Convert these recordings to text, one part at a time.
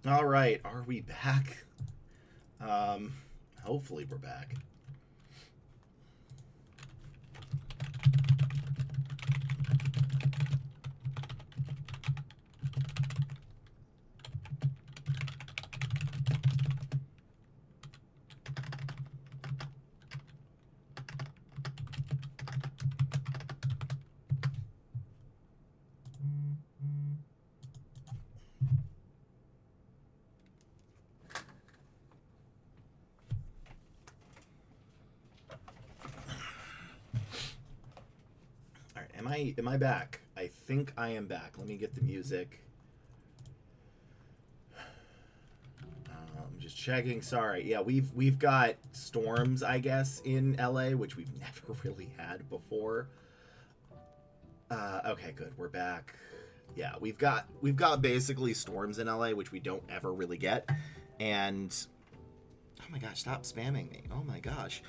All right, are we back? Um, Hopefully we're back. All right, am I back? I think I am back. Let me get the music. I'm just checking. Sorry. Yeah, we've got storms, I guess, in LA, which we've never really had before. Okay, good. We're back. Yeah, we've got basically storms in LA, which we don't ever really get, and oh my gosh, stop spamming me. Oh my gosh.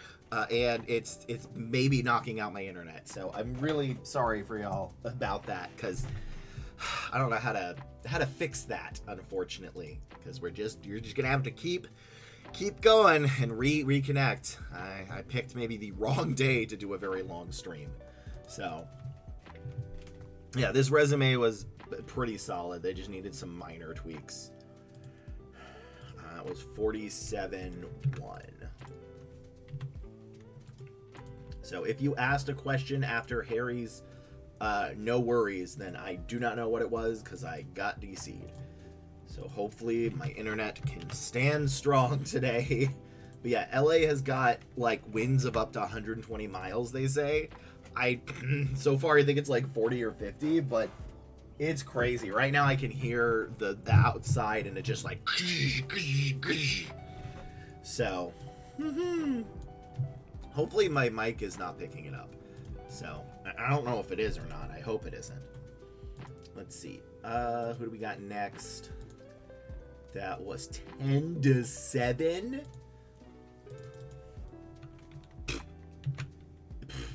And it's maybe knocking out my internet. So I'm really sorry for y'all about that because I don't know how to fix that, unfortunately. Because you're just gonna have to keep going and reconnect. I picked maybe the wrong day to do a very long stream. So yeah, this resume was pretty solid. They just needed some minor tweaks. It was 47-1. So if you asked a question after Harry's no worries, then I do not know what it was because I got DC'd. So hopefully my internet can stand strong today. But yeah, LA has got like winds of up to 120 miles, they say. So far I think it's like 40 or 50, but it's crazy. Right now I can hear the outside and it just like so hopefully my mic is not picking it up. So I don't know if it is or not. I hope it isn't. Let's see. Who do we got next? That was 10-7.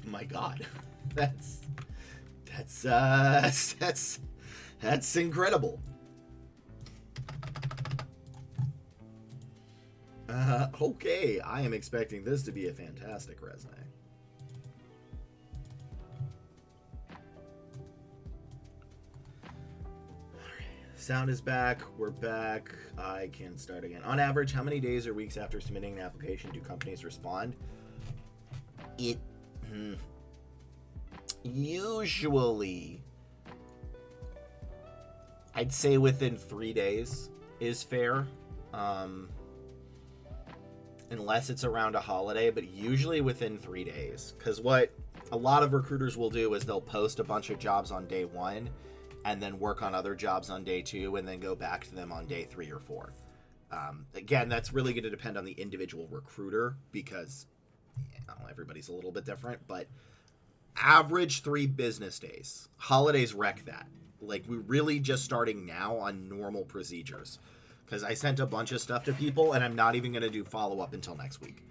My God, that's incredible. Okay, I am expecting this to be a fantastic resume. Sound is back. We're back. I can start again. On average, how many days or weeks after submitting an application do companies respond? Usually, I'd say within 3 days is fair. Unless it's around a holiday, but usually within 3 days. Because what a lot of recruiters will do is they'll post a bunch of jobs on day 1 and then work on other jobs on day 2 and then go back to them on day 3 or 4. Again, that's really going to depend on the individual recruiter because everybody's a little bit different, but average 3 business days. Holidays wreck that. Like, we're really just starting now on normal procedures. Because I sent a bunch of stuff to people, and I'm not even going to do follow-up until next week.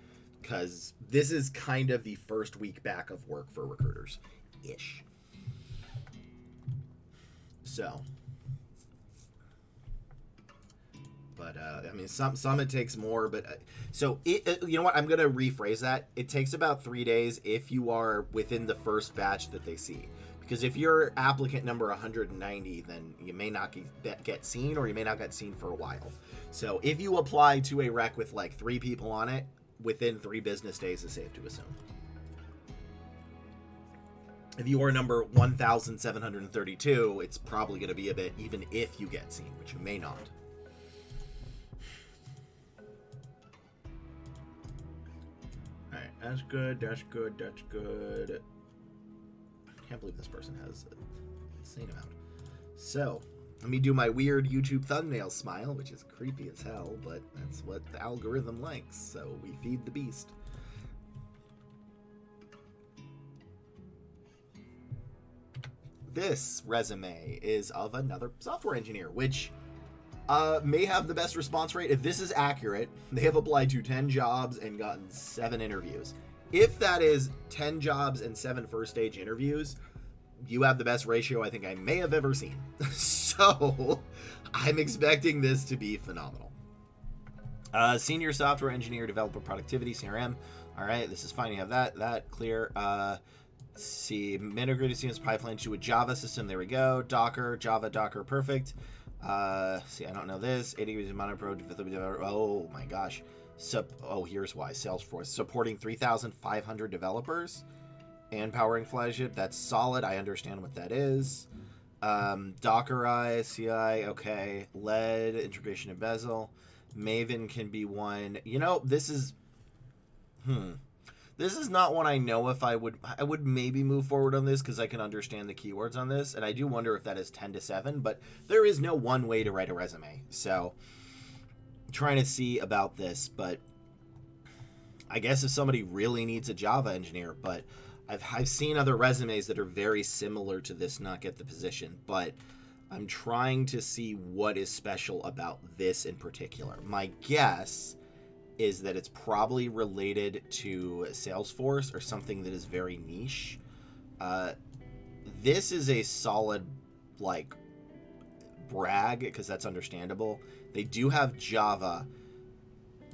Because this is kind of the first week back of work for recruiters. Ish. So. But, I mean, some it takes more, but... so, you know what? I'm going to rephrase that. It takes about 3 days if you are within the first batch that they see. Because if you're applicant number 190, then you may not get seen, or you may not get seen for a while. So if you apply to a rec with like 3 people on it, within 3 business days is safe to assume. If you are number 1,732, it's probably going to be a bit, even if you get seen, which you may not. All right, that's good, that's good, that's good. I can't believe this person has an insane amount. So, let me do my weird YouTube thumbnail smile, which is creepy as hell, but that's what the algorithm likes, so we feed the beast. This resume is of another software engineer, which may have the best response rate. If this is accurate, they have applied to 10 jobs and gotten 7 interviews. If that is 10 jobs and 7 first stage interviews, you have the best ratio I think I may have ever seen. So So I'm expecting this to be phenomenal. Senior software engineer, developer productivity, CRM. All right, this is fine. You have that clear. Let's see, integrated seamless pipeline to a Java system. There we go. Docker, Java, Docker, perfect. See, I don't know this. 80 degrees of monopro. Oh my gosh. Here's why. Salesforce supporting 3,500 developers and powering flagship. That's solid. I understand what that is. Dockerize, CI, okay. LED, integration and Bezel. Maven can be one. You know, this is not one I know if I would maybe move forward on this because I can understand the keywords on this, and I do wonder if that is 10-7, but there is no one way to write a resume. So trying to see about this, but I guess if somebody really needs a Java engineer, but I've seen other resumes that are very similar to this not get the position, but I'm trying to see what is special about this in particular. My guess is that it's probably related to Salesforce or something that is very niche. This is a solid, like, brag, because that's understandable. They do have Java,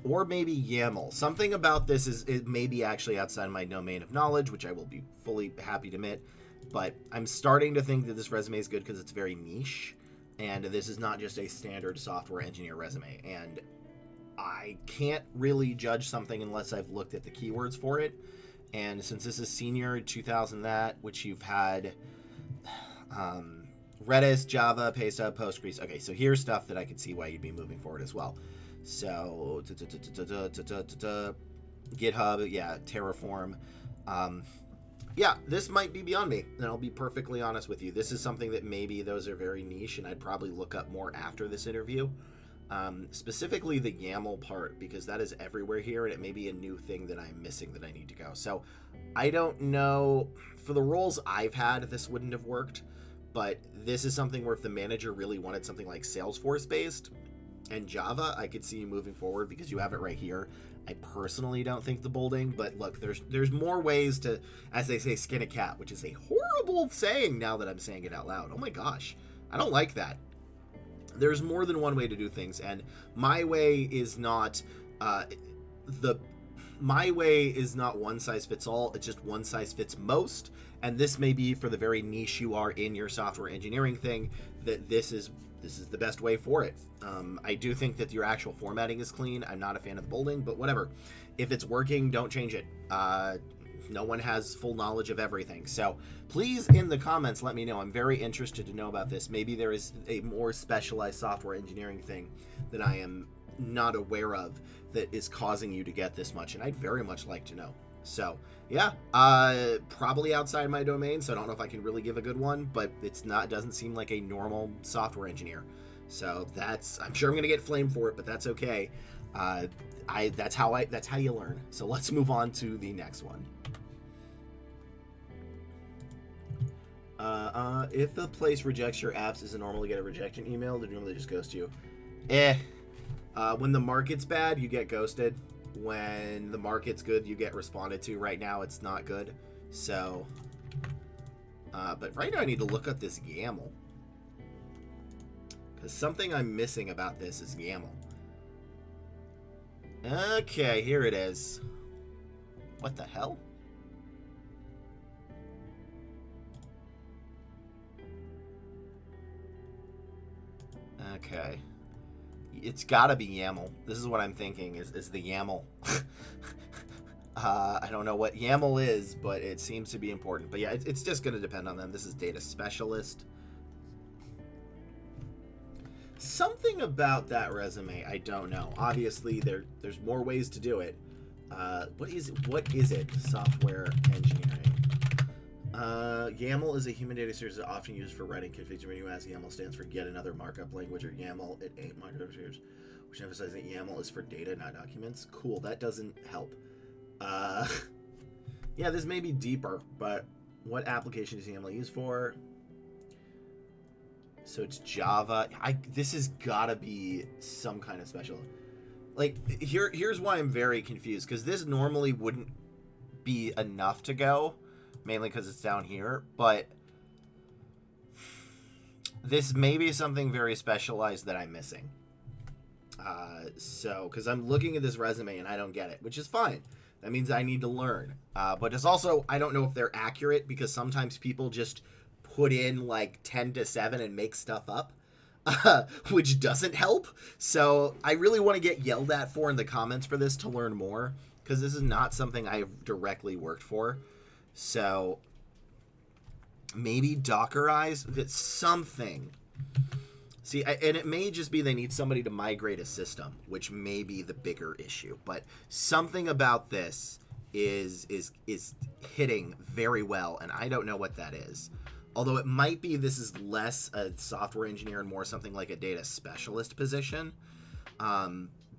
or maybe YAML. Something about this is maybe actually outside my domain of knowledge, which I will be fully happy to admit. But I'm starting to think that this resume is good because it's very niche, and this is not just a standard software engineer resume. And I can't really judge something unless I've looked at the keywords for it. And since this is senior 2000 that, which you've had Redis, Java, PayStub, Postgres. Okay, so here's stuff that I could see why you'd be moving forward as well. So GitHub, yeah, Terraform. Yeah, this might be beyond me, and I'll be perfectly honest with you. This is something that maybe those are very niche, and I'd probably look up more after this interview. Specifically the YAML part, because that is everywhere here, and it may be a new thing that I'm missing that I need to go. So I don't know. For the roles I've had, this wouldn't have worked, but this is something where if the manager really wanted something like Salesforce-based and Java, I could see you moving forward because you have it right here. I personally don't think the bolding, but look, there's more ways to, as they say, skin a cat, which is a horrible saying now that I'm saying it out loud. Oh my gosh, I don't like that. There's more than one way to do things, and my way is not my way is not one size fits all. It's just one size fits most, and this may be for the very niche you are in your software engineering thing, that this is the best way for it. I do think that your actual formatting is clean. I'm not a fan of the bolding, but whatever. If it's working, don't change it. No one has full knowledge of everything. So please, in the comments, let me know. I'm very interested to know about this. Maybe there is a more specialized software engineering thing that I am not aware of that is causing you to get this much, and I'd very much like to know. So yeah, probably outside my domain, so I don't know if I can really give a good one, but it doesn't seem like a normal software engineer. So I'm sure I'm gonna get flamed for it, but that's okay. That's how you learn. So let's move on to the next one. If the place rejects your apps, is it normal to get a rejection email? Or normally just ghost you? When the market's bad, you get ghosted. When the market's good, you get responded to. Right now, it's not good. So, but right now I need to look up this YAML. Because something I'm missing about this is YAML. Okay, here it is. What the hell? Okay. It's gotta be YAML. This is what I'm thinking is the YAML. I don't know what YAML is, but it seems to be important. But yeah, it's just gonna depend on them. This is data specialist. Something about that resume, I don't know. Obviously, there's more ways to do it. What is it? Software engineering. YAML is a human data series that often used for writing configuration menu as YAML stands for yet another markup language, or YAML. It ain't markup series, which emphasizes that YAML is for data, not documents. Cool, that doesn't help. Yeah, this may be deeper, but what application is YAML used for? So it's Java. This has gotta be some kind of special. Like, here's why I'm very confused, because this normally wouldn't be enough to go, mainly because it's down here, but this may be something very specialized that I'm missing. So, because I'm looking at this resume and I don't get it, which is fine. That means I need to learn. But it's also, I don't know if they're accurate, because sometimes people just put in like 10 to 7 and make stuff up, which doesn't help. So I really want to get yelled at for in the comments for this to learn more, because this is not something I've directly worked for. So maybe Dockerize, that's something. See, and it may just be they need somebody to migrate a system, which may be the bigger issue. But something about this is hitting very well, and I don't know what that is. Although it might be this is less a software engineer and more something like a data specialist position.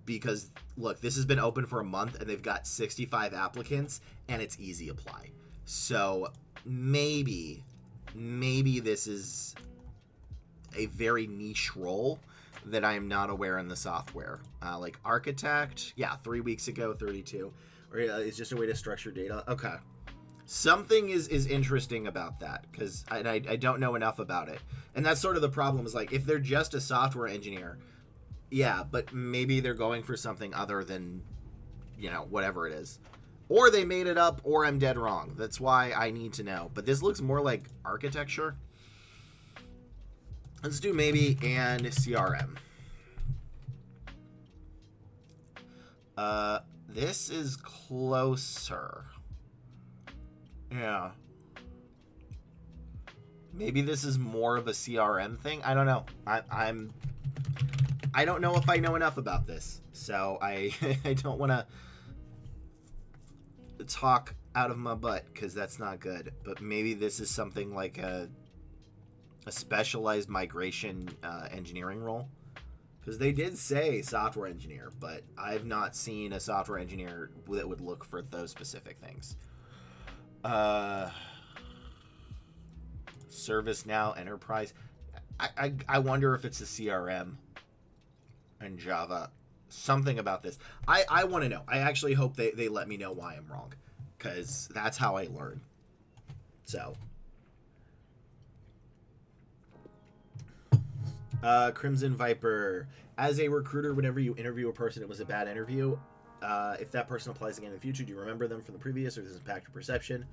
Because, look, this has been open for a month, and they've got 65 applicants, and it's easy apply. So maybe this is a very niche role that I am not aware in the software. Like architect, yeah, 3 weeks ago, 32. Or it's just a way to structure data. Okay. Something is interesting about that, because I don't know enough about it. And that's sort of the problem, is like, if they're just a software engineer, yeah, but maybe they're going for something other than, you know, whatever it is. Or they made it up, or I'm dead wrong. That's why I need to know. But this looks more like architecture. Let's do maybe and CRM. This is closer. Yeah. Maybe this is more of a CRM thing. I don't know. I don't know if I know enough about this, so I don't want to talk out of my butt, because that's not good. But maybe this is something like a specialized migration engineering role, because they did say software engineer, but I've not seen a software engineer that would look for those specific things. ServiceNow Enterprise. I wonder if it's a CRM and Java. Something about this. I want to know. I actually hope they let me know why I'm wrong, because that's how I learn. So. Crimson Viper. As a recruiter, whenever you interview a person, it was a bad interview. If that person applies again in the future, do you remember them from the previous, or does this impact your perception?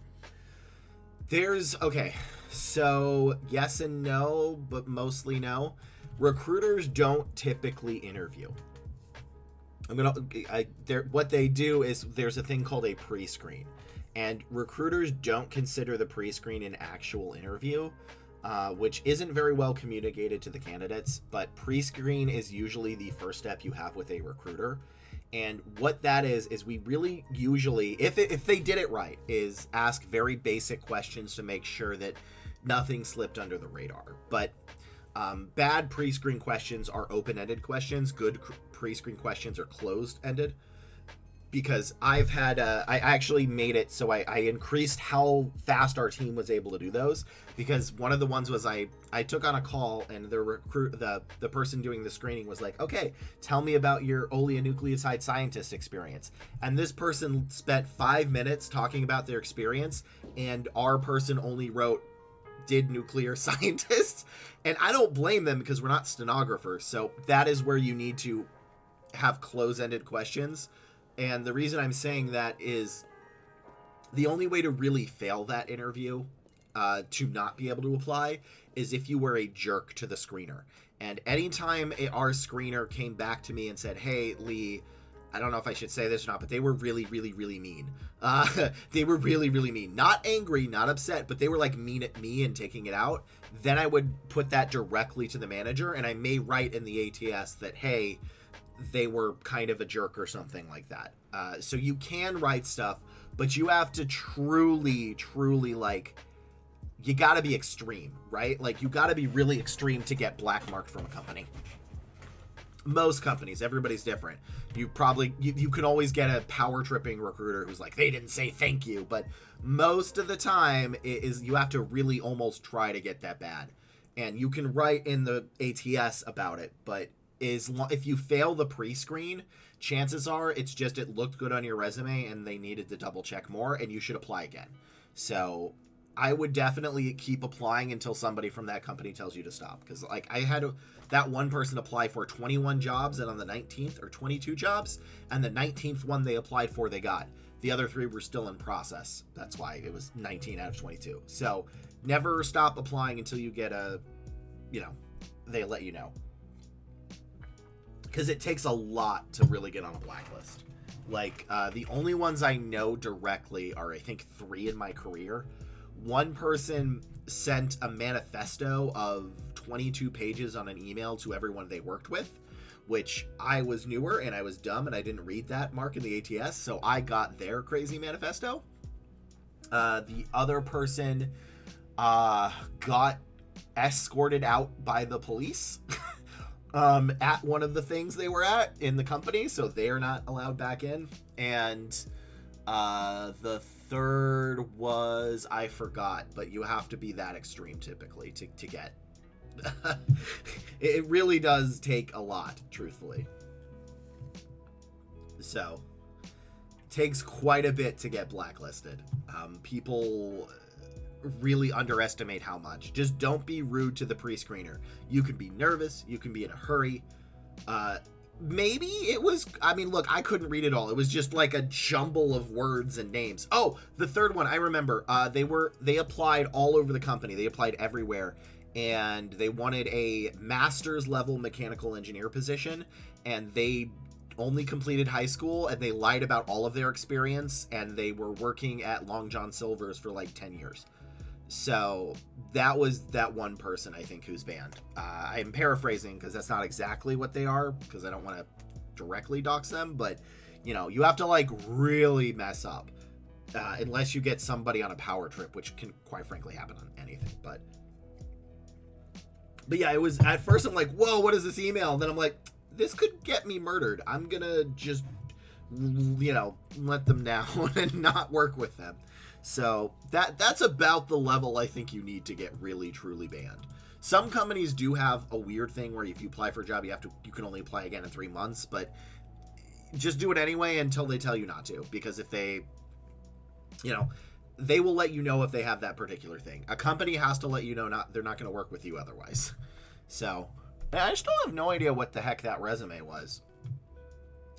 Okay, so yes and no, but mostly no. Recruiters don't typically interview. What they do is there's a thing called a pre-screen, and recruiters don't consider the pre-screen an actual interview, which isn't very well communicated to the candidates. But pre-screen is usually the first step you have with a recruiter. And what that is we really usually, if they did it right, is ask very basic questions to make sure that nothing slipped under the radar. But bad pre-screen questions are open-ended questions. Good pre-screen questions are closed-ended. Because I actually made it so I increased how fast our team was able to do those. Because one of the ones was I took on a call, and the person doing the screening was like, okay, tell me about your oligonucleotide scientist experience. And this person spent 5 minutes talking about their experience, and our person only wrote, did nuclear scientists. And I don't blame them, because we're not stenographers. So that is where you need to have close-ended questions. And the reason I'm saying that is the only way to really fail that interview, to not be able to apply, is if you were a jerk to the screener. And anytime our screener came back to me and said, hey, Lee, I don't know if I should say this or not, but they were really, really, really mean. They were really, really mean. Not angry, not upset, but they were like mean at me and taking it out. Then I would put that directly to the manager, and I may write in the ATS that, hey, they were kind of a jerk or something like that. So you can write stuff, but you have to truly, like, you got to be extreme, right? Like, you got to be really extreme to get black marked from a company. Most companies, everybody's different. You can always get a power tripping recruiter who's like, they didn't say thank you, but most of the time you have to really almost try to get that bad. And you can write in the ATS about it, but if you fail the pre-screen, chances are it's just it looked good on your resume and they needed to double check more, and you should apply again. So I would definitely keep applying until somebody from that company tells you to stop. Because, like, I had that one person apply for 21 jobs, and on the 19th, or 22 jobs, and the 19th one they applied for, they got. The other 3 were still in process. That's why it was 19 out of 22. So, never stop applying until you get they let you know. Because it takes a lot to really get on a blacklist. Like, the only ones I know directly are, I think, 3 in my career. One person sent a manifesto of 22 pages on an email to everyone they worked with, which I was newer and I was dumb and I didn't read that mark in the ATS, so I got their crazy manifesto. The other person got escorted out by the police at one of the things they were at in the company, so they're not allowed back in. And the third was, I forgot, but you have to be that extreme typically to get. It really does take a lot, truthfully. So, takes quite a bit to get blacklisted. People really underestimate how much. Just don't be rude to the pre-screener. You can be nervous, you can be in a hurry. Maybe it was, I mean, look, I couldn't read it all. It was just like a jumble of words and names. Oh, the third one, I remember. They applied all over the company. They applied everywhere. And they wanted a master's level mechanical engineer position. And they only completed high school. And they lied about all of their experience. And they were working at Long John Silver's for like 10 years. So that was that one person, I think, who's banned. I'm paraphrasing because that's not exactly what they are, because I don't want to directly dox them, but you have to like really mess up unless you get somebody on a power trip, which can quite frankly happen on anything. But yeah, it was at first I'm like, whoa, what is this email? And then I'm like, this could get me murdered. I'm gonna just let them down and not work with them. So that's about the level I think you need to get really truly banned. Some companies do have a weird thing where if you apply for a job, you can only apply again in 3 months, but just do it anyway until they tell you not to, because if they will let you know if they have that particular thing. A company has to let you know they're not going to work with you otherwise. So I still have no idea what the heck that resume was.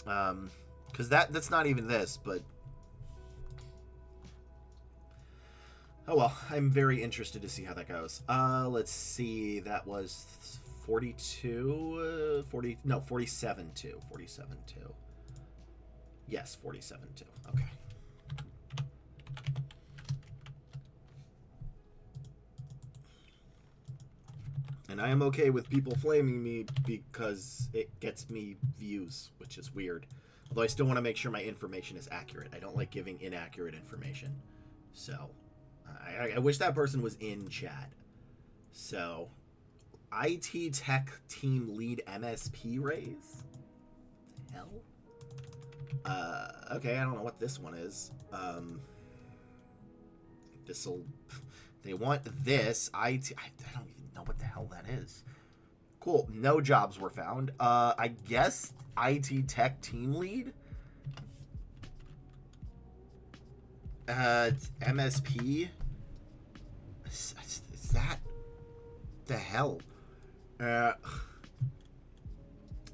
Because that's not even this, but oh well, I'm very interested to see how that goes. Let's see, that was 47-2. 47-2. Yes, 47-2. Okay. And I am okay with people flaming me because it gets me views, which is weird. Although I still want to make sure my information is accurate. I don't like giving inaccurate information. So I wish that person was in chat. So, IT Tech Team Lead MSP raise? What the hell? Okay, I don't know what this one is. They want this. I don't even know what the hell that is. Cool. No jobs were found. I guess IT Tech Team Lead? MSP? Is that the hell?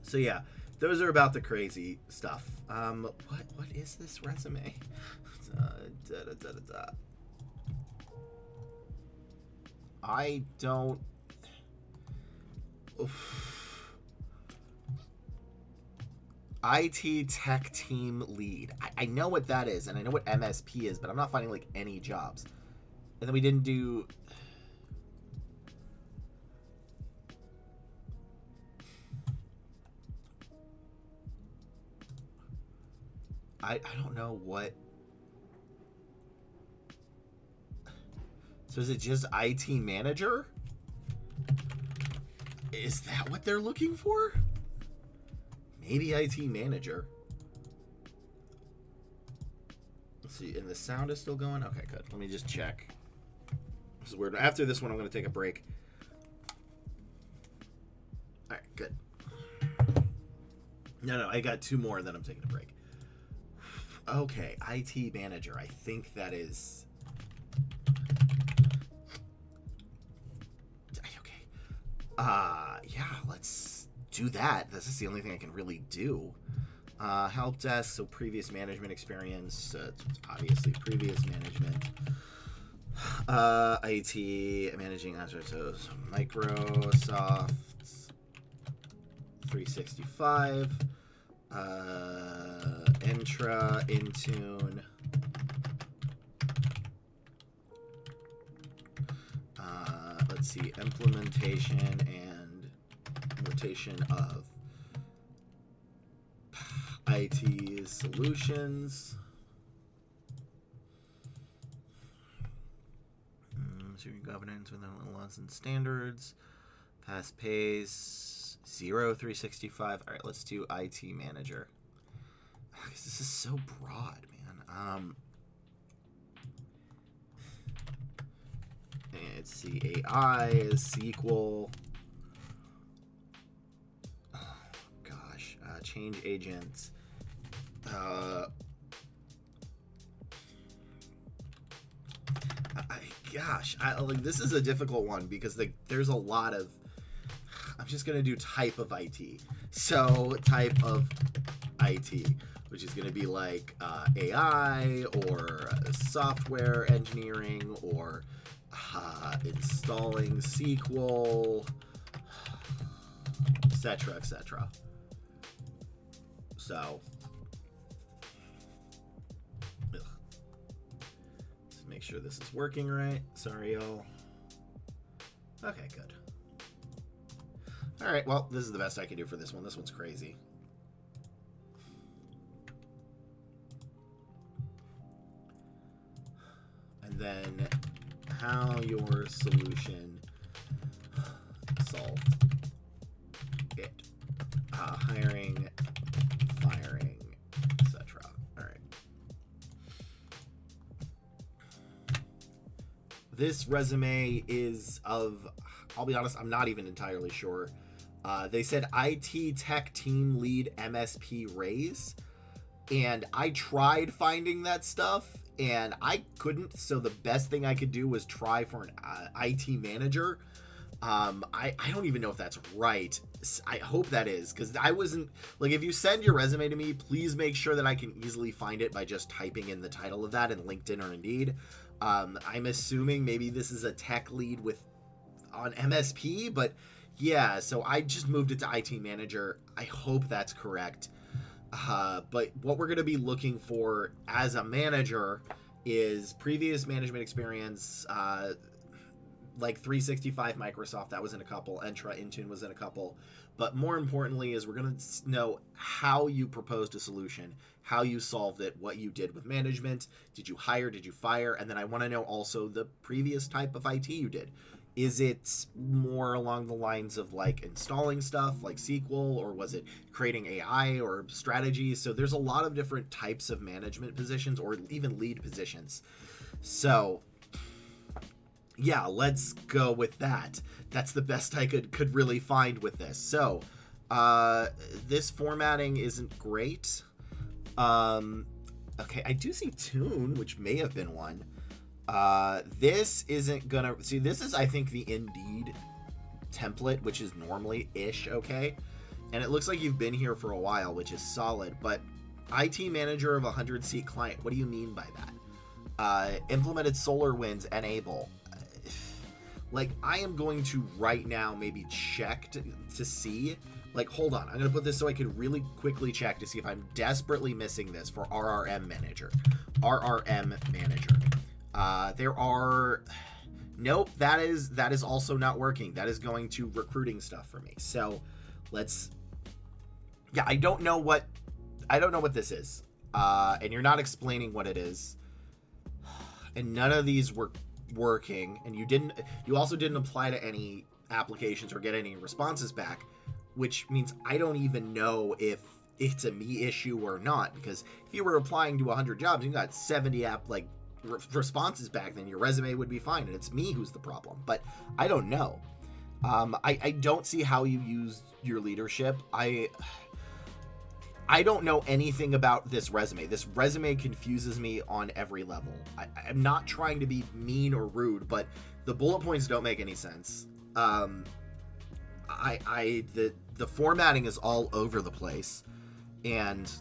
So yeah, those are about the crazy stuff. What is this resume? I don't. Oof. IT Tech Team Lead. I know what that is, and I know what MSP is, but I'm not finding like any jobs. And then we didn't do. I don't know what. So is it just IT manager? Is that what they're looking for? Maybe IT manager. Let's see, and the sound is still going? Okay, good. Let me just check. This is weird. After this one, I'm going to take a break. All right, good. No, I got 2 more, and then I'm taking a break. Okay, IT manager. I think that is... Yeah, let's do that. This is the only thing I can really do. Help desk, so previous management experience. It's obviously previous management. IT, managing aspects of Microsoft 365. Entra, Intune. Let's see, implementation of IT solutions. Securing governance within laws and standards. Fast pace. 365. All right, let's do IT manager. This is so broad, man. Let's see, AI, SQL. Oh, gosh. Change agents. Like, this is a difficult one because there's a lot of. I'm just gonna do type of IT. So type of IT, which is gonna be like AI or software engineering or installing SQL, etc., etc. So. Make sure this is working right. Sorry, y'all. Okay, good. All right, well, this is the best I can do for this one. This one's crazy. And then how your solution solved it. Hiring, firing, etc. All right. This resume is of, I'll be honest, I'm not even entirely sure. They said IT tech team lead MSP raise. And I tried finding that stuff and I couldn't. So the best thing I could do was try for an IT manager. I don't even know if that's right. I hope that is, because I wasn't like, if you send your resume to me, please make sure that I can easily find it by just typing in the title of that in LinkedIn or Indeed. I'm assuming maybe this is a tech lead on MSP, but yeah, so I just moved it to IT manager. I hope that's correct. But what we're going to be looking for as a manager is previous management experience, like 365 Microsoft, that was in a couple. Entra, Intune was in a couple. But more importantly is we're going to know how you proposed a solution, how you solved it, what you did with management. Did you hire? Did you fire? And then I want to know also the previous type of IT you did. Is it more along the lines of like installing stuff like SQL, or was it creating AI or strategies? So there's a lot of different types of management positions or even lead positions. So yeah, let's go with that. That's the best I could really find with this. So this formatting isn't great. Okay, I do see Tune, which may have been one. This isn't gonna see. This is, I think, the Indeed template, which is normally okay, and it looks like you've been here for a while, which is solid. But IT manager of a 100-seat client, what do you mean by that? Implemented SolarWinds Enable. Like, I am going to right now maybe check to see. Like, hold on, I'm gonna put this so I could really quickly check to see if I'm desperately missing this for RRM manager. There are, nope, that is also not working. That is going to recruiting stuff for me. So let's, yeah, I don't know what this is. And you're not explaining what it is. And none of these were working. And you also didn't apply to any applications or get any responses back, which means I don't even know if it's a me issue or not, because if you were applying to 100 jobs, you got 70 responses back, then your resume would be fine, and it's me who's the problem. But I don't know. I don't see how you use your leadership. I don't know anything about this resume. This resume confuses me on every level. I'm not trying to be mean or rude, but the bullet points don't make any sense. the formatting is all over the place, and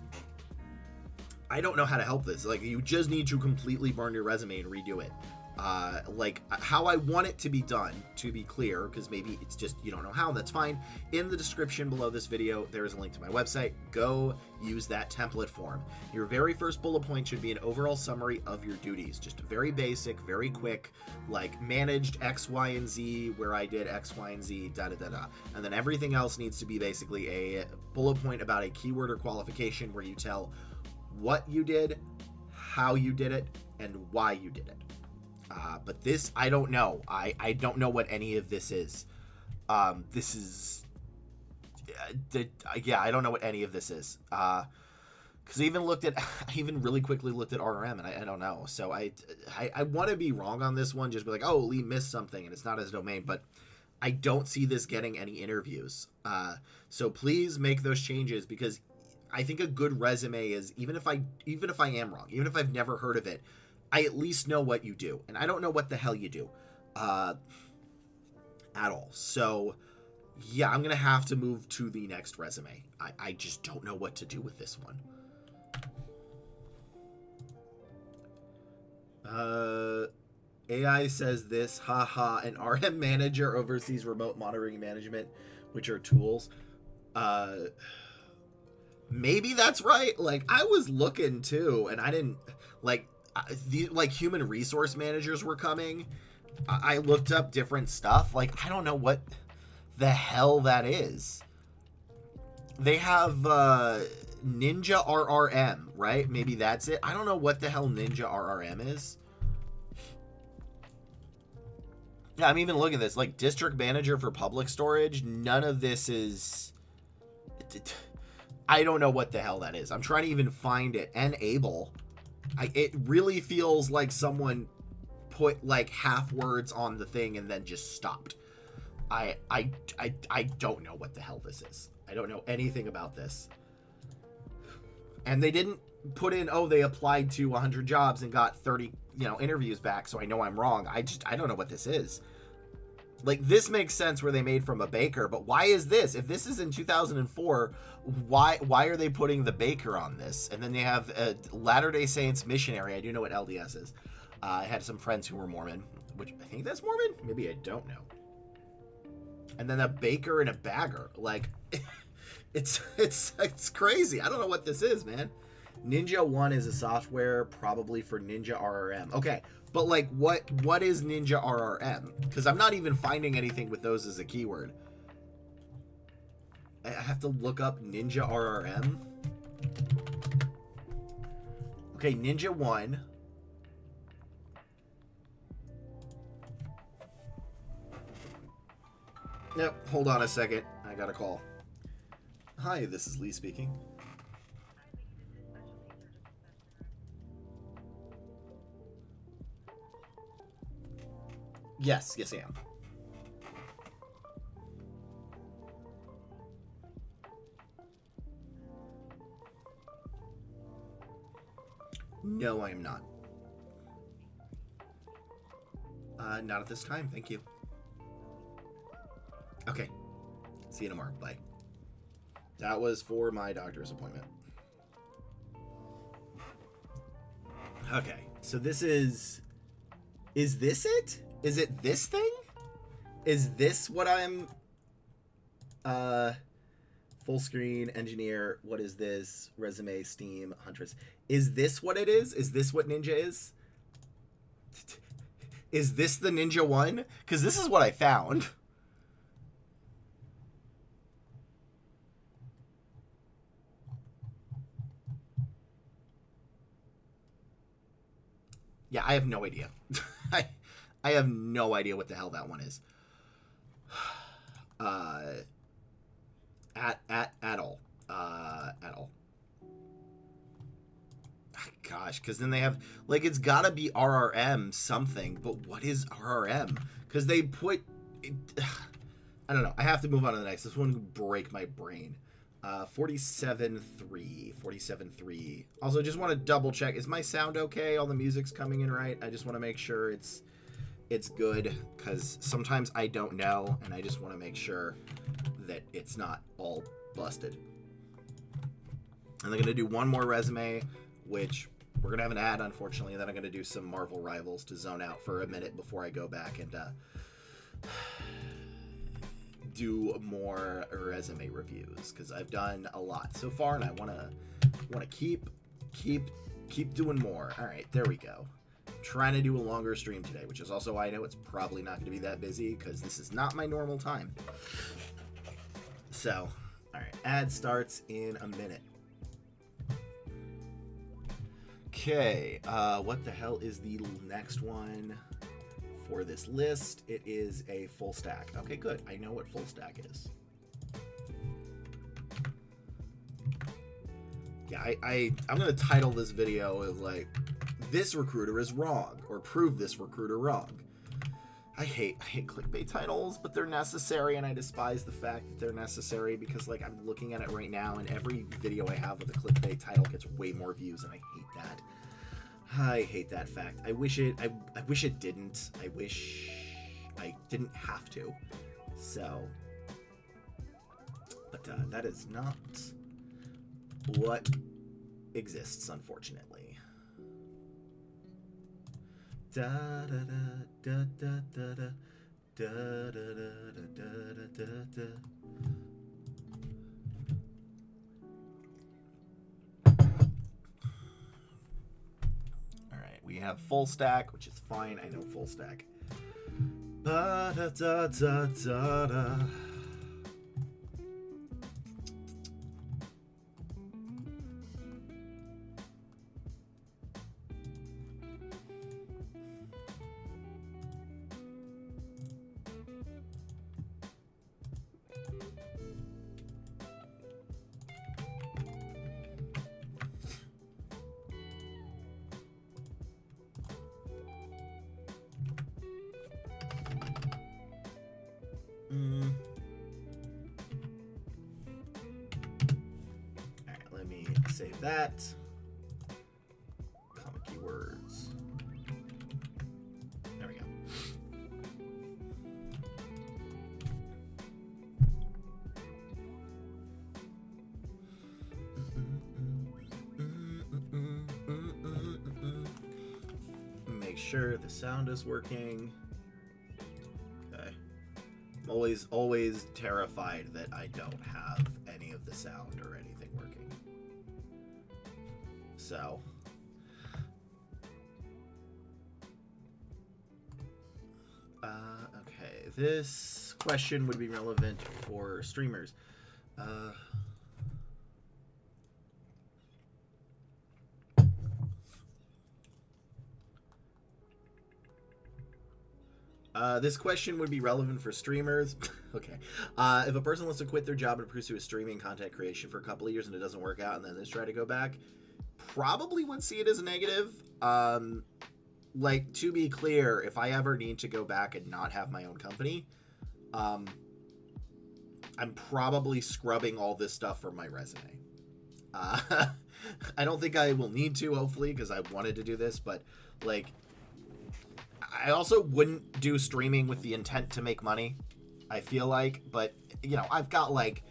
I don't know how to help this. Like, you just need to completely burn your resume and redo it. Like, how I want it to be done, to be clear, because maybe it's just you don't know how, that's fine. In the description below this video, there is a link to my website. Go use that template form. Your very first bullet point should be an overall summary of your duties. Just very basic, very quick, like managed X, Y, and Z, where I did X, Y, and Z, da-da-da-da. And then everything else needs to be basically a bullet point about a keyword or qualification where you tell what you did, how you did it, and why you did it. But this, I don't know. I don't know what any of this is. This is... yeah, I don't know what any of this is. Because I even really quickly looked at RRM, and I don't know. So I want to be wrong on this one, just be like, oh, Lee missed something, and it's not his domain. But I don't see this getting any interviews. So please make those changes, because I think a good resume is, even if I am wrong, even if I've never heard of it, I at least know what you do. And I don't know what the hell you do at all. So, yeah, I'm going to have to move to the next resume. I just don't know what to do with this one. AI says this, haha, an RM manager oversees remote monitoring management, which are tools. Maybe that's right. Like, I was looking too, and I didn't, like human resource managers were coming. I looked up different stuff. Like, I don't know what the hell that is. They have Ninja RRM, right? Maybe that's it. I don't know what the hell Ninja RRM is. Yeah, I'm even looking at this. Like, district manager for public storage. None of this is... I don't know what the hell that is. I'm trying to even find it. Enable. It really feels like someone put like half words on the thing and then just stopped. I don't know what the hell this is. I don't know anything about this. And they didn't put in, oh, they applied to 100 jobs and got 30, interviews back, so I know I'm wrong. I don't know what this is. Like, this makes sense where they made from a baker, but why is this? If this is in 2004, why are they putting the baker on this? And then they have a Latter-day Saints missionary. I do know what LDS is. I had some friends who were Mormon, which I think that's Mormon. Maybe I don't know. And then a baker and a bagger. Like, it's crazy. I don't know what this is, man. Ninja One is a software probably for Ninja RRM. Okay. But, like, what is Ninja RRM? Because I'm not even finding anything with those as a keyword. I have to look up Ninja RRM. Okay, Ninja 1. Yep, hold on a second. I got a call. Hi, this is Lee speaking. Yes, I am. No, I am not. Not at this time, thank you. Okay. See you tomorrow. Bye. That was for my doctor's appointment. Okay, so this is this it? Is it this thing? Is this what I'm... full screen, engineer, what is this? Resume, Steam, Huntress. Is this what it is? Is this what Ninja is? Is this the Ninja one? Because this is what I found. Yeah, I have no idea. I have no idea what the hell that one is. At all. At all. Gosh, because then they have, like, it's gotta be RRM something, but what is RRM? Because they put, I don't know. I have to move on to the next. This one would break my brain. 47.3. Also, just want to double check. Is my sound okay? All the music's coming in right? I just want to make sure it's it's good because sometimes I don't know, and I just want to make sure that it's not all busted. And I'm going to do one more resume, which we're going to have an ad, unfortunately, and then I'm going to do some Marvel Rivals to zone out for a minute before I go back and do more resume reviews, because I've done a lot so far, and I want to keep doing more. All right, there we go. I'm trying to do a longer stream today, which is also why I know it's probably not going to be that busy, because this is not my normal time. So, all right, ad starts in a minute. Okay, what the hell is the next one for this list? It is a full stack. Okay, good. I know what full stack is. Yeah, I'm going to title this video as like, this recruiter is wrong, or prove this recruiter wrong. I hate clickbait titles, but they're necessary, and I despise the fact that they're necessary, because like I'm looking at it right now, and every video I have with a clickbait title gets way more views, and I hate that. I hate that fact. I wish it didn't. I wish I didn't have to. So, but that is not what exists, unfortunately. Da da da da da da da da da da da. All right, we have full stack, which is fine. I know full stack. Ba da da da da da. Alright, let me save that. Common keywords. There we go. Make sure the sound is working. Always terrified that I don't have any of the sound or anything working. So, okay, this question would be relevant for streamers. This question would be relevant for streamers. Okay. If a person wants to quit their job and pursue a streaming content creation for a couple of years and it doesn't work out and then they try to go back, probably would see it as a negative. Like, to be clear, if I ever need to go back and not have my own company, I'm probably scrubbing all this stuff from my resume. I don't think I will need to, hopefully, because I wanted to do this, but, like, I also wouldn't do streaming with the intent to make money, I feel like, but, you know, I've got, like,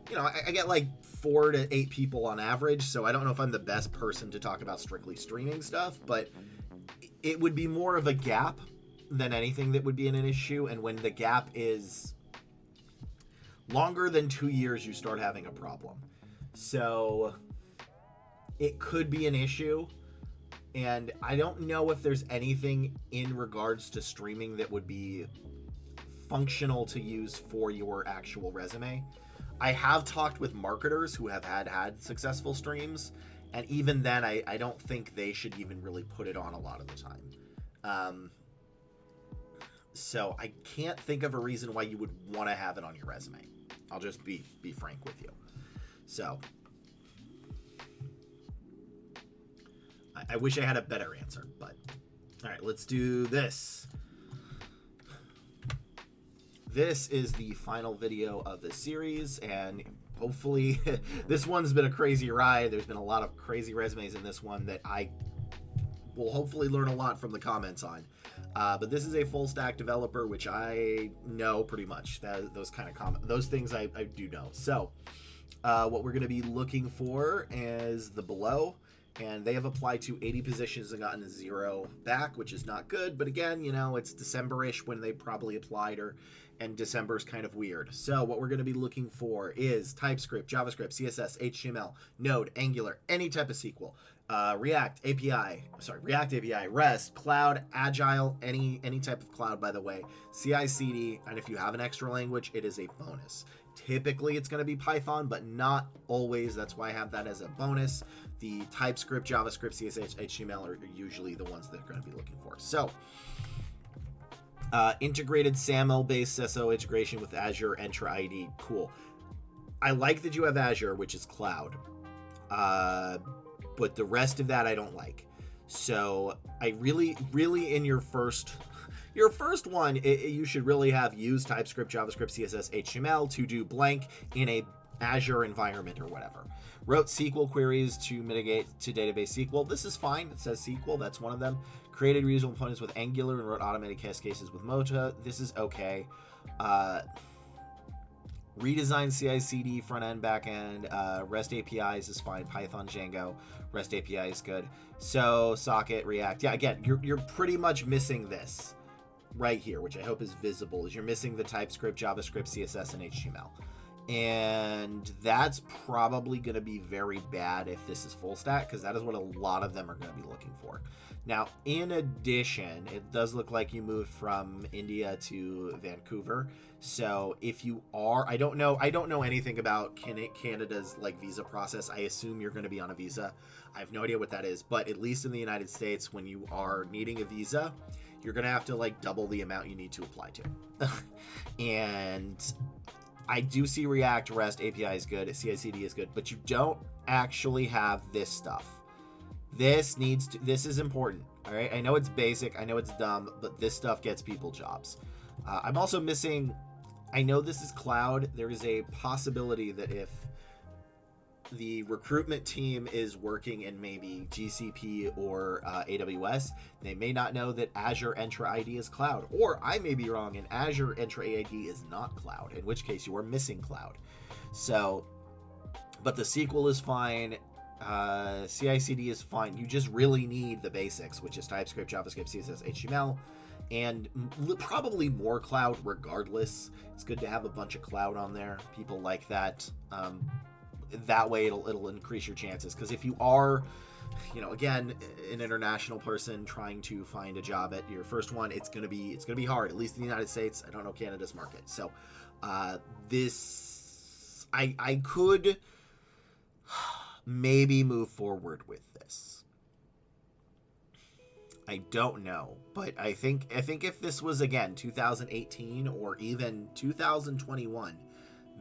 you know, I get, like, 4 to 8 people on average, so I don't know if I'm the best person to talk about strictly streaming stuff, but it would be more of a gap than anything that would be an issue, and when the gap is longer than 2 years, you start having a problem. So it could be an issue. And I don't know if there's anything in regards to streaming that would be functional to use for your actual resume. I have talked with marketers who have had successful streams, and even then, I don't think they should even really put it on a lot of the time. So I can't think of a reason why you would want to have it on your resume. I'll just be frank with you. So I wish I had a better answer, but all right, let's do this. This is the final video of the series, and hopefully this one's been a crazy ride. There's been a lot of crazy resumes in this one that I we'll hopefully learn a lot from the comments on. But this is a full stack developer, which I know pretty much. Those kind of those things I do know. So what we're going to be looking for is the below. And they have applied to 80 positions and gotten a 0 back, which is not good. But again, you know, it's December-ish when they probably applied, and December's kind of weird. So what we're going to be looking for is TypeScript, JavaScript, CSS, HTML, Node, Angular, any type of SQL, React API, REST, Cloud, Agile, any type of cloud, by the way, CI/CD, and if you have an extra language, it is a bonus. Typically, it's going to be Python, but not always. That's why I have that as a bonus. The TypeScript, JavaScript, CSS, HTML are usually the ones that are going to be looking for. So, integrated SAML-based SSO integration with Azure Entra ID. Cool. I like that you have Azure, which is cloud. But the rest of that I don't like. So, I really in your first one, you should really have used TypeScript, JavaScript, CSS, HTML to do blank in a Azure environment or whatever. Wrote SQL queries to mitigate to database SQL. This is fine. It says SQL. That's one of them. Created reusable components with Angular and wrote automated test cases with Mocha. This is okay. Redesigned CI/CD front end, back end. REST APIs is fine. Python, Django. REST API is good. So Socket, React. Yeah, again, you're pretty much missing this right here, which I hope is visible. Is you're missing the TypeScript, JavaScript, CSS, and HTML. And that's probably going to be very bad if this is full stack, because that is what a lot of them are going to be looking for. Now, in addition, it does look like you moved from India to Vancouver. So if you are, I don't know anything about Canada's like visa process. I assume you're going to be on a visa. I have no idea what that is, but at least in the United States, when you are needing a visa, you're going to have to like double the amount you need to apply to. And I do see React, REST API is good, CI/CD is good, but you don't actually have this stuff. This is important. All right. I know it's basic. I know it's dumb, but this stuff gets people jobs. I'm also missing, I know this is cloud. There is a possibility that if the recruitment team is working in maybe GCP or AWS, they may not know that Azure Entra ID is cloud, or I may be wrong and Azure Entra ID is not cloud, in which case you are missing cloud. So, but the SQL is fine. CI/CD is fine. You just really need the basics, which is TypeScript, JavaScript, CSS, HTML, and probably more cloud regardless. It's good to have a bunch of cloud on there. People like that. That way it'll increase your chances, because if you are, you know, again, an international person trying to find a job at your first one, it's gonna be hard, at least in the United States. I don't know Canada's market. So this I could maybe move forward with this. I don't know, but I think if this was again 2018 or even 2021,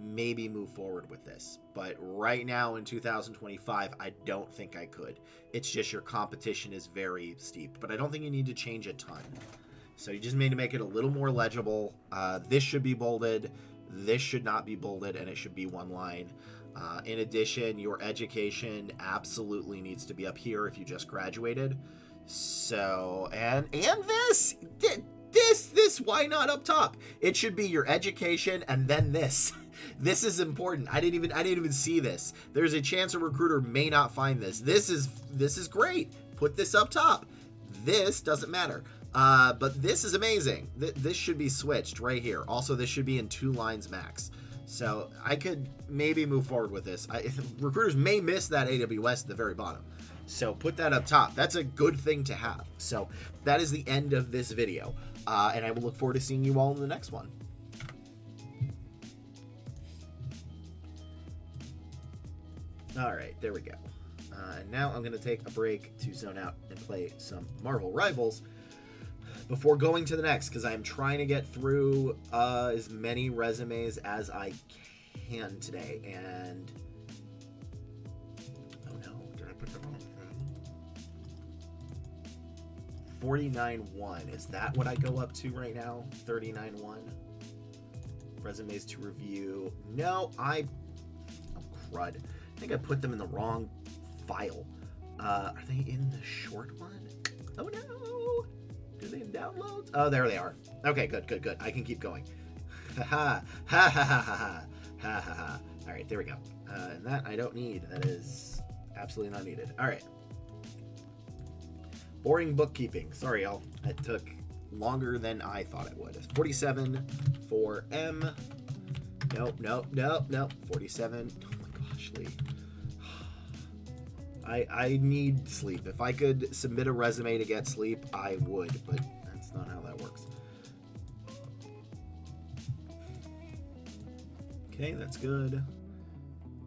maybe move forward with this. But right now in 2025, I don't think I could. It's just your competition is very steep, but I don't think you need to change a ton. So you just need to make it a little more legible. This should be bolded. This should not be bolded, and it should be one line. In addition, your education absolutely needs to be up here if you just graduated. So, and this, why not up top? It should be your education and then this. This is important. I didn't even see this. There's a chance a recruiter may not find this. This is great. Put this up top. This doesn't matter. But this is amazing. This should be switched right here. Also, this should be in 2 lines max. So I could maybe move forward with this. Recruiters may miss that AWS at the very bottom. So put that up top. That's a good thing to have. So that is the end of this video. And I will look forward to seeing you all in the next one. All right, there we go. Now I'm going to take a break to zone out and play some Marvel Rivals before going to the next, because I'm trying to get through as many resumes as I can today. And oh no, did I put the wrong thing? 49.1. Is that what I go up to right now? 39.1 resumes to review. No, oh crud. I think I put them in the wrong file. Are they in the short one? Oh no! Do they have downloads? Oh, there they are. Okay, good, good, good. I can keep going. Ha ha ha ha ha ha ha ha ha. All right, there we go. And that I don't need. That is absolutely not needed. All right. Boring bookkeeping. Sorry, y'all. It took longer than I thought it would. 47 for M. Nope, nope, nope, nope. 47. Oh my gosh, Lee. I need sleep. If I could submit a resume to get sleep, I would, but that's not how that works. Okay, that's good.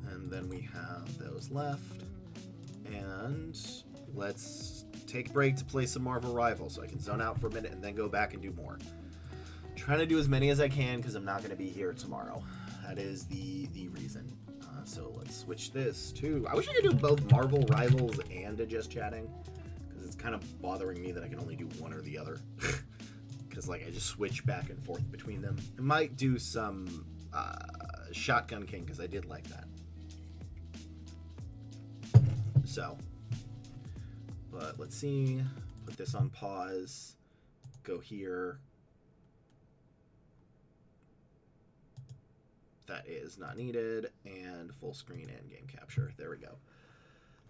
And then we have those left. And let's take a break to play some Marvel Rivals so I can zone out for a minute and then go back and do more. Trying to do as many as I can because I'm not going to be here tomorrow. That is the reason. So let's switch this to... I wish I could do both Marvel Rivals and Just Chatting, because it's kind of bothering me that I can only do one or the other. Because like I just switch back and forth between them. I might do some Shotgun King because I did like that. So, but let's see. Put this on pause. Go here. That is not needed, and full screen and game capture. There we go.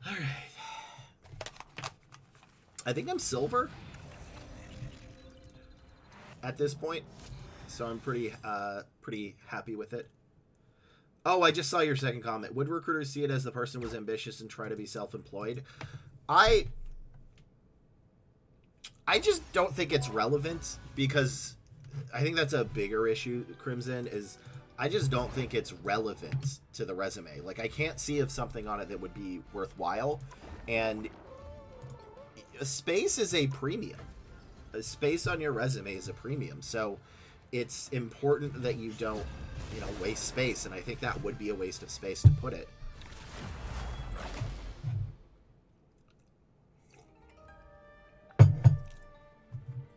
All right. I think I'm silver at this point, so I'm pretty happy with it. Oh, I just saw your second comment. Would recruiters see it as the person was ambitious and try to be self-employed? I just don't think it's relevant, because I think that's a bigger issue, Crimson, is I just don't think it's relevant to the resume. Like, I can't see if something on it that would be worthwhile. And a space is a premium. A space on your resume is a premium. So it's important that you don't, you know, waste space. And I think that would be a waste of space to put it.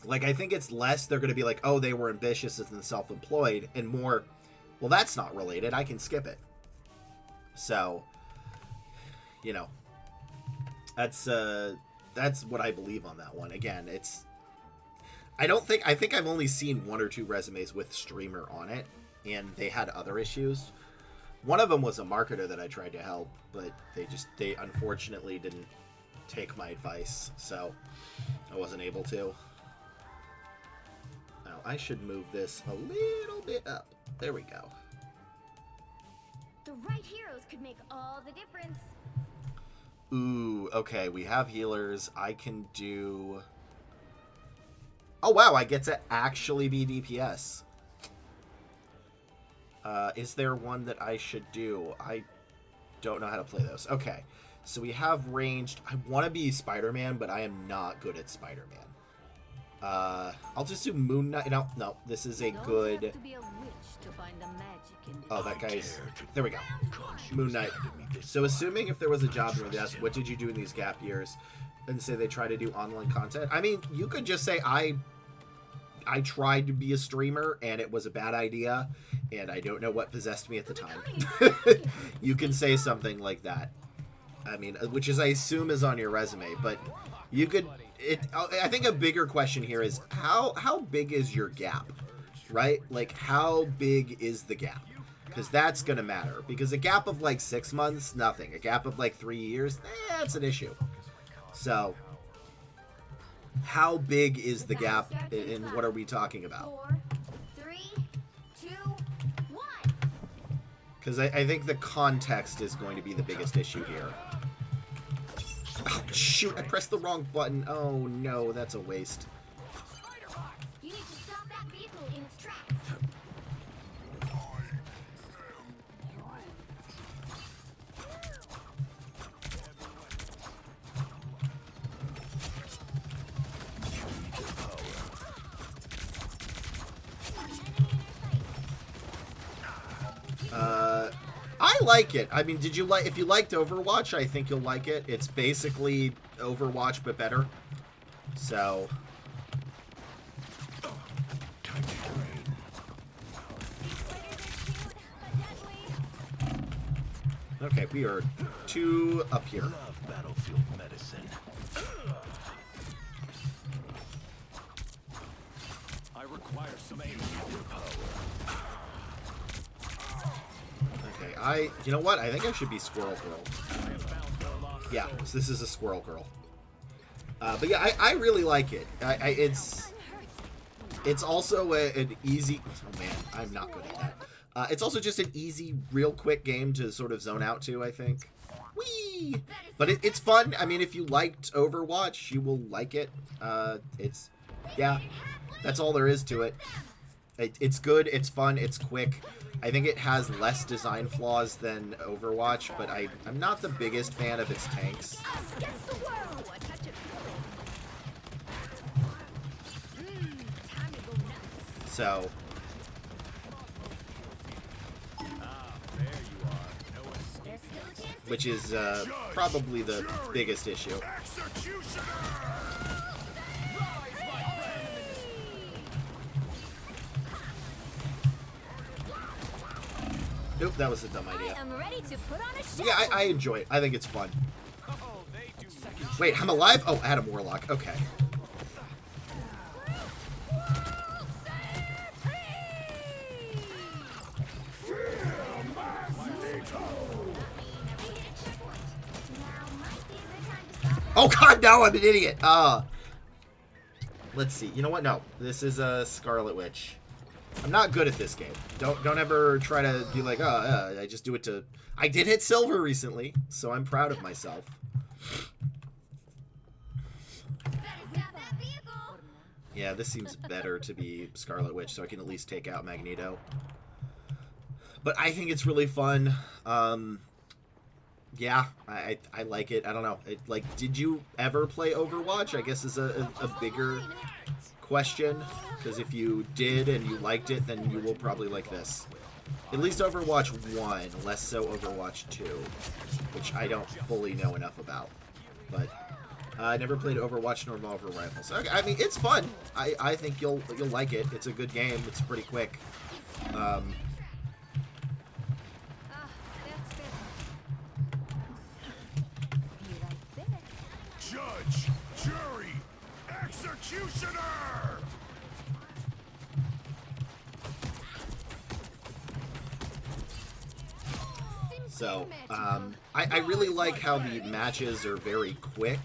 Like, I think it's less they're going to be like, oh, they were ambitious and self-employed, and more, well, that's not related. I can skip it. So, you know, that's what I believe on that one. Again, it's, I think I've only seen one or two resumes with streamer on it, and they had other issues. One of them was a marketer that I tried to help, but they unfortunately didn't take my advice, so I wasn't able to. Now, I should move this a little bit up. There we go. The right heroes could make all the difference. Ooh, okay, we have healers. I can do... Oh, wow, I get to actually be DPS. Is there one that I should do? I don't know how to play those. Okay, so we have ranged. I want to be Spider-Man, but I am not good at Spider-Man. I'll just do Moon Knight. No, this is a good... Oh, that guy's... There we go. Moon Knight. So assuming if there was a job near this, what did you do in these gap years? And say they try to do online content. I mean, you could just say, I tried to be a streamer, and it was a bad idea, and I don't know what possessed me at the time. You can say something like that. I mean, which is, I assume, is on your resume, but you could... I think a bigger question here is, how big is your gap, right? Like, how big is the gap? Because that's going to matter. Because a gap of, like, 6 months, nothing. A gap of, like, 3 years, that's an issue. So, how big is the gap, and what are we talking about? 4, 3, 2, 1. Because I think the context is going to be the biggest issue here. Oh, shoot, I pressed the wrong button. Oh, no, that's a waste. You need to stop that vehicle in its tracks. I like it. I mean, if you liked Overwatch, I think you'll like it. It's basically Overwatch, but better. So. Okay, we are 2 up here. Okay, you know what? I think I should be Squirrel Girl. Yeah, so this is a Squirrel Girl. But yeah, I really like it. It's also an easy... Oh man, I'm not good at that. It's also just an easy, real quick game to sort of zone out to, I think. Whee! But it's fun. I mean, if you liked Overwatch, you will like it. Yeah, that's all there is to it. It's good, it's fun, it's quick. I think it has less design flaws than Overwatch, but I'm not the biggest fan of its tanks. So... which is probably the biggest issue. Nope, that was a dumb idea. Yeah, I enjoy it. I think it's fun. Wait, I'm alive? Oh, Adam Warlock. Okay. Oh god, no, I'm an idiot. Let's see. You know what? No, this is a Scarlet Witch. I'm not good at this game. Don't ever try to be like, oh, I just do it to... I did hit silver recently, so I'm proud of myself. Yeah, this seems better to be Scarlet Witch, so I can at least take out Magneto. But I think it's really fun. Yeah, I like it. I don't know. Did you ever play Overwatch? I guess is a bigger question. Because if you did and you liked it, then you will probably like this. At least Overwatch 1, less so Overwatch 2. Which I don't fully know enough about. But I never played Overwatch nor Marvel Rivals. Okay, I mean, it's fun. I think you'll like it. It's a good game. It's pretty quick. Judge, jury, executioner! So, I really like how the matches are very quick.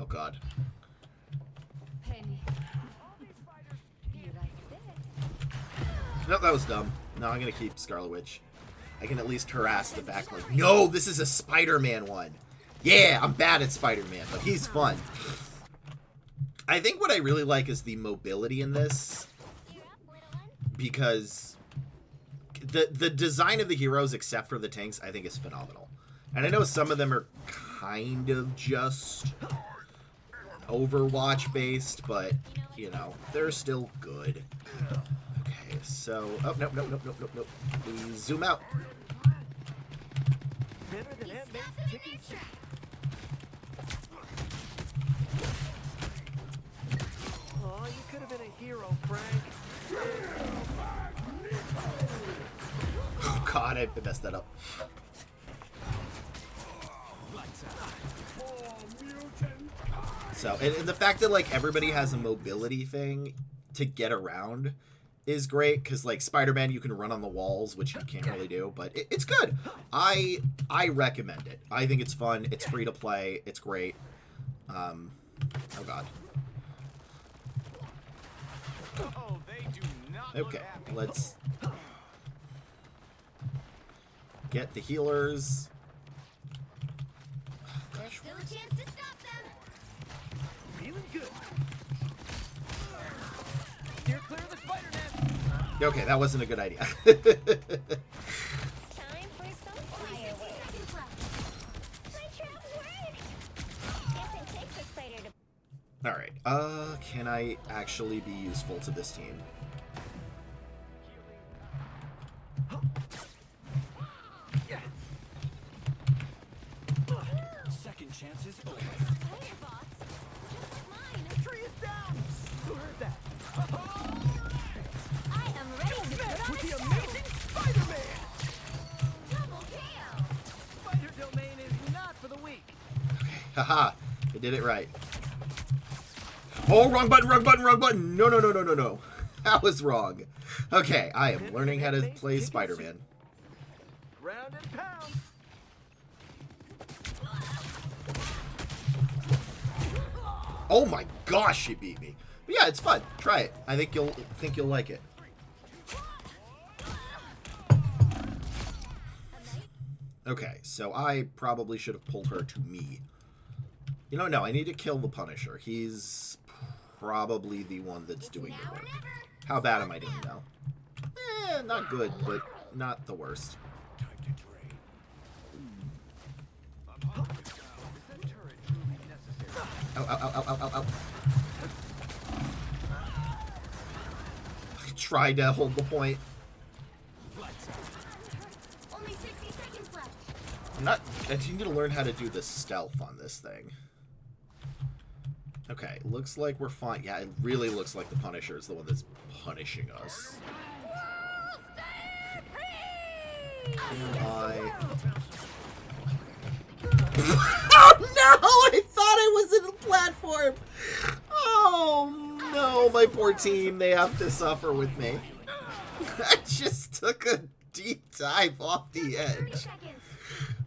Oh god. Nope, that was dumb. No, I'm gonna keep Scarlet Witch. I can at least harass the back like, no, this is a Spider-Man one. Yeah, I'm bad at Spider-Man, but he's fun. I think what I really like is the mobility in this. Because the design of the heroes, except for the tanks, I think is phenomenal. And I know some of them are kind of just Overwatch based, but, you know, they're still good. Okay, so... Oh, nope. We zoom out. Oh, you could have been a hero, Frank. Oh, God, I messed that up. So, and the fact that, like, everybody has a mobility thing to get around is great, because, like, Spider-Man, you can run on the walls, which you can't really do, but it's good. I recommend it. I think it's fun. It's free to play. It's great. Oh, God. Okay, let's get the healers. There's still a chance to stop them. Feeling good. Steer clear of the Spider-Man. Okay, that wasn't a good idea. Time for some fireworks. My trap worked. Guess it takes a spider to... Alright, can I actually be useful to this team? Second chances over. Firebox. Just like mine. Tree is down. Who heard that? I am ready to Haha, I did it right. Oh, wrong button, wrong button, wrong button. No, no, no, no, no, no. That was wrong. Okay, I am learning how to play Spider-Man. Round and pound. Oh my gosh, she beat me. But yeah, it's fun. Try it. I think you'll like it. Okay, so I probably should have pulled her to me. You know, no, I need to kill the Punisher. He's probably the one that's doing the work. How bad am I doing now? Not good, but not the worst. Ow, ow, ow, ow, ow, ow, ow. I tried to hold the point. Only 60 seconds left. I need to learn how to do the stealth on this thing. Okay, looks like we're fine. Yeah, it really looks like the Punisher is the one that's punishing us. Oh no! I thought I was in the platform! Oh no, my poor team. They have to suffer with me. I just took a deep dive off the edge.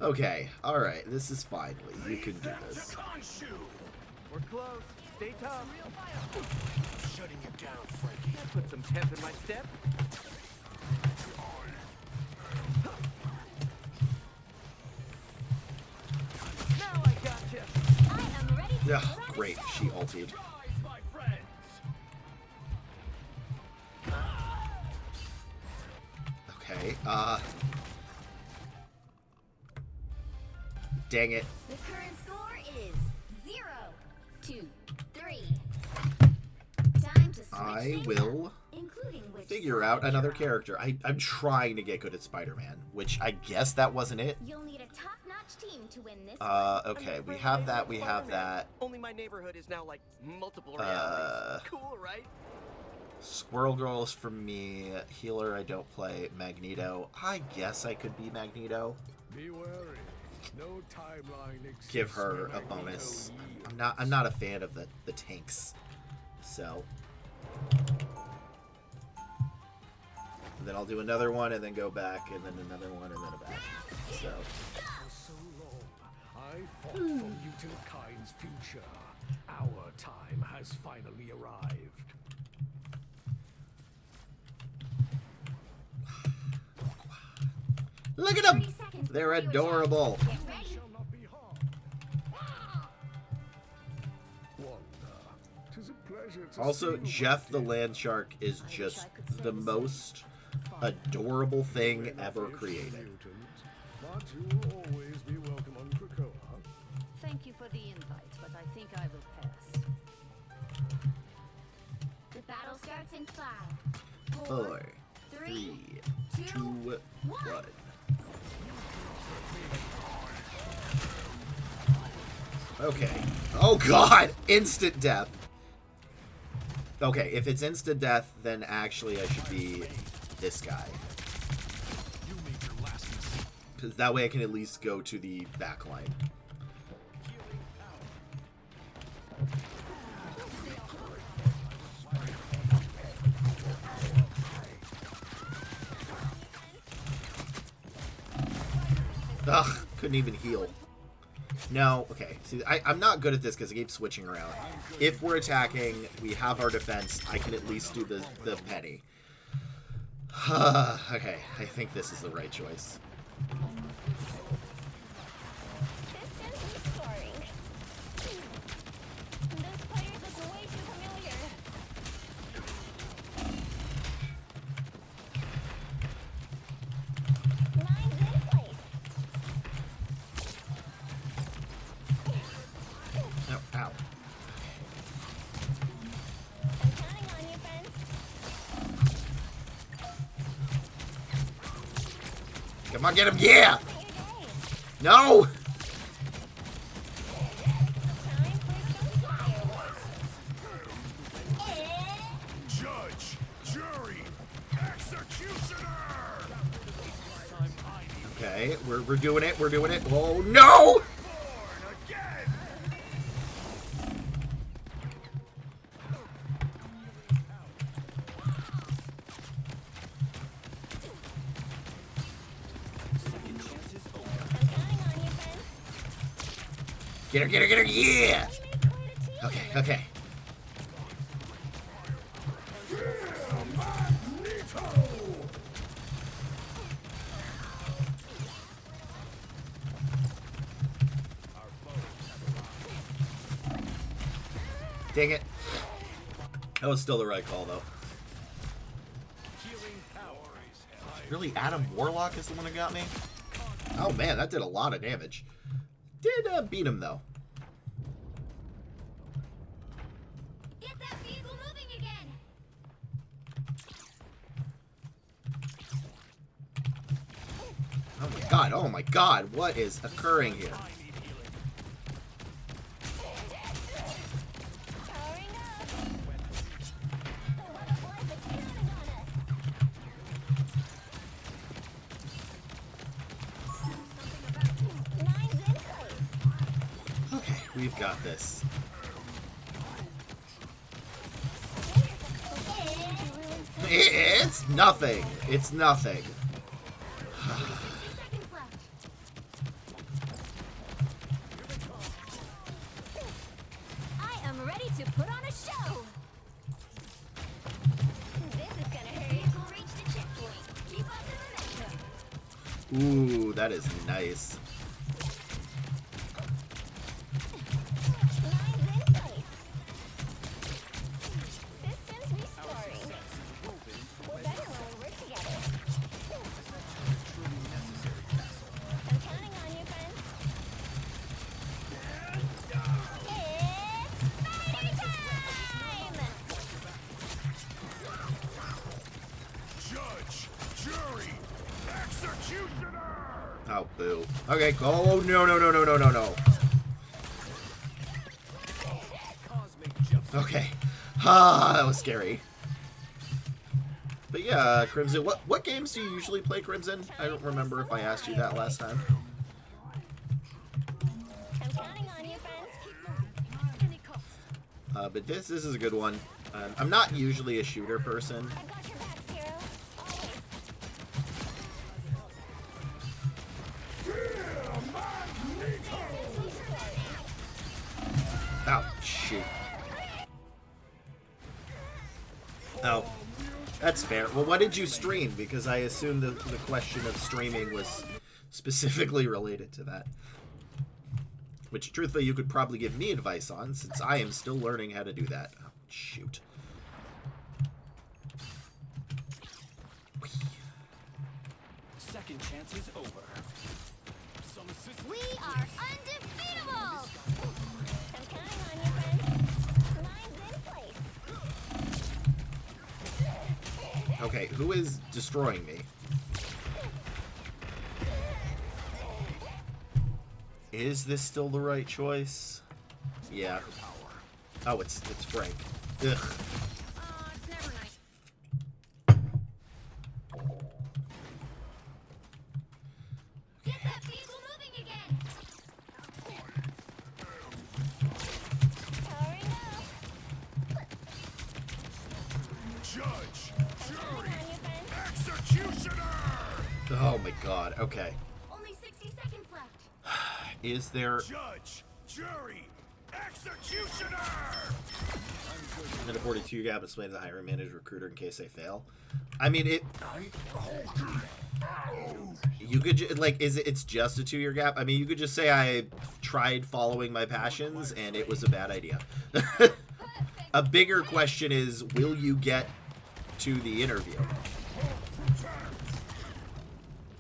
Okay, alright, this is fine, Lee. You can do this. We're close. Stay tough. Shutting you down, Frankie. Put some temp in my step. Now I gotcha. I am ready to Yeah, run great. and She ulted. My friends. Okay, dang it. The current score is 0-2-3. Time to switch I things will up, including which figure out another character. I'm trying to get good at Spider-Man, which I guess that wasn't it. You'll need a top-notch team to win this. Okay, we have that, we have that. Only my neighborhood is now like multiple realities. Cool, right? Squirrel Girl is for me. Healer, I don't play. Magneto. I guess I could be Magneto. Be wary. No timeline exists. Give her where a bonus. Magneto I'm not a fan of the tanks. So and then I'll do another one and then go back and then another one and then a back. So For so long, I fought for mutant kind's future. Our time has finally arrived. look at them. They're adorable. Get ready. Shall not be harmed. Wanda, 'tis a pleasure to Also, see you Jeff the again. land shark is just the most adorable thing ever created. Mutant, but you'll always be welcome on Krakoa. Thank you for the invite, but I think I will pass. The battle starts in 5, 4, 3, 3, 2, 1. Okay. Oh god! Instant death. Okay, if it's instant death, then actually I should be this guy. You made your last mistake. Because that way I can at least go to the back line. Ugh, couldn't even heal. No, okay. See, I'm not good at this because I keep switching around. If we're attacking, we have our defense, I can at least do the penny. Okay, I think this is the right choice. Systems restoring. Those players look way too familiar. Mine's in place. No, ow. I'm counting on you, friends. Come on, get him! Yeah! Your day. No! Time for some fireworks. Judge, jury, executioner. Okay, we're doing it, we're doing it. Oh, no! Born again. Get her, get her, get her, yeah! Okay, okay. Dang it. That was still the right call, though. Really, Adam Warlock is the one that got me? Oh, man, that did a lot of damage. Did beat him, though. Get that vehicle moving again. Oh my god, what is occurring here? Powering up. The web of life is counting on us. Mine's in place. Okay, we've got this. It's nothing. It's nothing. 60 seconds left. I am ready to put on a show. This is gonna hurt. Reach the checkpoint. Keep up the momentum. Ooh, that is nice. Mine's in place. Systems restoring. We're better when we work together. I'm counting on you, friends. It's party time! Judge, jury, executioner! Oh, boo. Okay, oh, no, no, no, no, no, no, no. Okay. Ah, that was scary. But yeah, Crimson, what games do you usually play, Crimson? I don't remember if I asked you that last time. I'm counting on you, friends. But this is a good one. I'm not usually a shooter person. I've got your backs, hero. Always. Oh, shoot. Oh, that's fair. Well, what did you stream? Because I assumed the question of streaming was specifically related to that. Which, truthfully, you could probably give me advice on, since I am still learning how to do that. Oh, shoot. Second chance is over. Some assist. We are undefeatable! I'm counting on you, friends. Mine's in place. Okay, who is destroying me? Is this still the right choice? Yeah. Oh, it's Frank. Ugh. It's never nice. Get that vehicle moving again! Powering up. Judge, I'm counting jury, on you, friends. executioner! Oh my god, okay. Only 60 seconds left. Is there... Judge, jury, executioner! In a 42 gap, explain to the hiring manager recruiter in case they fail. I mean, it... You could, like, it's just a 2-year gap? I mean, you could just say I tried following my passions and it was a bad idea. A bigger question is, will you get to the interview?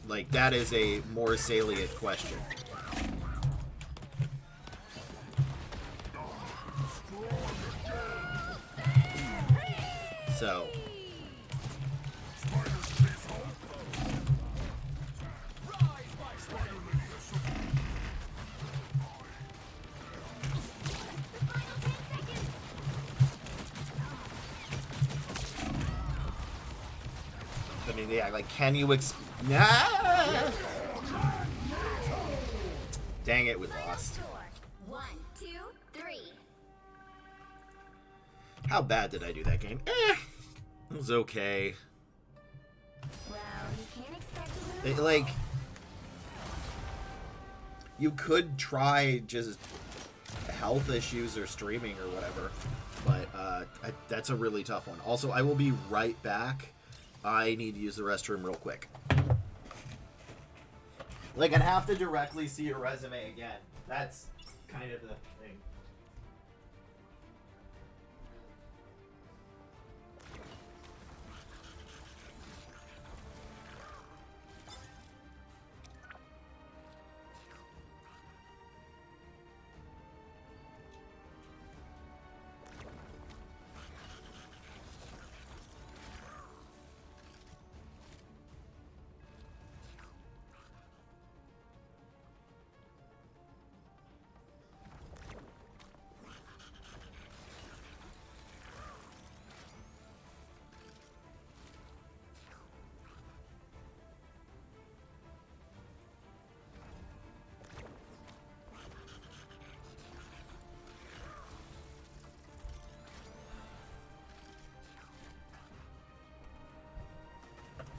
Like, that is a more salient question. So... I mean, yeah, like, can you nah! Dang it, we lost. 1, 2, 3. How bad did I do that game? It was okay. Well, you can't expect to lose. Like, you could try just health issues or streaming or whatever. But that's a really tough one. Also, I will be right back. I need to use the restroom real quick. Like, I'd have to directly see your resume again. That's kind of the thing.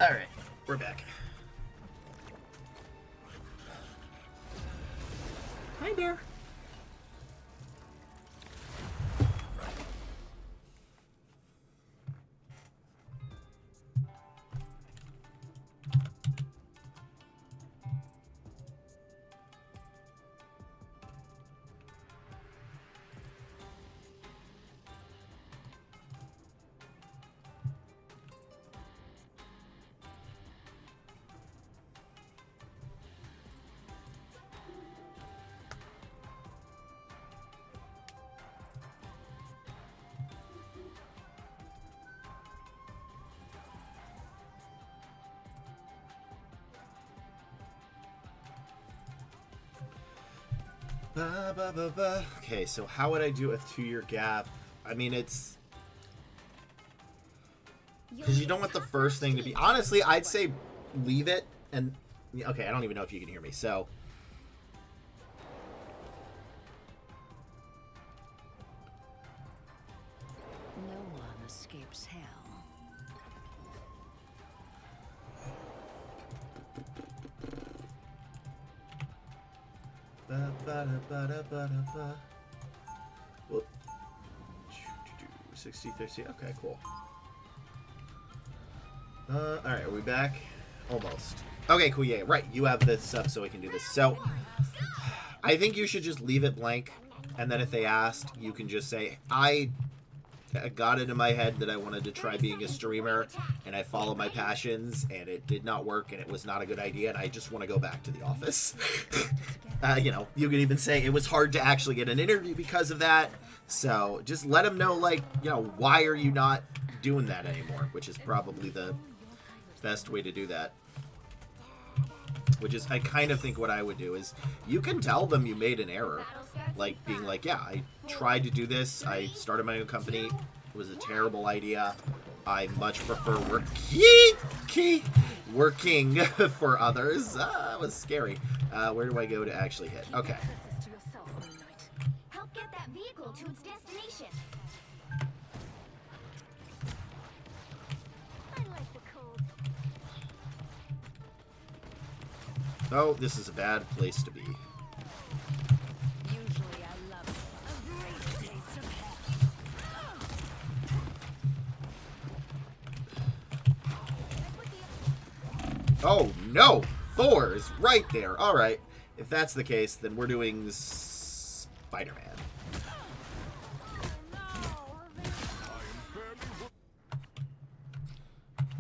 All right, we're back. Hi there. Okay, so how would I do a 2-year gap? I mean, it's... Because you don't want the first thing to be... Honestly, I'd say leave it and... Okay, I don't even know if you can hear me, so... No one escapes hell. Well, 60, 30. Okay, cool. Alright, are we back? Almost. Okay, cool, yeah, right. You have this up so we can do this. So, I think you should just leave it blank. And then if they asked, you can just say, I got it in my head that I wanted to try being a streamer, and I followed my passions, and it did not work, and it was not a good idea, and I just want to go back to the office. You know, you could even say it was hard to actually get an interview because of that. So just let them know, like, you know, why are you not doing that anymore, which is probably the best way to do that. Which is, I kind of think what I would do is, you can tell them you made an error. Like, being like, yeah, I tried to do this, I started my own company, it was a terrible idea, I much prefer working for others. That was scary. Where do I go to actually hit? Okay. Help get that vehicle to its destination. I like the cold. Oh, this is a bad place to be. Usually I love a great taste of hell. Oh, no! Thor is right there. All right. If that's the case, then we're doing Spider-Man.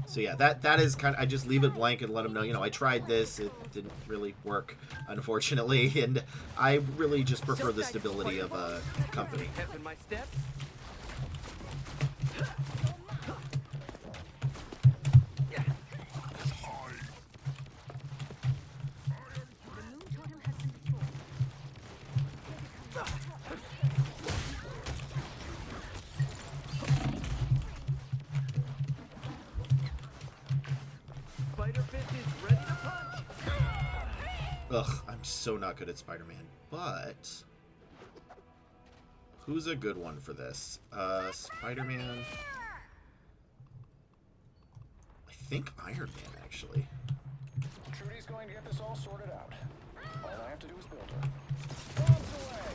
So yeah, that is kind of, I just leave it blank and let them know, you know, I tried this, it didn't really work, unfortunately, and I really just prefer the stability of a company. Pep in my step. Spider Fist is ready to punch. Ugh, I'm so not good at Spider-Man, but who's a good one for this? Spider-Man. I think Iron Man, actually. Trudy's going to get this all sorted out. All I have to do is build her. Bombs away!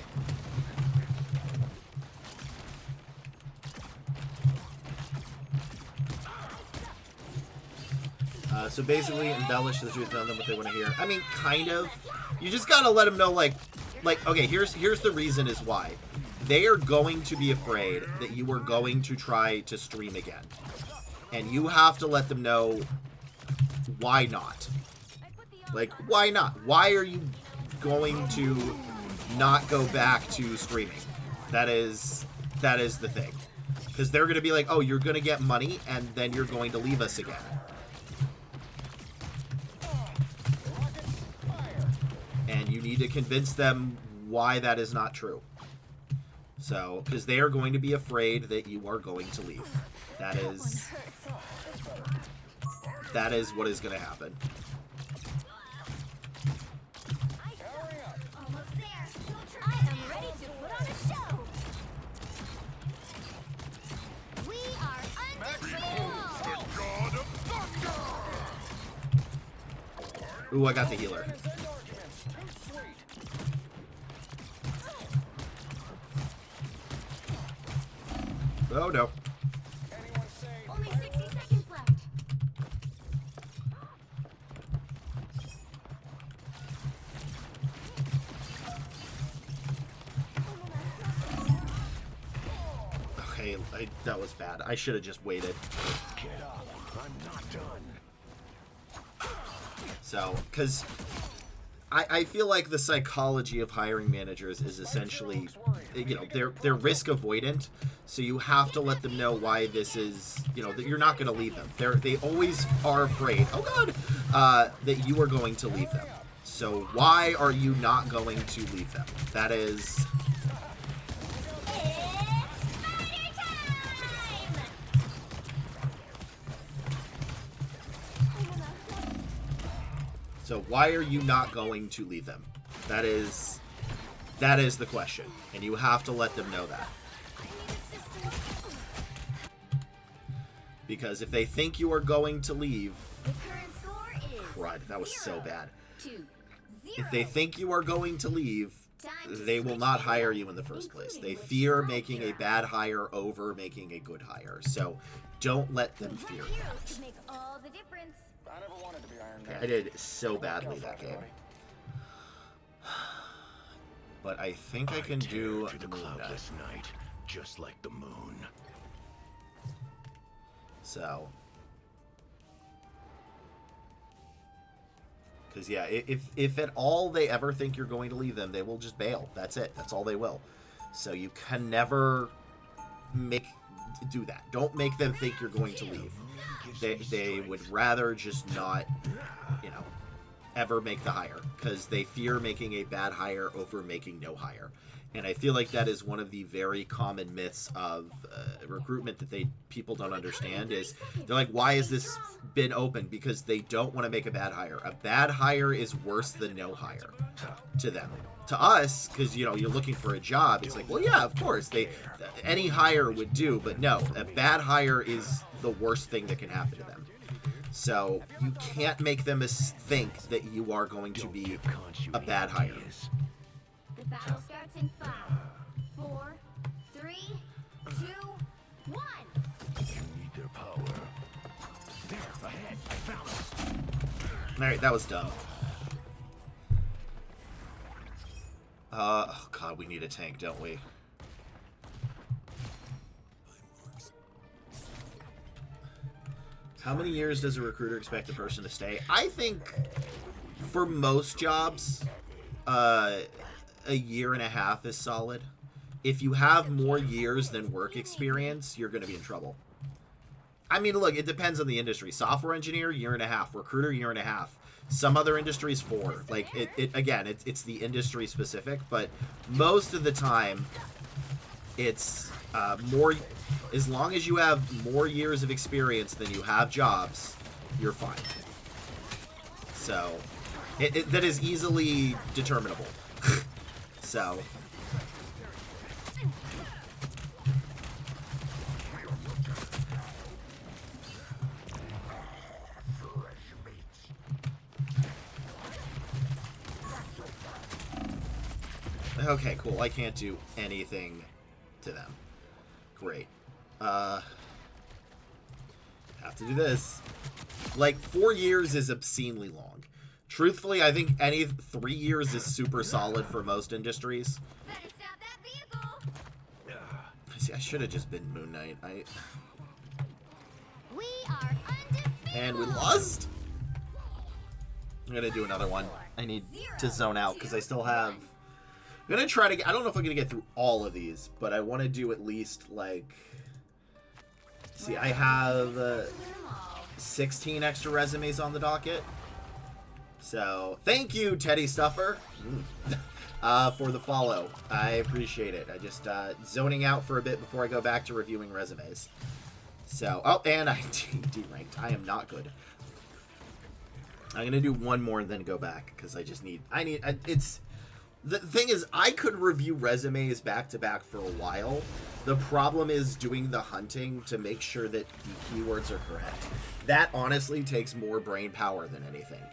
So basically, embellish the truth, tell them what they want to hear. I mean, kind of. You just gotta let them know, like, okay, here's the reason is why. They are going to be afraid that you are going to try to stream again. And you have to let them know why not. Like, why not? Why are you going to not go back to streaming? That is the thing. Because they're going to be like, oh, you're going to get money, and then you're going to leave us again. And you need to convince them why that is not true. So, because they are going to be afraid that you are going to leave. That is what is going to happen. Almost there. I am ready to put on a show. We are unbeatable. Ooh, I got the healer. Oh, no. Only 60 seconds left. Okay, that was bad. I should have just waited. Get up. I'm not done. So, because I feel like the psychology of hiring managers is essentially, you know, they're risk avoidant. So you have to let them know why this is, you know, that you're not going to leave them. They always are afraid, oh God, that you are going to leave them. So why are you not going to leave them? That is... So why are you not going to leave them? That is the question. And you have to let them know that. Because if they think you are going to leave... Crud, that was so bad. If they think you are going to leave, they will not hire you in the first place. They fear making a bad hire over making a good hire. So don't let them fear that. Make all the difference. I never wanted to be Iron Man. I did so badly that game. But I think I can do to the Moon Knight. cloudless night, just like the moon. So, because yeah, if at all they ever think you're going to leave them, they will just bail. That's it. That's all they will. So you can never do that. Don't make them think you're going to leave. They would rather just not, you know, ever make the hire because they fear making a bad hire over making no hire. And I feel like that is one of the very common myths of recruitment that people don't understand is they're like, why has this been open? Because they don't want to make a bad hire. A bad hire is worse than no hire to them. To us, because, you know, you're looking for a job, it's like, well, yeah, of course, any hire would do, but no, a bad hire is the worst thing that can happen to them. So you can't make them think that you are going to be a bad hire. The battle starts in 5, 4, 3, 2, 1. You need their power. There, ahead. I found them. Alright, that was dumb. Oh god, we need a tank, don't we? How many years does a recruiter expect a person to stay? I think for most jobs, a year and a half is solid. If you have more years than work experience, you're going to be in trouble. I mean, look, it depends on the industry. Software engineer, year and a half. Recruiter, year and a half. Some other industries, 4. Like, it's the industry specific, but most of the time, it's more. As long as you have more years of experience than you have jobs, you're fine. So, that is easily determinable. So. Okay, cool. I can't do anything to them. Great. have to do this. Like, 4 years is obscenely long. Truthfully, I think any 3 years is super solid for most industries. Better stop that vehicle. See, I should have just been Moon Knight. We are undefeated. And we lost. I'm gonna do another one. I need to zone out because I still have. I'm gonna try to get. I don't know if I'm gonna get through all of these, but I want to do at least like. See, I have 16 extra resumes on the docket. So thank you, Teddy Stuffer, for the follow. I appreciate it. I just zoning out for a bit before I go back to reviewing resumes. So, oh, and I deranked. I am not good. I'm gonna do one more and then go back because I just need. It's the thing is I could review resumes back to back for a while. The problem is doing the hunting to make sure that the keywords are correct. That honestly takes more brain power than anything.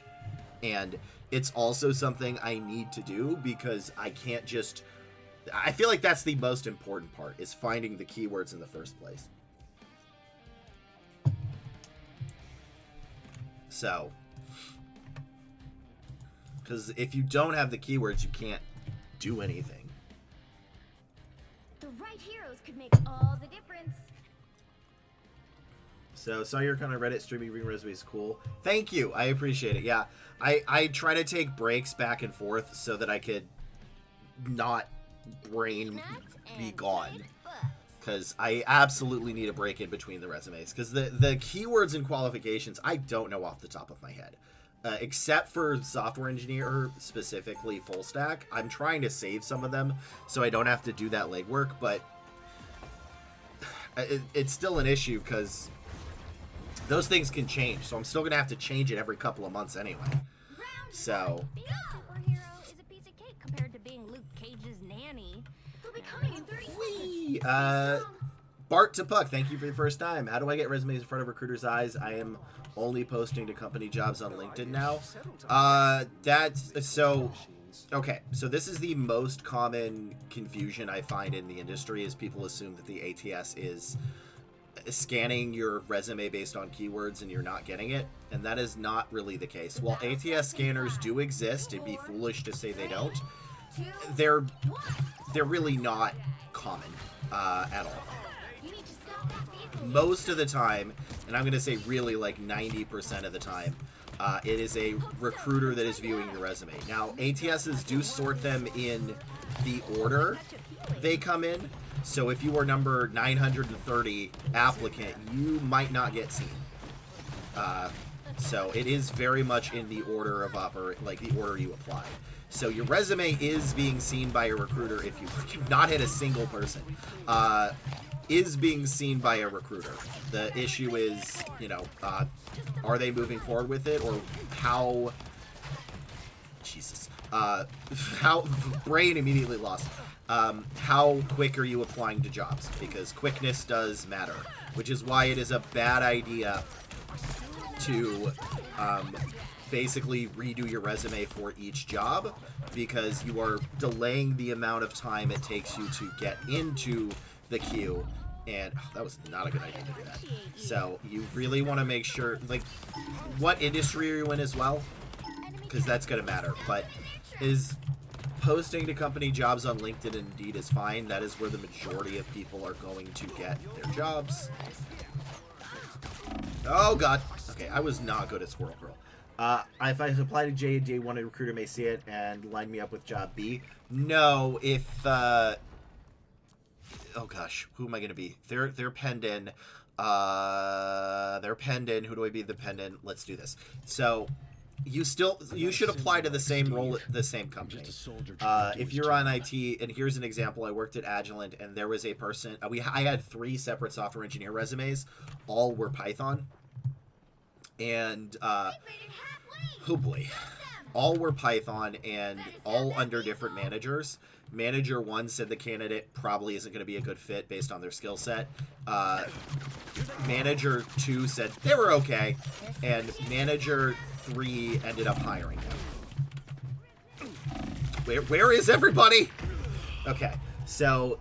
And it's also something I need to do because I can't just... I feel like that's the most important part, is finding the keywords in the first place. So... because if you don't have the keywords, you can't do anything. The right heroes could make all the difference. So, saw your kind of Reddit streaming reading resumes cool. Thank you. I appreciate it. Yeah. I try to take breaks back and forth so that I could not brain be gone. Because I absolutely need a break in between the resumes. Because the keywords and qualifications, I don't know off the top of my head. Except for software engineer, specifically full stack. I'm trying to save some of them so I don't have to do that legwork. But it's still an issue because... those things can change, so I'm still going to have to change it every couple of months anyway. So... being a superhero is a piece of cake compared to being Luke Cage's nanny. They'll be coming in 30 seconds. Bart to Puck, thank you for the first time. How do I get resumes in front of recruiters' eyes? I am only posting to company jobs on LinkedIn now. That's... so... okay, so this is the most common confusion I find in the industry, is people assume that the ATS is... scanning your resume based on keywords and you're not getting it, and that is not really the case. While ATS scanners do exist, it'd be foolish to say they don't. They're really not common at all. Most of the time, and I'm going to say really like 90% of the time, it is a recruiter that is viewing your resume. Now, ATSs do sort them in the order they come in. So if you are number 930 applicant, you might not get seen. So it is very much in the order of the order you apply. So your resume is being seen by a recruiter if you've not hit a single person. Is being seen by a recruiter. The issue is, are they moving forward with it, or how... Jesus. How... brain immediately lost. How quick are you applying to jobs? Because quickness does matter, which is why it is a bad idea to basically redo your resume for each job, because you are delaying the amount of time it takes you to get into the queue. And that was not a good idea to do that. So you really want to make sure, like, what industry are you in as well? Because that's going to matter. But is posting to company jobs on LinkedIn and Indeed is fine. That is where the majority of people are going to get their jobs. Oh, God. Okay, I was not good at Squirrel Girl. If I apply to J&J, one recruiter may see it and line me up with job B. No, if... oh, gosh. Who am I going to be? They're penned in. They're penned in. Who do I be the penned in? Let's do this. So... you should apply to the same role at the same company. If you're on IT, and here's an example, I worked at Agilent, and there was a person, I had 3 separate software engineer resumes, all were Python, and, oh boy, all were Python, and all under different managers. Manager 1 said the candidate probably isn't going to be a good fit based on their skill set. Manager 2 said they were okay, and Manager 3 ended up hiring them. Where is everybody? Okay, so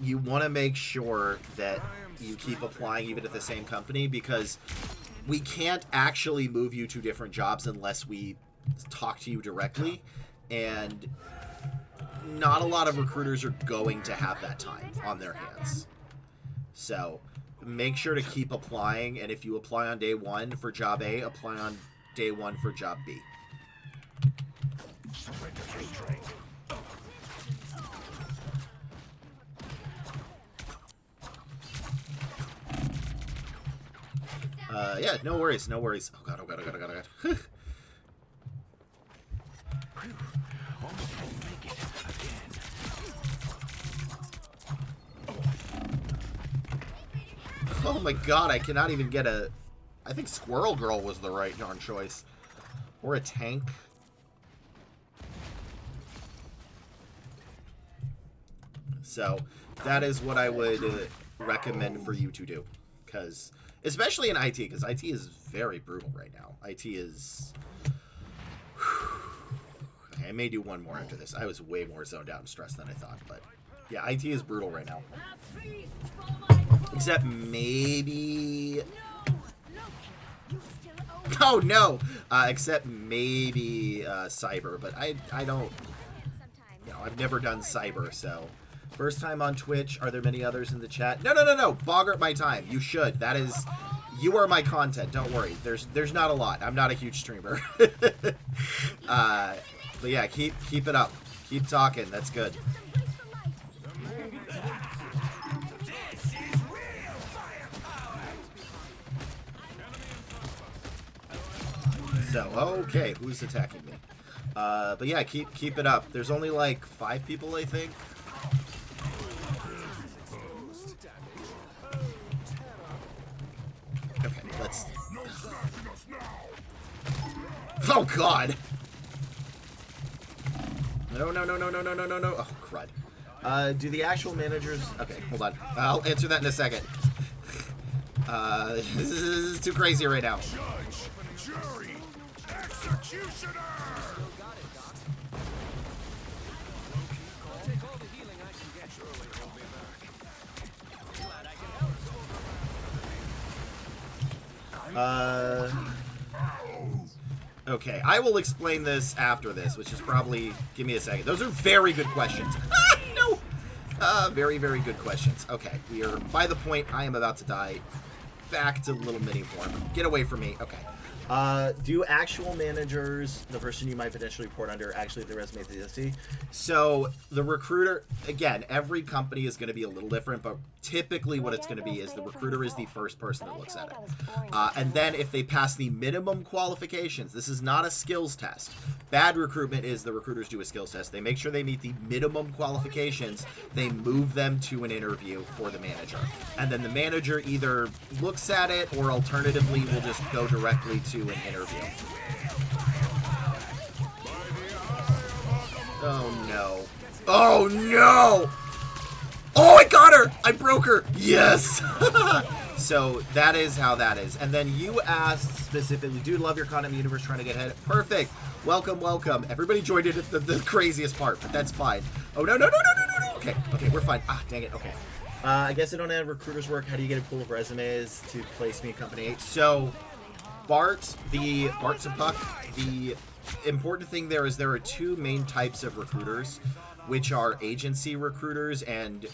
you want to make sure that you keep applying even at the same company, because we can't actually move you to different jobs unless we talk to you directly, and not a lot of recruiters are going to have that time on their hands. So make sure to keep applying, and if you apply on day 1 for job A, apply on day 1 for job B. Yeah, no worries, no worries. Oh god, oh god, oh god, oh god, oh god. Oh my god, I cannot even get a... I think Squirrel Girl was the right darn choice. Or a tank. So, that is what I would recommend for you to do. Because, especially in IT, because IT is very brutal right now. IT is... Okay, I may do one more after this. I was way more zoned out and stressed than I thought, but... Yeah, IT is brutal right now. Except maybe... Oh, no! Except maybe cyber, but I don't... You know, I've never done cyber, so... First time on Twitch. Are there many others in the chat? No, no, no, no! Boggart my time. You should. That is... You are my content. Don't worry. There's not a lot. I'm not a huge streamer. But yeah, keep it up. Keep talking. That's good. So, okay, who's attacking me? But yeah, keep it up. There's only like 5 people, I think. Okay, let's... Oh, God! No, no, no, no, no, no, no, no, no. Oh, crud. Do the actual managers... Okay, hold on. I'll answer that in a second. This is too crazy right now. Judge, jury, executioner! Okay, I will explain this after this, which is probably... Give me a second. Those are very good questions. No! Very, very good questions. Okay, we are by the point I am about to die. Back to little mini form. Get away from me. Okay. Do actual managers, the person you might potentially report under, actually have the resume at the DSC? So the recruiter, again, every company is going to be a little different, but typically what it's going to be is the recruiter is the first person that looks at it. And then if they pass the minimum qualifications, this is not a skills test. Bad recruitment is the recruiters do a skills test. They make sure they meet the minimum qualifications. They move them to an interview for the manager. And then the manager either looks at it or alternatively will just go directly to an interview. Oh no. Oh no! Oh, I got her! I broke her! Yes! So that is how that is. And then you asked specifically, dude, love your content universe, trying to get ahead. Perfect. Welcome, welcome. Everybody joined it at the craziest part, but that's fine. Oh, no, no, no, no, no, no, no. Okay, okay, we're fine. Ah, dang it, okay. I guess I don't have recruiters work. How do you get a pool of resumes to place me in company 8? So, Bart's and Puck, the important thing there is there are 2 main types of recruiters, which are agency recruiters and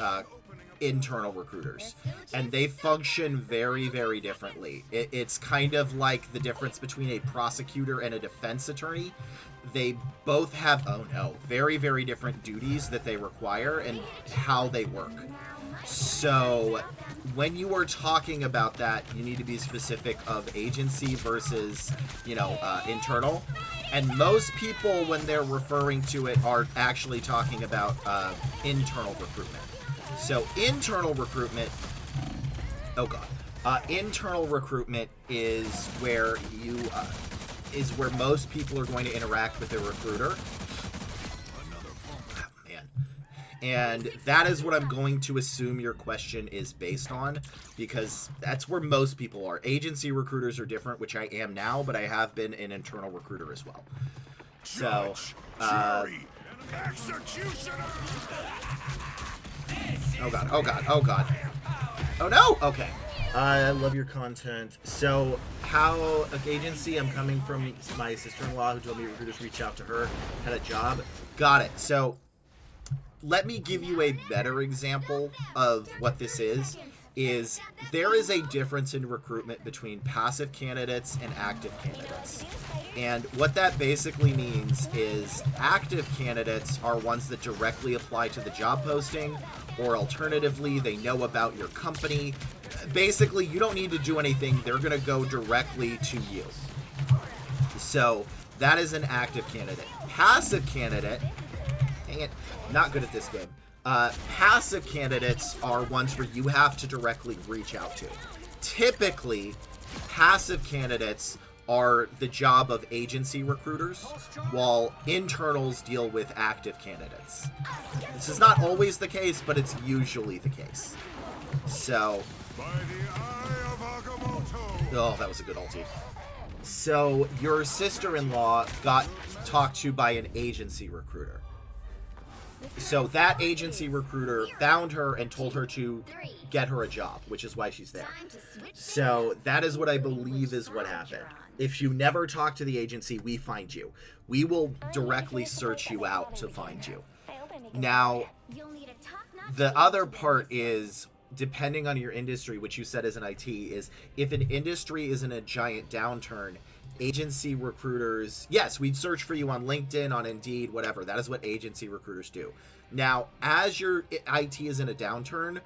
internal recruiters, and they function very, very differently. It's kind of like the difference between a prosecutor and a defense attorney. They both have, oh no, very, very different duties that they require and how they work. So when you are talking about that, you need to be specific of agency versus, you know, internal. And most people, when they're referring to it, are actually talking about internal recruitment. So internal recruitment, oh god, internal recruitment is where you is where most people are going to interact with their recruiter. Oh, man. And that is what I'm going to assume your question is based on, because that's where most people are. Agency recruiters are different, which I am now, but I have been an internal recruiter as well. So, Jury, executioner! Oh god, oh god, oh god. Oh no! Okay. I love your content. So, how agency? I'm coming from my sister-in-law who told me recruiters reach out to her, had a job. Got it. So, let me give you a better example of what this is there is a difference in recruitment between passive candidates and active candidates. And what that basically means is active candidates are ones that directly apply to the job posting, or alternatively, they know about your company. Basically, you don't need to do anything. They're going to go directly to you. So that is an active candidate. Passive candidate, dang it, not good at this game. Passive candidates are ones where you have to directly reach out to. Typically, passive candidates are the job of agency recruiters, while internals deal with active candidates. This is not always the case, but it's usually the case. So, oh, that was a good ulti. So, your sister-in-law got talked to by an agency recruiter. So that agency recruiter found her and told her to get her a job, which is why she's there. So that is what I believe is what happened. If you never talk to the agency, we find you. We will directly search you out to find you. Now, the other part is, depending on your industry, which you said is in IT, is if an industry is in a giant downturn, agency recruiters, yes, we'd search for you on LinkedIn, on Indeed, whatever. That is what agency recruiters do. Now, as your IT is in a downturn,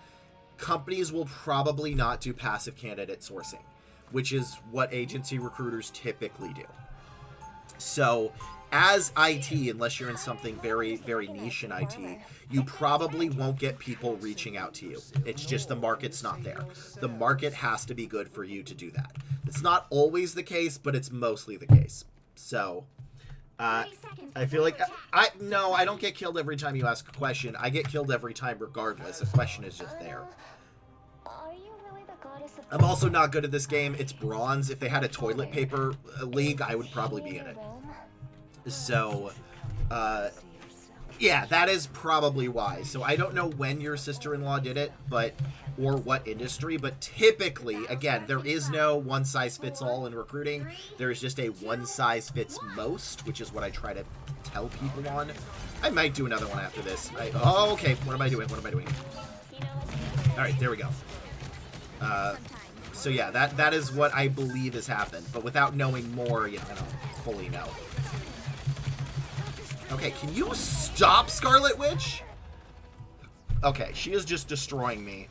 companies will probably not do passive candidate sourcing, which is what agency recruiters typically do. So, as IT, unless you're in something very, very niche in IT, you probably won't get people reaching out to you. It's just the market's not there. The market has to be good for you to do that. It's not always the case, but it's mostly the case. So, I feel like I don't get killed every time you ask a question. I get killed every time regardless. The question is just there. I'm also not good at this game. It's bronze. If they had a toilet paper league, I would probably be in it. So, yeah, that is probably why. So I don't know when your sister-in-law did it, or what industry, but typically, again, there is no one-size-fits-all in recruiting. There is just a one-size-fits-most, which is what I try to tell people on. I might do another one after this. Oh, okay. What am I doing? What am I doing? All right, there we go. So yeah, that is what I believe has happened, but without knowing more, I don't fully know. Okay, can you stop, Scarlet Witch? Okay, she is just destroying me.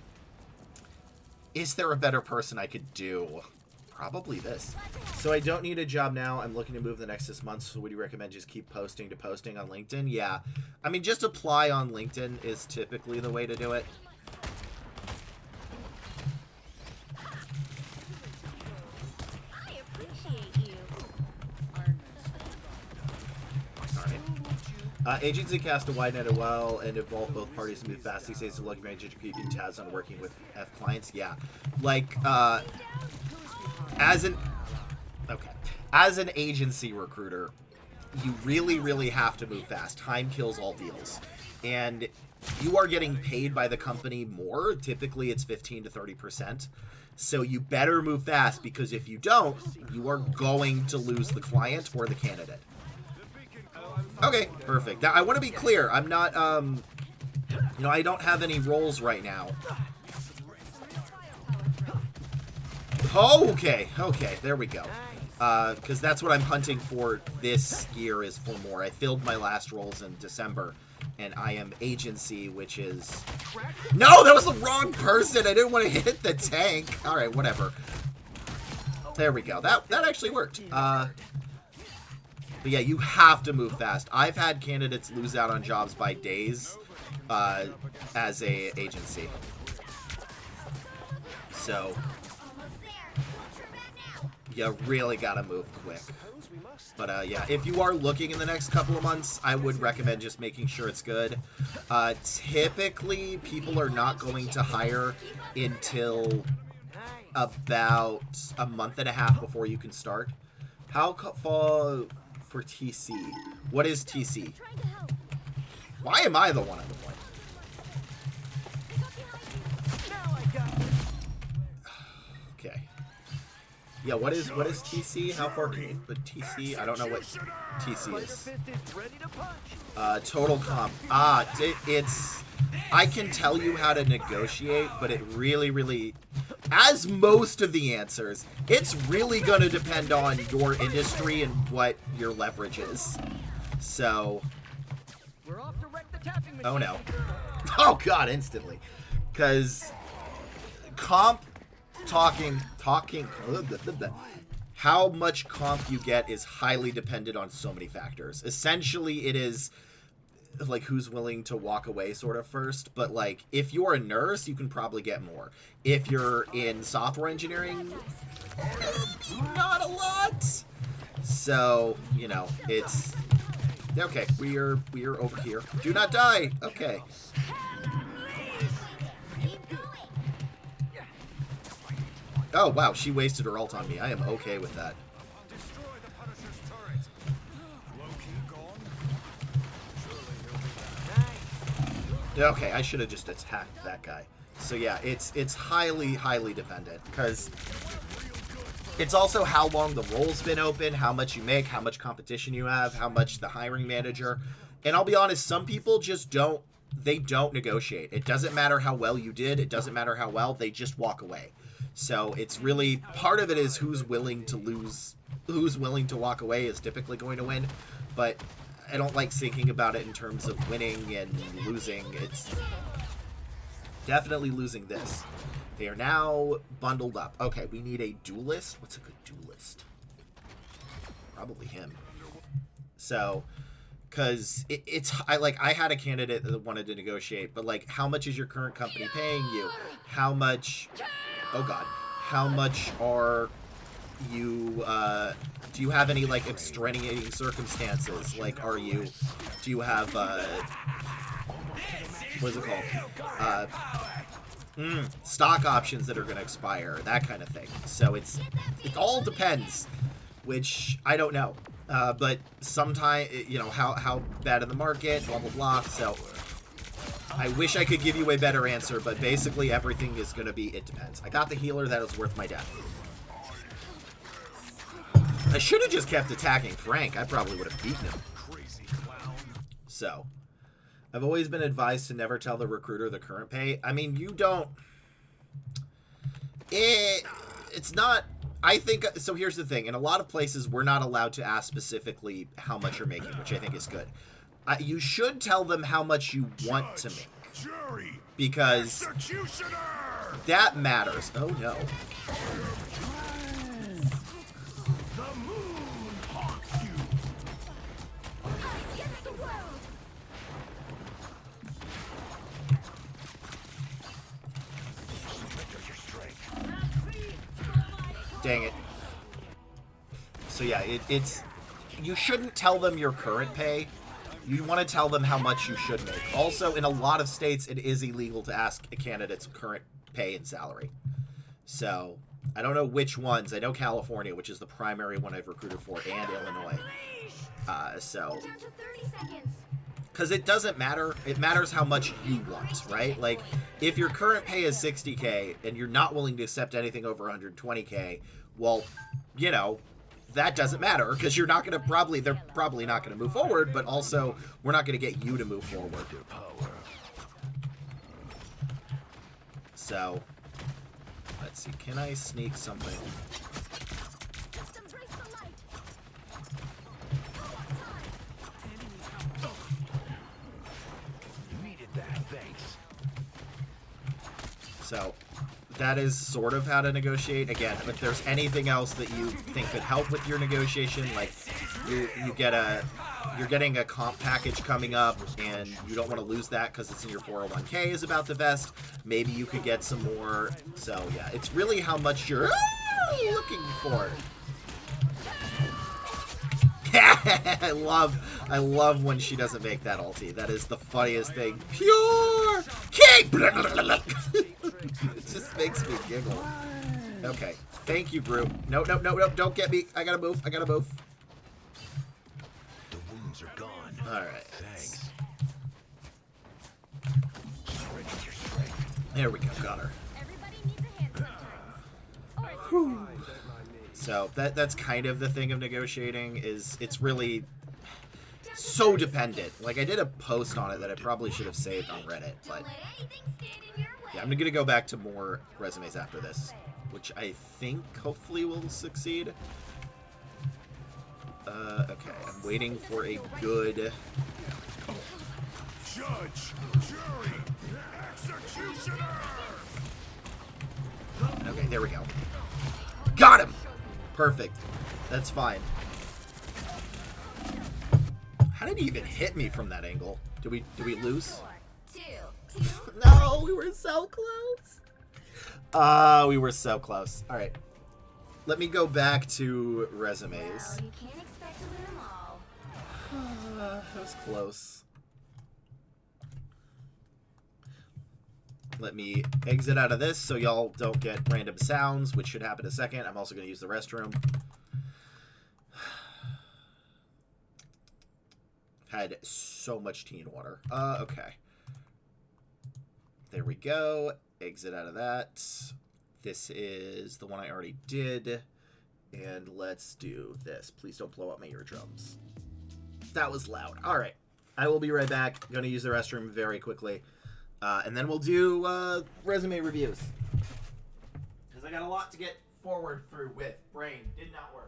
Is there a better person I could do? Probably this. So I don't need a job now. I'm looking to move the next 6 months. So would you recommend just keep posting on LinkedIn? Yeah. I mean, just apply on LinkedIn is typically the way to do it. Agency cast a wide net as well and involve both parties to move fast. These days, the lucky manager keeping tabs on working with F clients. Yeah, like as an agency recruiter, you really have to move fast. Time kills all deals, and you are getting paid by the company more. Typically, it's 15 to 30%. So you better move fast, because if you don't, you are going to lose the client or the candidate. Okay, perfect. Now, I want to be clear. I'm not, I don't have any roles right now. Okay, there we go. Because that's what I'm hunting for this year, is for more. I filled my last roles in December, and I am agency, which is... No, that was the wrong person! I didn't want to hit the tank! Alright, whatever. There we go. That actually worked. But yeah, you have to move fast. I've had candidates lose out on jobs by days as a agency. So, you really gotta move quick. But yeah, if you are looking in the next couple of months, I would recommend just making sure it's good. Typically, people are not going to hire until about a month and a half before you can start. How far... for TC. What is TC? Why am I the one on the point? Yeah, what is TC? How far can you put TC? I don't know what TC Fighter is. Fist is ready to punch. Total comp. It's... I can tell you how to negotiate, but it really, as most of the answers, it's really going to depend on your industry and what your leverage is. So... We're off to wreck the tapping machine. Oh, no. Oh, God, instantly. Because comp talking, how much comp you get is highly dependent on so many factors. Essentially, it is like who's willing to walk away sort of first. But like if you're a nurse, you can probably get more. If you're in software engineering, not a lot. So, you know, it's okay. We are over here. Do not die. Okay. Oh, wow, she wasted her ult on me. I am okay with that. Destroy the Punisher's turret. Loki gone. Surely he'll be back. Okay, I should have just attacked that guy. So yeah, it's highly dependent because it's also how long the role's been open, how much you make, how much competition you have, how much the hiring manager. And I'll be honest, some people just don't negotiate. It doesn't matter how well you did. It doesn't matter how well, they just walk away. So it's really, part of it is who's willing to lose, who's willing to walk away is typically going to win. But I don't like thinking about it in terms of winning and losing. It's definitely losing this. They are now bundled up. Okay, we need a duelist. What's a good duelist? Probably him. So, because I had a candidate that wanted to negotiate, but like, how much is your current company paying you? How much... Oh god. How much are you, do you have any, like, extenuating circumstances? Like, do you have, what is it called? Stock options that are going to expire, that kind of thing. So it all depends, which I don't know. But sometimes, you know, how bad in the market, blah, blah, blah. So I wish I could give you a better answer, but basically everything is going to be, it depends. I got the healer, that is worth my death. I should have just kept attacking Frank. I probably would have beaten him. So, I've always been advised to never tell the recruiter the current pay. I mean, you don't... It's not... I think... So here's the thing. In a lot of places, we're not allowed to ask specifically how much you're making, which I think is good. You should tell them how much you want to make. Because that matters. Oh, no. The moon hawks you. Dang it. So yeah, it's... You shouldn't tell them your current pay. You want to tell them how much you should make. Also, in a lot of states, it is illegal to ask a candidate's current pay and salary. So, I don't know which ones. I know California, which is the primary one I've recruited for, and Illinois. So... Because it doesn't matter. It matters how much you want, right? Like, if your current pay is 60K and you're not willing to accept anything over 120K, well, you know, that doesn't matter because you're not going to they're probably not going to move forward, but also we're not going to get you to move forward. So, let's see. Can I sneak something? So, that is sort of how to negotiate. Again, if there's anything else that you think could help with your negotiation, like you're getting a comp package coming up and you don't want to lose that because it's in your 401k is about to vest, maybe you could get some more. So yeah, it's really how much you're looking for. I love when she doesn't make that ulti. That is the funniest thing. Pure king. It just makes me giggle. Okay, thank you, Group. No, don't get me. I gotta move. The wounds are gone. All right. Thanks. There we go. Got her. Everybody needs a hand sometimes. Whew. So that's kind of the thing of negotiating, is it's really so dependent. Like, I did a post on it that I probably should have saved on Reddit, but yeah, I'm gonna go back to more resumes after this, which I think hopefully will succeed. Okay, I'm waiting for a good... Judge, jury, executioner! Okay, there we go. Got him! Perfect. That's fine. How did he even hit me from that angle? Did we lose? No, we were so close. We were so close. All right. Let me go back to resumes. You can't expect to win them all. That was close. Let me exit out of this so y'all don't get random sounds, which should happen in a second. I'm also going to use the restroom. Had so much tea and water. Okay. There we go. Exit out of that. This is the one I already did. And let's do this. Please don't blow up my eardrums. That was loud. All right. I will be right back. Going to use the restroom very quickly. And then we'll do resume reviews. Because I got a lot to get forward through with. Brain did not work.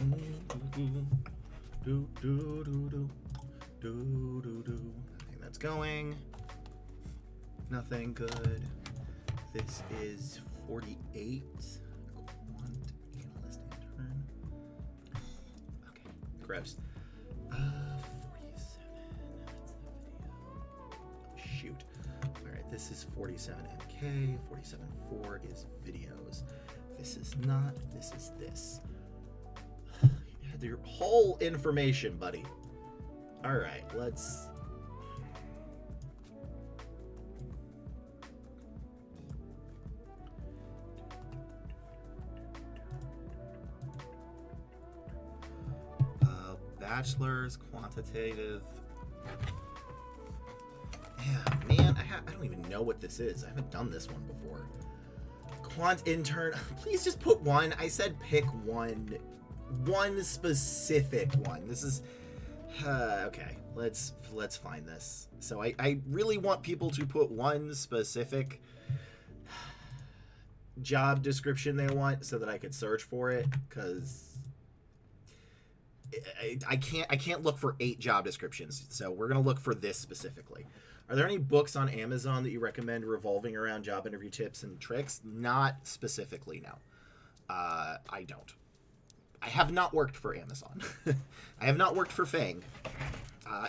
Nothing that's going. Nothing good. This is 48. Quant analyst intern. Okay, gross. 47. That's the video. Shoot. All right, this is 47 MK. 47.4 is videos. This is not. This is this. Your whole information, buddy. All right, let's. Bachelor's quantitative. Yeah, man, I don't even know what this is. I haven't done this one before. Quant intern. Please just put one. I said pick one. One specific one. This is okay. Let's find this. So I really want people to put one specific job description they want so that I could search for it, because I can't look for 8 job descriptions. So we're gonna look for this specifically. Are there any books on Amazon that you recommend revolving around job interview tips and tricks? Not specifically, no. I don't. I have not worked for Amazon. I have not worked for Fang.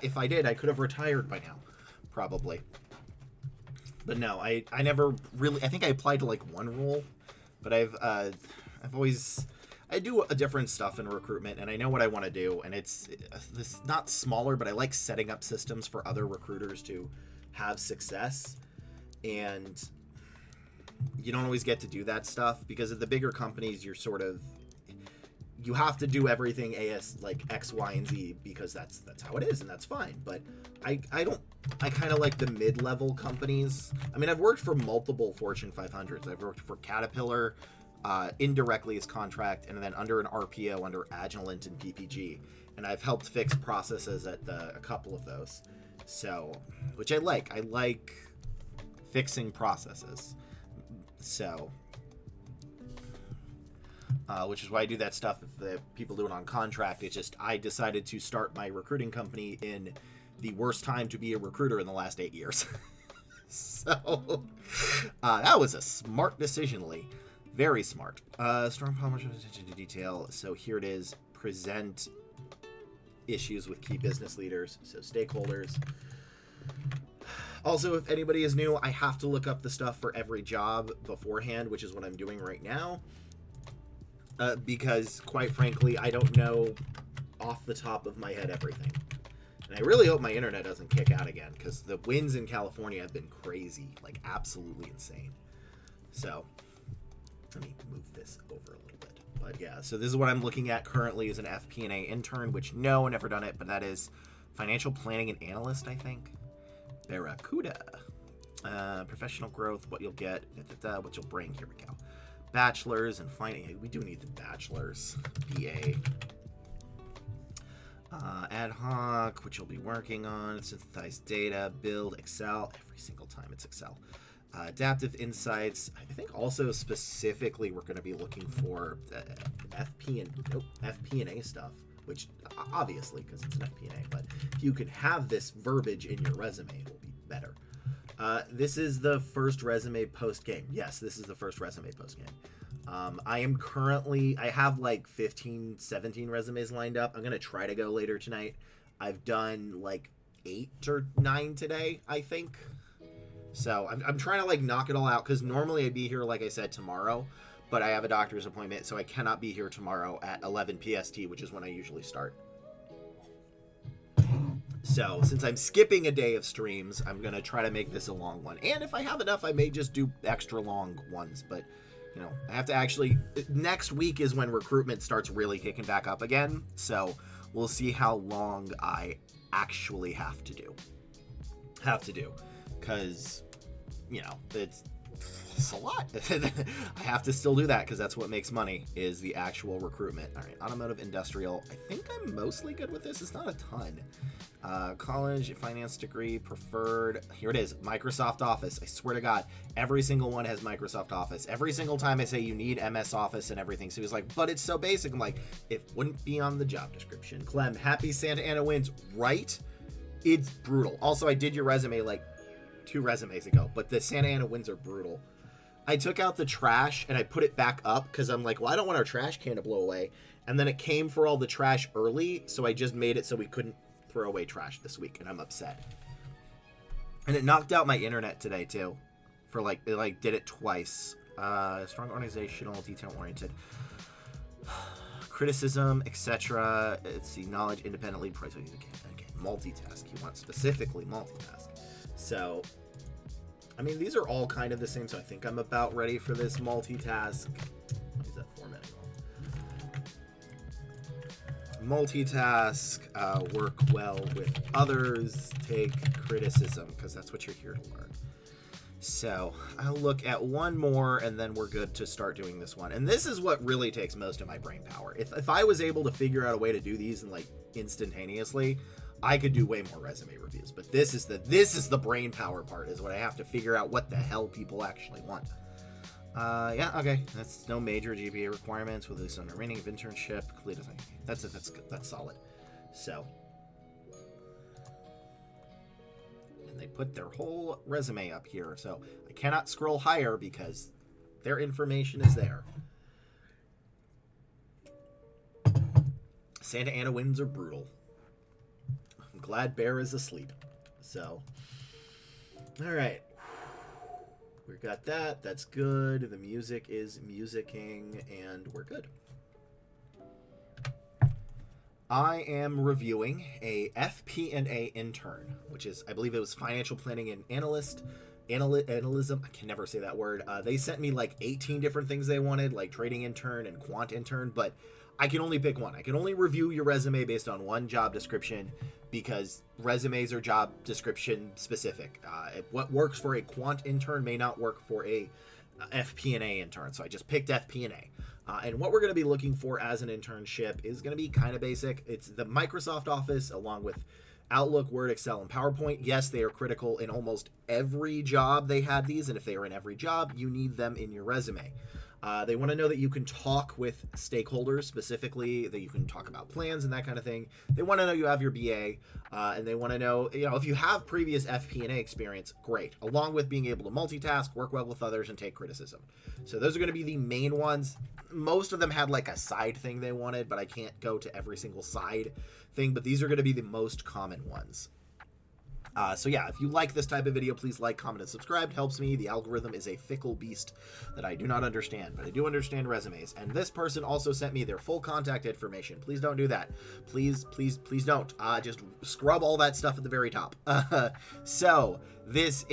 If I did, I could have retired by now, probably. But no, I never really. I think I applied to like one role, but I've always. I do a different stuff in recruitment, and I know what I want to do, and it's this not smaller, but I like setting up systems for other recruiters to have success, and you don't always get to do that stuff because at the bigger companies, you're sort of. You have to do everything like X, Y, and Z because that's how it is, and that's fine. But I kind of like the mid-level companies. I mean, I've worked for multiple Fortune 500s. I've worked for Caterpillar, indirectly as contract, and then under an RPO under Agilent and PPG. And I've helped fix processes at a couple of those. So, which I like. I like fixing processes. So, which is why I do that stuff. If the people do it on contract, it's just I decided to start my recruiting company in the worst time to be a recruiter in the last 8 years. So that was a smart decision, Lee. Very smart. Strong polish attention to detail. So here it is. Present issues with key business leaders, so stakeholders. Also, if anybody is new, I have to look up the stuff for every job beforehand, which is what I'm doing right now. Because, quite frankly, I don't know off the top of my head everything. And I really hope my internet doesn't kick out again, because the winds in California have been crazy, like absolutely insane. So, let me move this over a little bit. But yeah, so this is what I'm looking at currently as an FP&A intern, which no, never done it, but that is financial planning and analyst, I think. Barracuda. Professional growth, what you'll get, what you'll bring. Here we go. Bachelors and finance. We do need the bachelors. BA. Ad hoc, which you'll be working on. Synthesize data, build Excel. Every single time it's Excel. Adaptive insights. I think also specifically we're going to be looking for FP&A stuff, which obviously because it's an FP&A, but if you can have this verbiage in your resume, it will be better. This is the first resume post game. Yes, this is the first resume post game. I have like 15, 17 resumes lined up. I'm going to try to go later tonight. I've done like 8 or 9 today, I think. So I'm trying to like knock it all out because normally I'd be here, like I said, tomorrow, but I have a doctor's appointment, so I cannot be here tomorrow at 11 PST, which is when I usually start. So since I'm skipping a day of streams, I'm going to try to make this a long one. And if I have enough, I may just do extra long ones, but you know, I have to actually, next week is when recruitment starts really kicking back up again. So we'll see how long I actually have to do. Because, you know, it's a lot. I have to still do that because that's what makes money, is the actual recruitment. All right, automotive, industrial. I think I'm mostly good with this. It's not a ton. College, finance degree, preferred. Here it is, Microsoft Office. I swear to God, every single one has Microsoft Office. Every single time I say you need MS Office and everything. So he's like, but it's so basic. I'm like, it wouldn't be on the job description. Clem, happy Santa Ana wins, right? It's brutal. Also, I did your resume like 2 resumes ago, but the Santa Ana wins are brutal. I took out the trash and I put it back up because I'm like, well, I don't want our trash can to blow away. And then it came for all the trash early, so I just made it so we couldn't throw away trash this week, and I'm upset. And it knocked out my internet today too. For like, it like did it twice. Strong organizational, detail-oriented. Criticism, etc. Let's see, knowledge independently. Again, multitask. You want specifically multitask. So, I mean, these are all kind of the same, so I think I'm about ready for this multitask. What is that formatting? Multitask, work well with others, take criticism, because that's what you're here to learn. So, I'll look at one more, and then we're good to start doing this one. And this is what really takes most of my brain power. If I was able to figure out a way to do these in, like, instantaneously, I could do way more resume reviews, but this is the brain power part, is what I have to figure out what the hell people actually want. Yeah, okay. That's no major GPA requirements with at least on the remaining of internship. Complete. That's it. That's solid. So, and they put their whole resume up here, so I cannot scroll higher because their information is there. Santa Ana winds are brutal. Glad Bear is asleep. So, all right. We got that. That's good. The music is musicking, and we're good. I am reviewing a FP&A intern, which is, I believe it was financial planning and analyst. Analysm. I can never say that word. They sent me like 18 different things they wanted, like trading intern and quant intern, but I can only pick one. I can only review your resume based on one job description, because resumes are job description specific. What works for a quant intern may not work for a FP&A intern. So I just picked FP&A. And what we're going to be looking for as an internship is going to be kind of basic. It's the Microsoft Office along with Outlook, Word, Excel, and PowerPoint. Yes, they are critical in almost every job they had these, and if they are in every job, you need them in your resume. They want to know that you can talk with stakeholders, specifically that you can talk about plans and that kind of thing. They want to know you have your BA, and they want to know, if you have previous FP&A experience, great, along with being able to multitask, work well with others, and take criticism. So those are going to be the main ones. Most of them had like a side thing they wanted, but I can't go to every single side thing, but these are going to be the most common ones. So yeah, if you like this type of video, please like, comment, and subscribe. It helps me. The algorithm is a fickle beast that I do not understand, but I do understand resumes. And this person also sent me their full contact information. Please don't do that. Please, please, please don't. Just scrub all that stuff at the very top. So this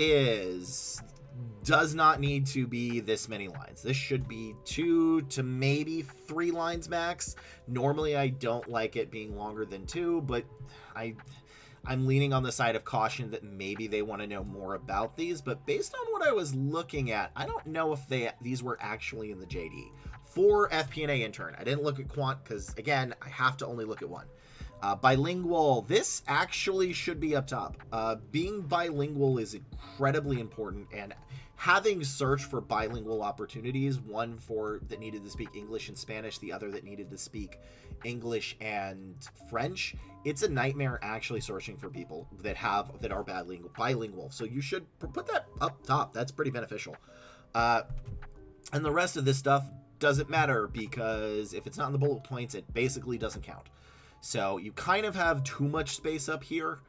does not need to be this many lines. This should be 2 to maybe 3 lines max. Normally, I don't like it being longer than 2, but I'm leaning on the side of caution that maybe they want to know more about these, but based on what I was looking at, I don't know if these were actually in the JD. For FP&A intern, I didn't look at quant because, again, I have to only look at one. Bilingual, this actually should be up top. Being bilingual is incredibly important, and having search for bilingual opportunities, one for that needed to speak English and Spanish, the other that needed to speak English and French, it's a nightmare actually searching for people that are bilingual. So you should put that up top. That's pretty beneficial. And the rest of this stuff doesn't matter because if it's not in the bullet points, it basically doesn't count. So you kind of have too much space up here,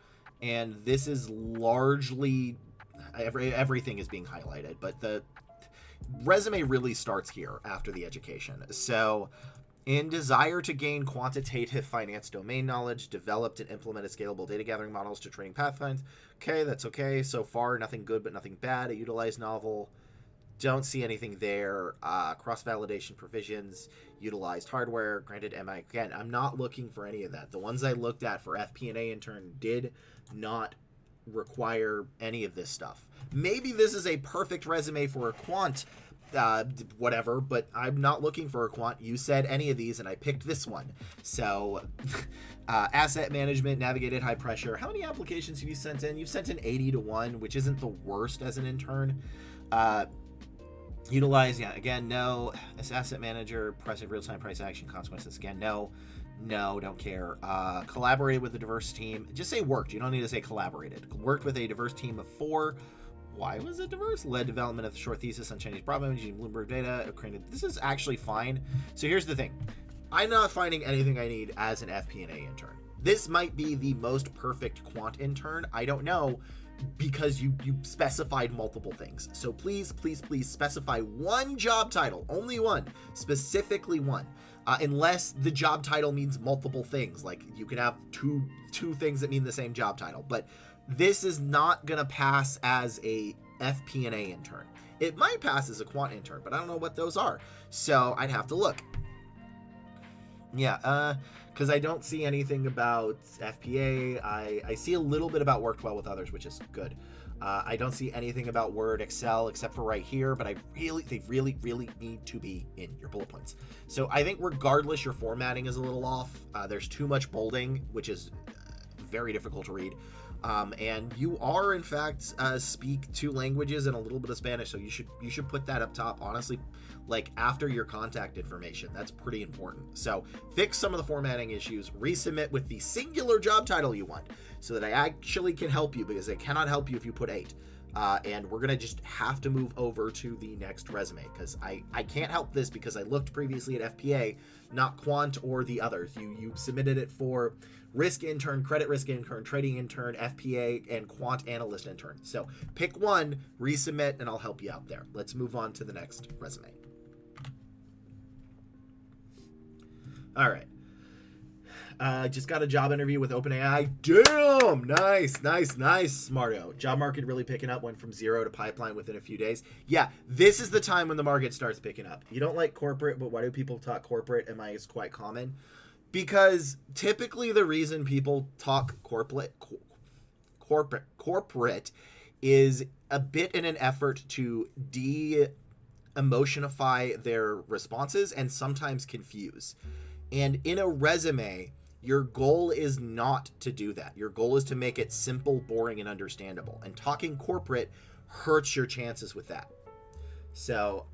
and this is largely everything is being highlighted, but the resume really starts here after the education. So in desire to gain quantitative finance domain knowledge, developed and implemented scalable data gathering models to training pathfinds. Okay, that's okay. So far, nothing good, but nothing bad. A utilized novel. Don't see anything there. Cross-validation provisions, utilized hardware, granted MI. Again, I'm not looking for any of that. The ones I looked at for FP&A intern did not require any of this stuff. Maybe this is a perfect resume for a quant, whatever, but I'm not looking for a quant. You said any of these, and I picked this one. So, asset management, navigated high pressure. How many applications have you sent in? You've sent in 80 to 1, which isn't the worst as an intern. Utilize, yeah, again, no. As asset manager, pressing real-time price action consequences. Again, no, don't care. Collaborated with a diverse team. Just say worked. You don't need to say collaborated. Worked with a diverse team of 4. Why was it diverse? Led development of the short thesis on Chinese problems using Bloomberg data. This is actually fine. So here's the thing. I'm not finding anything I need as an FP&A intern. This might be the most perfect quant intern. I don't know, because you specified multiple things. So please, please, please specify one job title, only one, specifically one, unless the job title means multiple things. Like you can have two things that mean the same job title, but this is not gonna pass as a FP&A intern. It might pass as a quant intern, but I don't know what those are. So I'd have to look. Yeah, because I don't see anything about FPA. I see a little bit about worked well with others, which is good. I don't see anything about Word, Excel, except for right here, but they really need to be in your bullet points. So I think regardless, your formatting is a little off. There's too much bolding, which is very difficult to read. And you are, in fact, speak 2 languages and a little bit of Spanish, so you should put that up top, honestly, like after your contact information. That's pretty important. So fix some of the formatting issues, resubmit with the singular job title you want, so that I actually can help you, because I cannot help you if you put 8. And we're gonna just have to move over to the next resume, because I can't help this because I looked previously at FPA, not quant or the others. You submitted it for risk intern, credit risk intern, trading intern, FPA, and quant analyst intern. So pick one, resubmit, and I'll help you out there. Let's move on to the next resume. All right. Just got a job interview with OpenAI. Damn! Nice, Smarto. Job market really picking up. Went from 0 to pipeline within a few days. Yeah, this is the time when the market starts picking up. You don't like corporate, but why do people talk corporate? MI is quite common. Because typically the reason people talk corporate is a bit in an effort to de-emotionify their responses and sometimes confuse. And in a resume, Your goal is not to do that. Your goal is to make it simple, boring, and understandable. And talking corporate hurts your chances with that. So,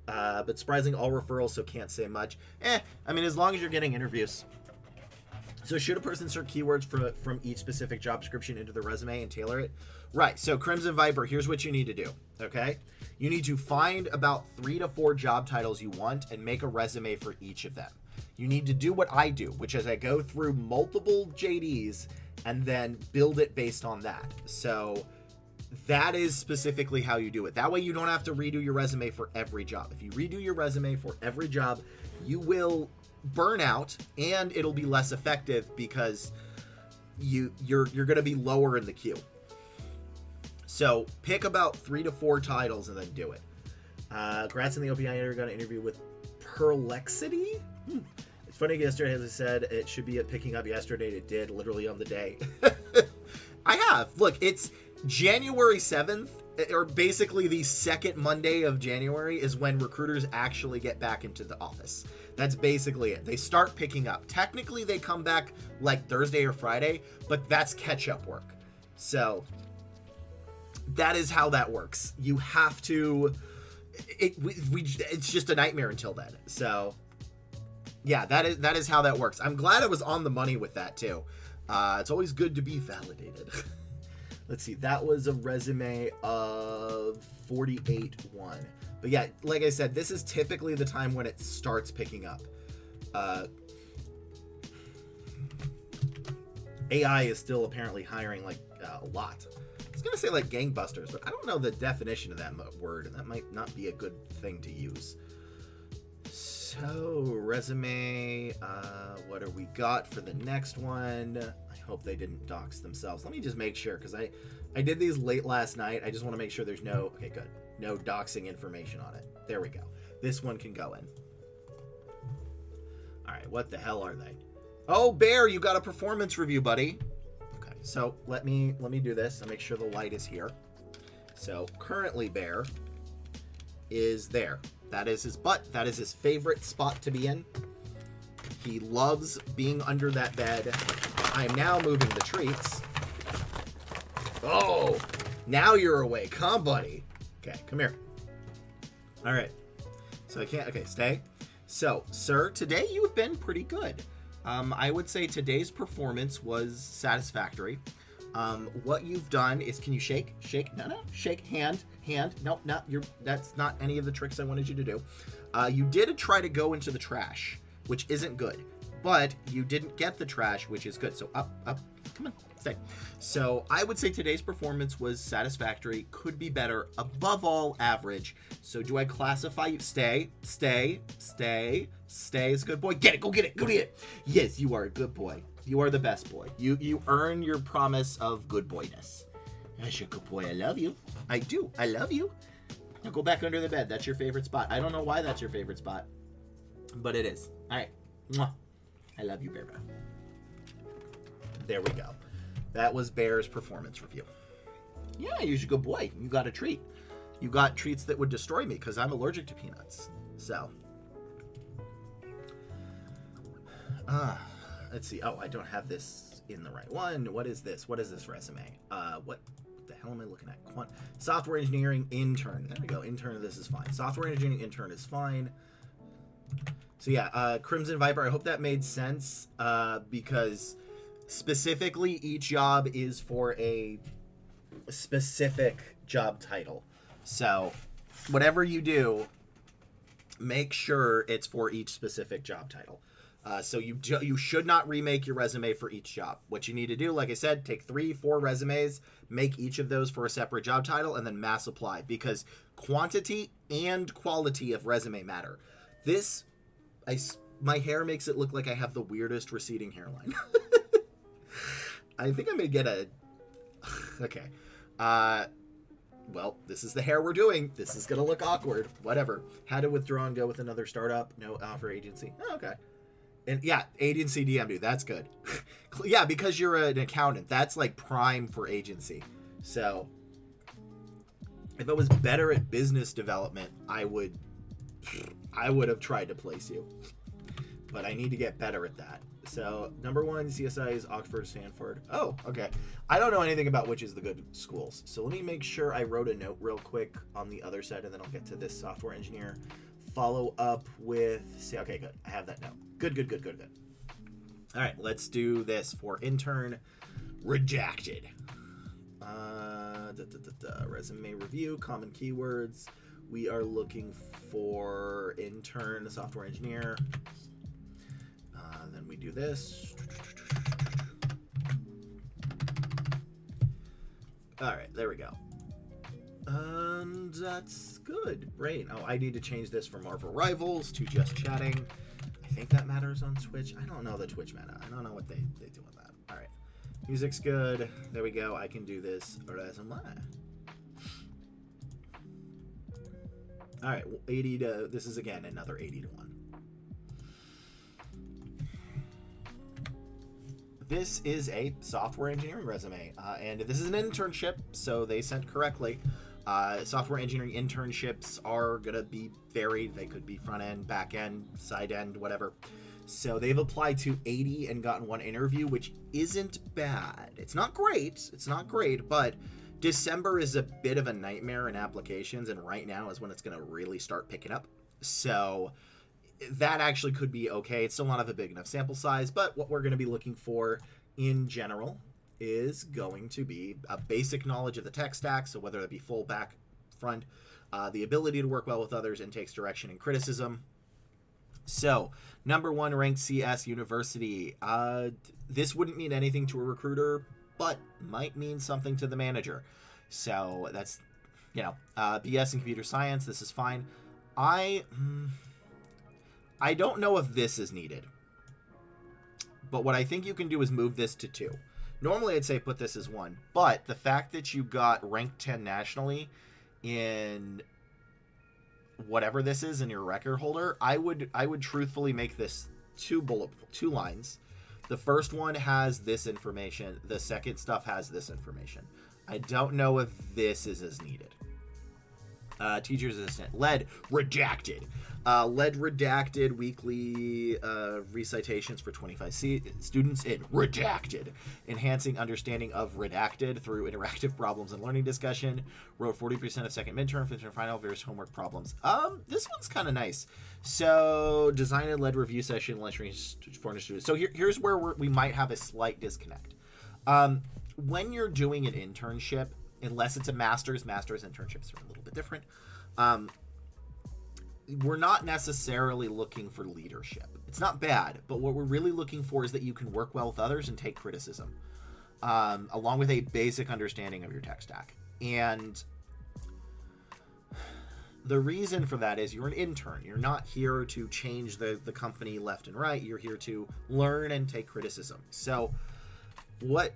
but surprising, all referrals, so can't say much. I mean, as long as you're getting interviews. So should a person insert keywords from each specific job description into the resume and tailor it? Right. So Crimson Viper, here's what you need to do. Okay. You need to find about 3 to 4 job titles you want and make a resume for each of them. You need to do what I do, which is I go through multiple JDs and then build it based on that. So that is specifically how you do it. That way you don't have to redo your resume for every job. If you redo your resume for every job, you will burn out and it'll be less effective because you're going to be lower in the queue. So pick about 3 to 4 titles and then do it. Congrats on the OPI interview. Got an interview with Perplexity. It's funny, yesterday, as I said, it should be picking up yesterday. It did, literally on the day. I have. Look, it's January 7th, or basically the second Monday of January is when recruiters actually get back into the office. That's basically it. They start picking up. Technically, they come back like Thursday or Friday, but that's catch-up work. So that is how that works. You have to... It's just a nightmare until then. So... yeah, that is how that works. I'm glad I was on the money with that too. It's always good to be validated. Let's see, that was a resume of 48-1. But yeah, like I said, this is typically the time when it starts picking up. AI is still apparently hiring like a lot. I was gonna say like gangbusters, but I don't know the definition of that word, and that might not be a good thing to use. So, resume, what do we got for the next one? I hope they didn't dox themselves. Let me just make sure, because I did these late last night. I just want to make sure there's no, okay, good. No doxing information on it. There we go. This one can go in. All right, what the hell are they? Oh, Bear, you got a performance review, buddy. Okay, so let me do this and make sure the light is here. So, currently, Bear is there. That is his butt. That is his favorite spot to be in. He loves being under that bed. I am now moving the treats. Oh, now you're awake, huh, buddy? Okay, come here. All right. So I can't, okay, stay. So, sir, today you have been pretty good. I would say today's performance was satisfactory. What you've done is, can you shake? Shake? No, shake. Hand. Nope, that's not any of the tricks I wanted you to do. You did try to go into the trash, which isn't good, but you didn't get the trash, which is good. So up, come on, stay. So I would say today's performance was satisfactory, could be better, above all average. So do I classify you? Stay as a good boy. Get it, go get it. Yes, you are a good boy. You are the best boy. You earn your promise of good boyness. That's your good boy. I love you. I do. I love you. Now go back under the bed. That's your favorite spot. I don't know why that's your favorite spot, but it is. All right. Mwah. I love you, Bear. There we go. That was Bear's performance review. Yeah, you're a good boy. You got a treat. You got treats that would destroy me because I'm allergic to peanuts. So. Let's see. Oh, I don't have this in the right one. What is this? What is this resume? What the hell am I looking at? Software engineering intern. There we go. Intern. This is fine. Software engineering intern is fine. So yeah, Crimson Viper. I hope that made sense because specifically each job is for a specific job title. So whatever you do, make sure it's for each specific job title. So you should not remake your resume for each job. What you need to do, like I said, take 3-4 resumes, make each of those for a separate job title, and then mass apply, because quantity and quality of resume matter. My hair makes it look like I have the weirdest receding hairline. I think I'm gonna get a... Okay. Well, this is the hair we're doing. This is gonna look awkward. Whatever. Had to withdraw and go with another startup. No offer agency. Oh, okay. And yeah, agency DM'd you. That's good. Yeah, because you're an accountant. That's like prime for agency. So if I was better at business development, I would have tried to place you. but I need to get better at that. So number 1 CSI is Oxford, Stanford. Oh, okay. I don't know anything about which is the good schools. So let me make sure I wrote a note real quick on the other side, and then I'll get to this software engineer. Follow up with, okay, good. I have that note. Good. All right, let's do this for intern redacted. Resume review, common keywords. We are looking for intern software engineer. Then we do this. All right, there we go. And that's good. Great. Oh, I need to change this from Marvel Rivals to just chatting. I think that matters on Twitch. I don't know the Twitch meta. I don't know what they do with that. All right. Music's good. There we go. I can do this resume. All right. 80 to, this is again another 80 to 1. This is a software engineering resume, and this is an internship, so they sent correctly. Software engineering internships are going to be varied. They could be front end, back end, side end, whatever. So they've applied to 80 and gotten 1 interview, which isn't bad. It's not great, but December is a bit of a nightmare in applications, and right now is when it's going to really start picking up. So that actually could be okay. It's still not of a big enough sample size, but what we're going to be looking for in general is going to be a basic knowledge of the tech stack. So whether it be full, back, front, the ability to work well with others and takes direction and criticism. So number 1 ranked CS university. This wouldn't mean anything to a recruiter, but might mean something to the manager. So that's, BS in computer science. This is fine. I don't know if this is needed, but what I think you can do is move this to 2. Normally I'd say put this as 1, but the fact that you got ranked 10 nationally in whatever this is in your record holder, I would truthfully make this 2 lines. The first one has this information. The second stuff has this information. I don't know if this is as needed. Teacher's assistant. Lead redacted. Lead redacted weekly recitations for 25 students in redacted. Enhancing understanding of redacted through interactive problems and learning discussion. Wrote 40% of second midterm, fifth and final, various homework problems. This one's kind of nice. So design and led review session lecturing for students. So here's where we might have a slight disconnect. When you're doing an internship, unless it's a master's internships are a little bit different. We're not necessarily looking for leadership. It's not bad, but what we're really looking for is that you can work well with others and take criticism, along with a basic understanding of your tech stack. And the reason for that is you're an intern. You're not here to change the company left and right. You're here to learn and take criticism. So what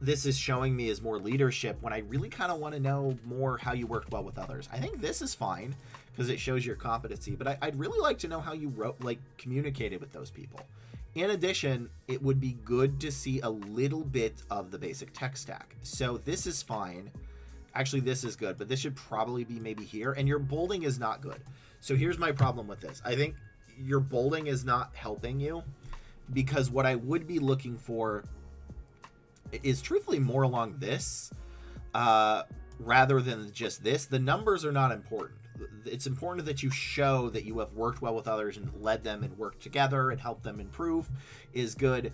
this is showing me is more leadership when I really kind of want to know more how you work well with others. I think this is fine because it shows your competency, but I'd really like to know how you communicated with those people. In addition, it would be good to see a little bit of the basic tech stack. So this is fine. Actually, this is good, but this should probably be maybe here. And your bolding is not good. So here's my problem with this. I think your bolding is not helping you because what I would be looking for is truthfully more along this rather than just this. The numbers are not important. It's important that you show that you have worked well with others and led them and worked together and helped them improve is good.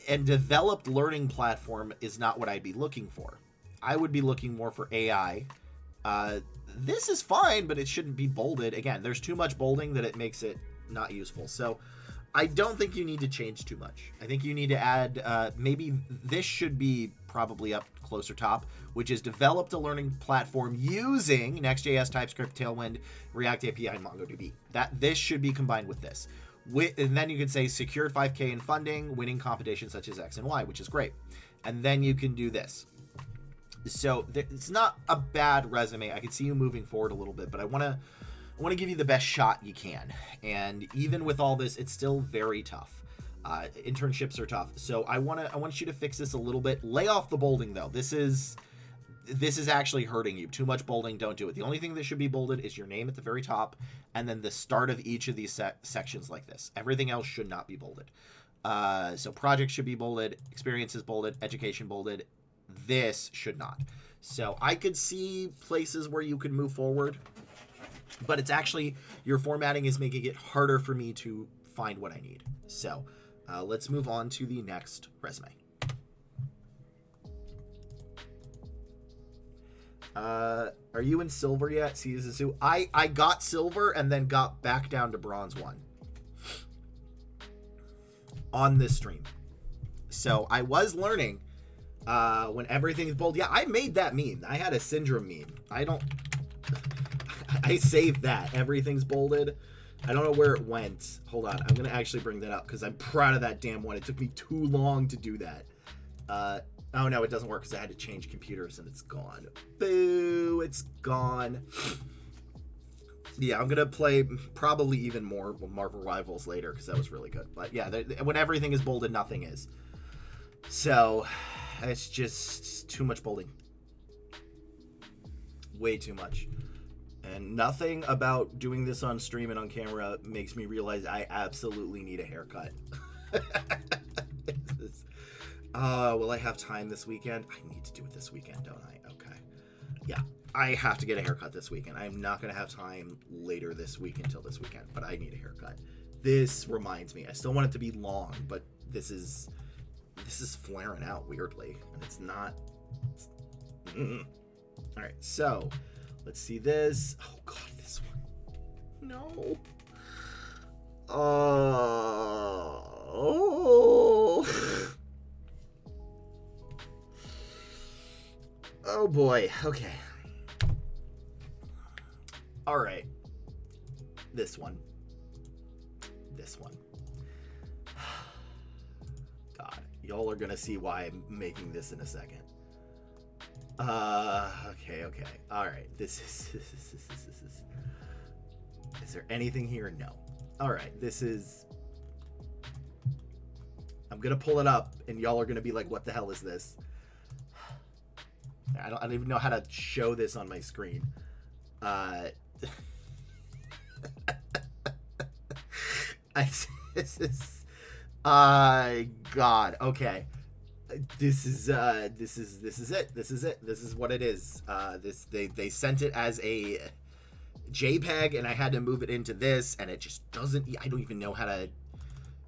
And developed learning platform is not what I'd be looking for. I would be looking more for AI. This is fine, but it shouldn't be bolded. Again, there's too much bolding that it makes it not useful. So I don't think you need to change too much. I think you need to add, maybe this should be probably up closer top, which is developed a learning platform using Next.js, TypeScript, Tailwind, React API, and MongoDB. This should be combined with this. And then you can say secured 5K in funding, winning competitions such as X and Y, which is great. And then you can do this. So it's not a bad resume. I can see you moving forward a little bit, but I want to give you the best shot you can. And even with all this, it's still very tough. Internships are tough. So I want you to fix this a little bit. Lay off the bolding though. This is this is actually hurting you. Too much bolding, don't do it. The only thing that should be bolded is your name at the very top, and then the start of each of these sections like this. Everything else should not be bolded. So project should be bolded, experiences bolded, education bolded. This should not. So I could see places where you could move forward, but it's actually, your formatting is making it harder for me to find what I need. So let's move on to the next resume. Are you in silver yet, Caesar? I got silver and then got back down to bronze 1 on this stream. So I was learning when everything's bold. Yeah, I made that meme. I had a syndrome meme. I saved that. Everything's bolded. I don't know where it went. Hold on. I'm going to actually bring that up because I'm proud of that damn one. It took me too long to do that. Oh, no, it doesn't work because I had to change computers and it's gone. Boo, it's gone. Yeah, I'm going to play probably even more Marvel Rivals later because that was really good. But yeah, when everything is bolded, nothing is. So it's just too much bolding. Way too much. And nothing about doing this on stream and on camera makes me realize I absolutely need a haircut. Will I have time this weekend? I need to do it this weekend, don't I? Okay. Yeah, I have to get a haircut this weekend. I'm not going to have time later this week until this weekend, but I need a haircut. This reminds me. I still want it to be long, but this is flaring out weirdly, and it's not. All right, so let's see this. Oh God, this one. No. Oh boy. Okay. All right. This one. God, y'all are gonna see why I'm making this in a second. Okay. All right. This is. Is there anything here? No. All right. This is. I'm gonna pull it up, and y'all are gonna be like, "What the hell is this?" I don't even know how to show this on my screen. God. Okay. This is it. This is what it is. They sent it as a JPEG, and I had to move it into this, and it just doesn't. I don't even know how to.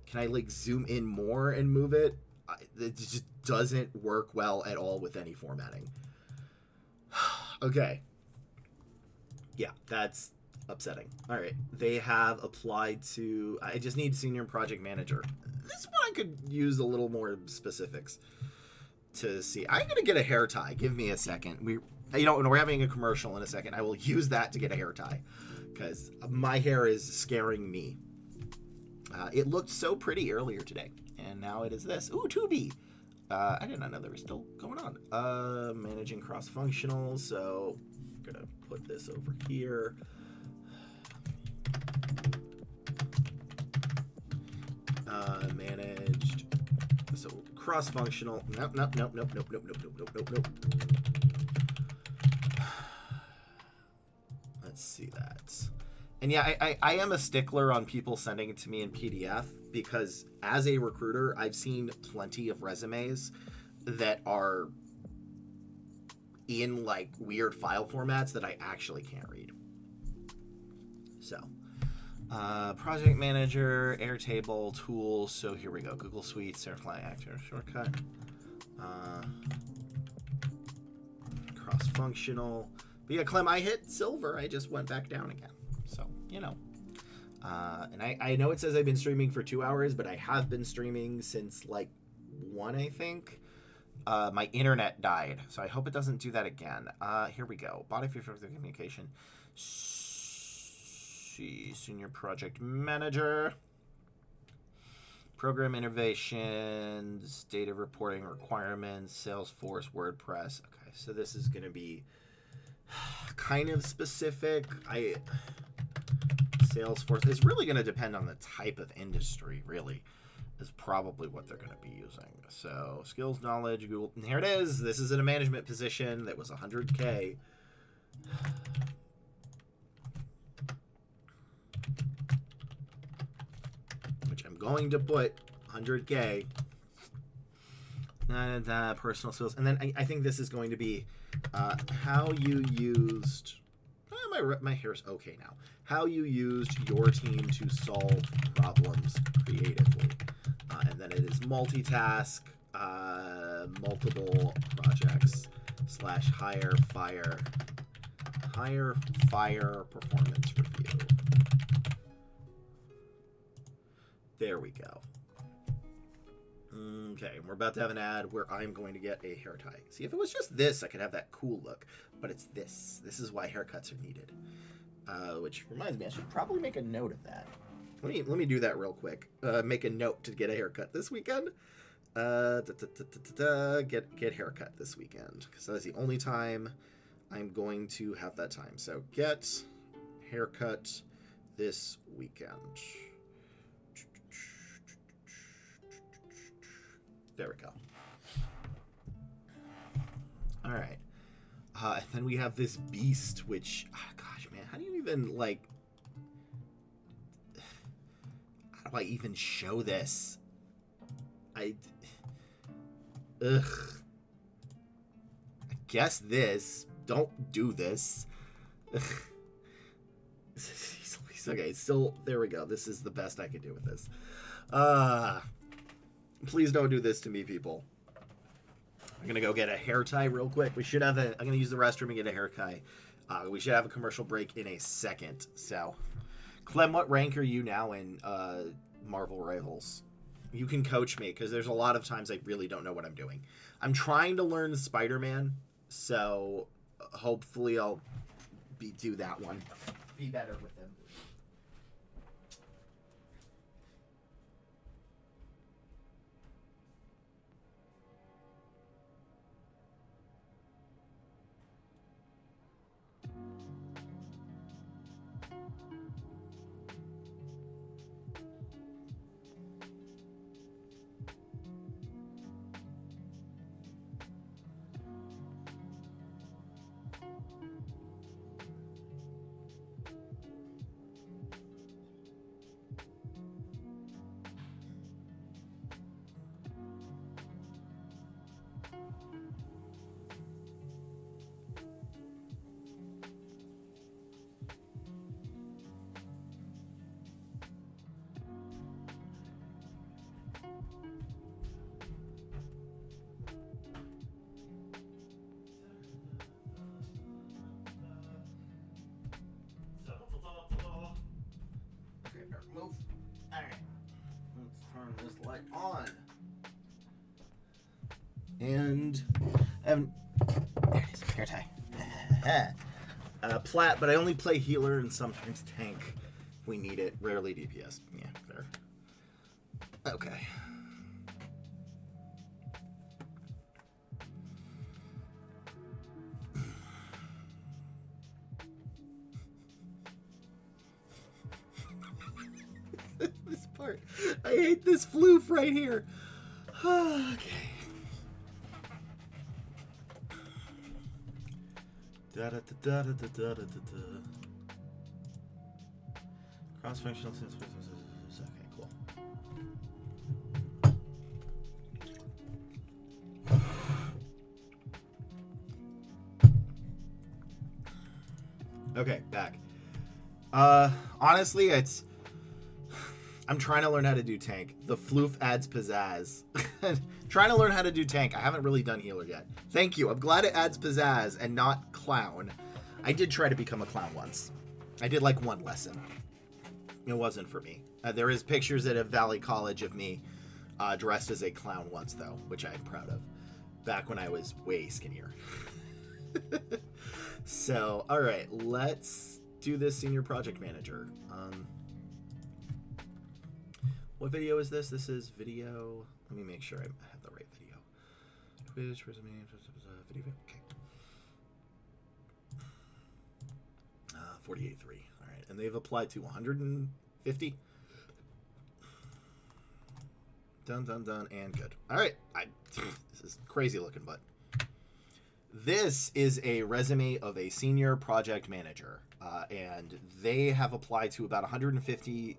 Can I like zoom in more and move it? It just doesn't work well at all with any formatting. Okay. Yeah, that's upsetting. All right. They have applied to. I just need senior project manager. This one I could use a little more specifics to see. I'm gonna get a hair tie. Give me a second. When we're having a commercial in a second, I will use that to get a hair tie because my hair is scaring me. It looked so pretty earlier today, and now it is this. Ooh, Tubi. I did not know they were still going on. Managing cross-functional, so I'm gonna put this over here. Managed. So cross-functional. Nope. Let's see that. And yeah, I am a stickler on people sending it to me in PDF because as a recruiter, I've seen plenty of resumes that are in like weird file formats that I actually can't read. So, project manager, Airtable, tools. So here we go. Google Suite, Sarafly Actor shortcut. Cross-functional. But yeah, Clem, I hit silver. I just went back down again. So, and I know it says I've been streaming for 2 hours, but I have been streaming since like 1, I think. My internet died, so I hope it doesn't do that again. Here we go. Body for the communication. Senior project manager. Program innovations, data reporting requirements, Salesforce, WordPress. Okay, so this is going to be kind of specific. Salesforce is really going to depend on the type of industry, really, is probably what they're going to be using. So skills, knowledge, Google. And here it is. This is in a management position that was 100K. Which I'm going to put 100K. Personal skills. And then I think this is going to be how you used... my hair's okay now. How you used your team to solve problems creatively. And then it is multitask, multiple projects, / higher fire performance review. There we go. Okay, we're about to have an ad where I'm going to get a hair tie. See, if it was just this, I could have that cool look. But it's this. This is why haircuts are needed. Which reminds me, I should probably make a note of that. Let me do that real quick. Make a note to get a haircut this weekend. Get haircut this weekend. Because that's the only time I'm going to have that time. So get haircut this weekend. There we go. All right. And then we have this beast, which, gosh, man, how do you even, like, how do I even show this? I guess this. Don't do this. Okay, it's still, there we go. This is the best I can do with this. Please don't do this to me, people. I'm going to go get a hair tie real quick. We should have I'm going to use the restroom and get a hair tie. We should have a commercial break in a second. So, Clem, what rank are you now in Marvel Rivals? You can coach me, because there's a lot of times I really don't know what I'm doing. I'm trying to learn Spider-Man, so hopefully I'll do that one. Be better with him. Move. All right. Let's turn this light on. And I haven't. There it is. Hair tie. Plat, but I only play healer and sometimes tank. We need it. Rarely DPS. Yeah, fair. Okay. This part. I hate this floof right here. Okay. Da da da da da da da da. Cross-functional. Okay, cool. Okay, back. Honestly, I'm trying to learn how to do tank. The floof adds pizzazz. Trying to learn how to do tank. I haven't really done healer yet. Thank you. I'm glad it adds pizzazz and not clown. I did try to become a clown once. I did like one lesson. It wasn't for me. There is pictures at a Valley College of me dressed as a clown once, though, which I'm proud of. Back when I was way skinnier. So, all right, let's do this senior project manager. What video is this? This is video. Let me make sure I have the right video. Twitch, resume, video. Okay. 48.3. All right, and they've applied to 150. Dun, dun, dun, and good. All right. This is crazy looking, but this is a resume of a senior project manager, and they have applied to about 150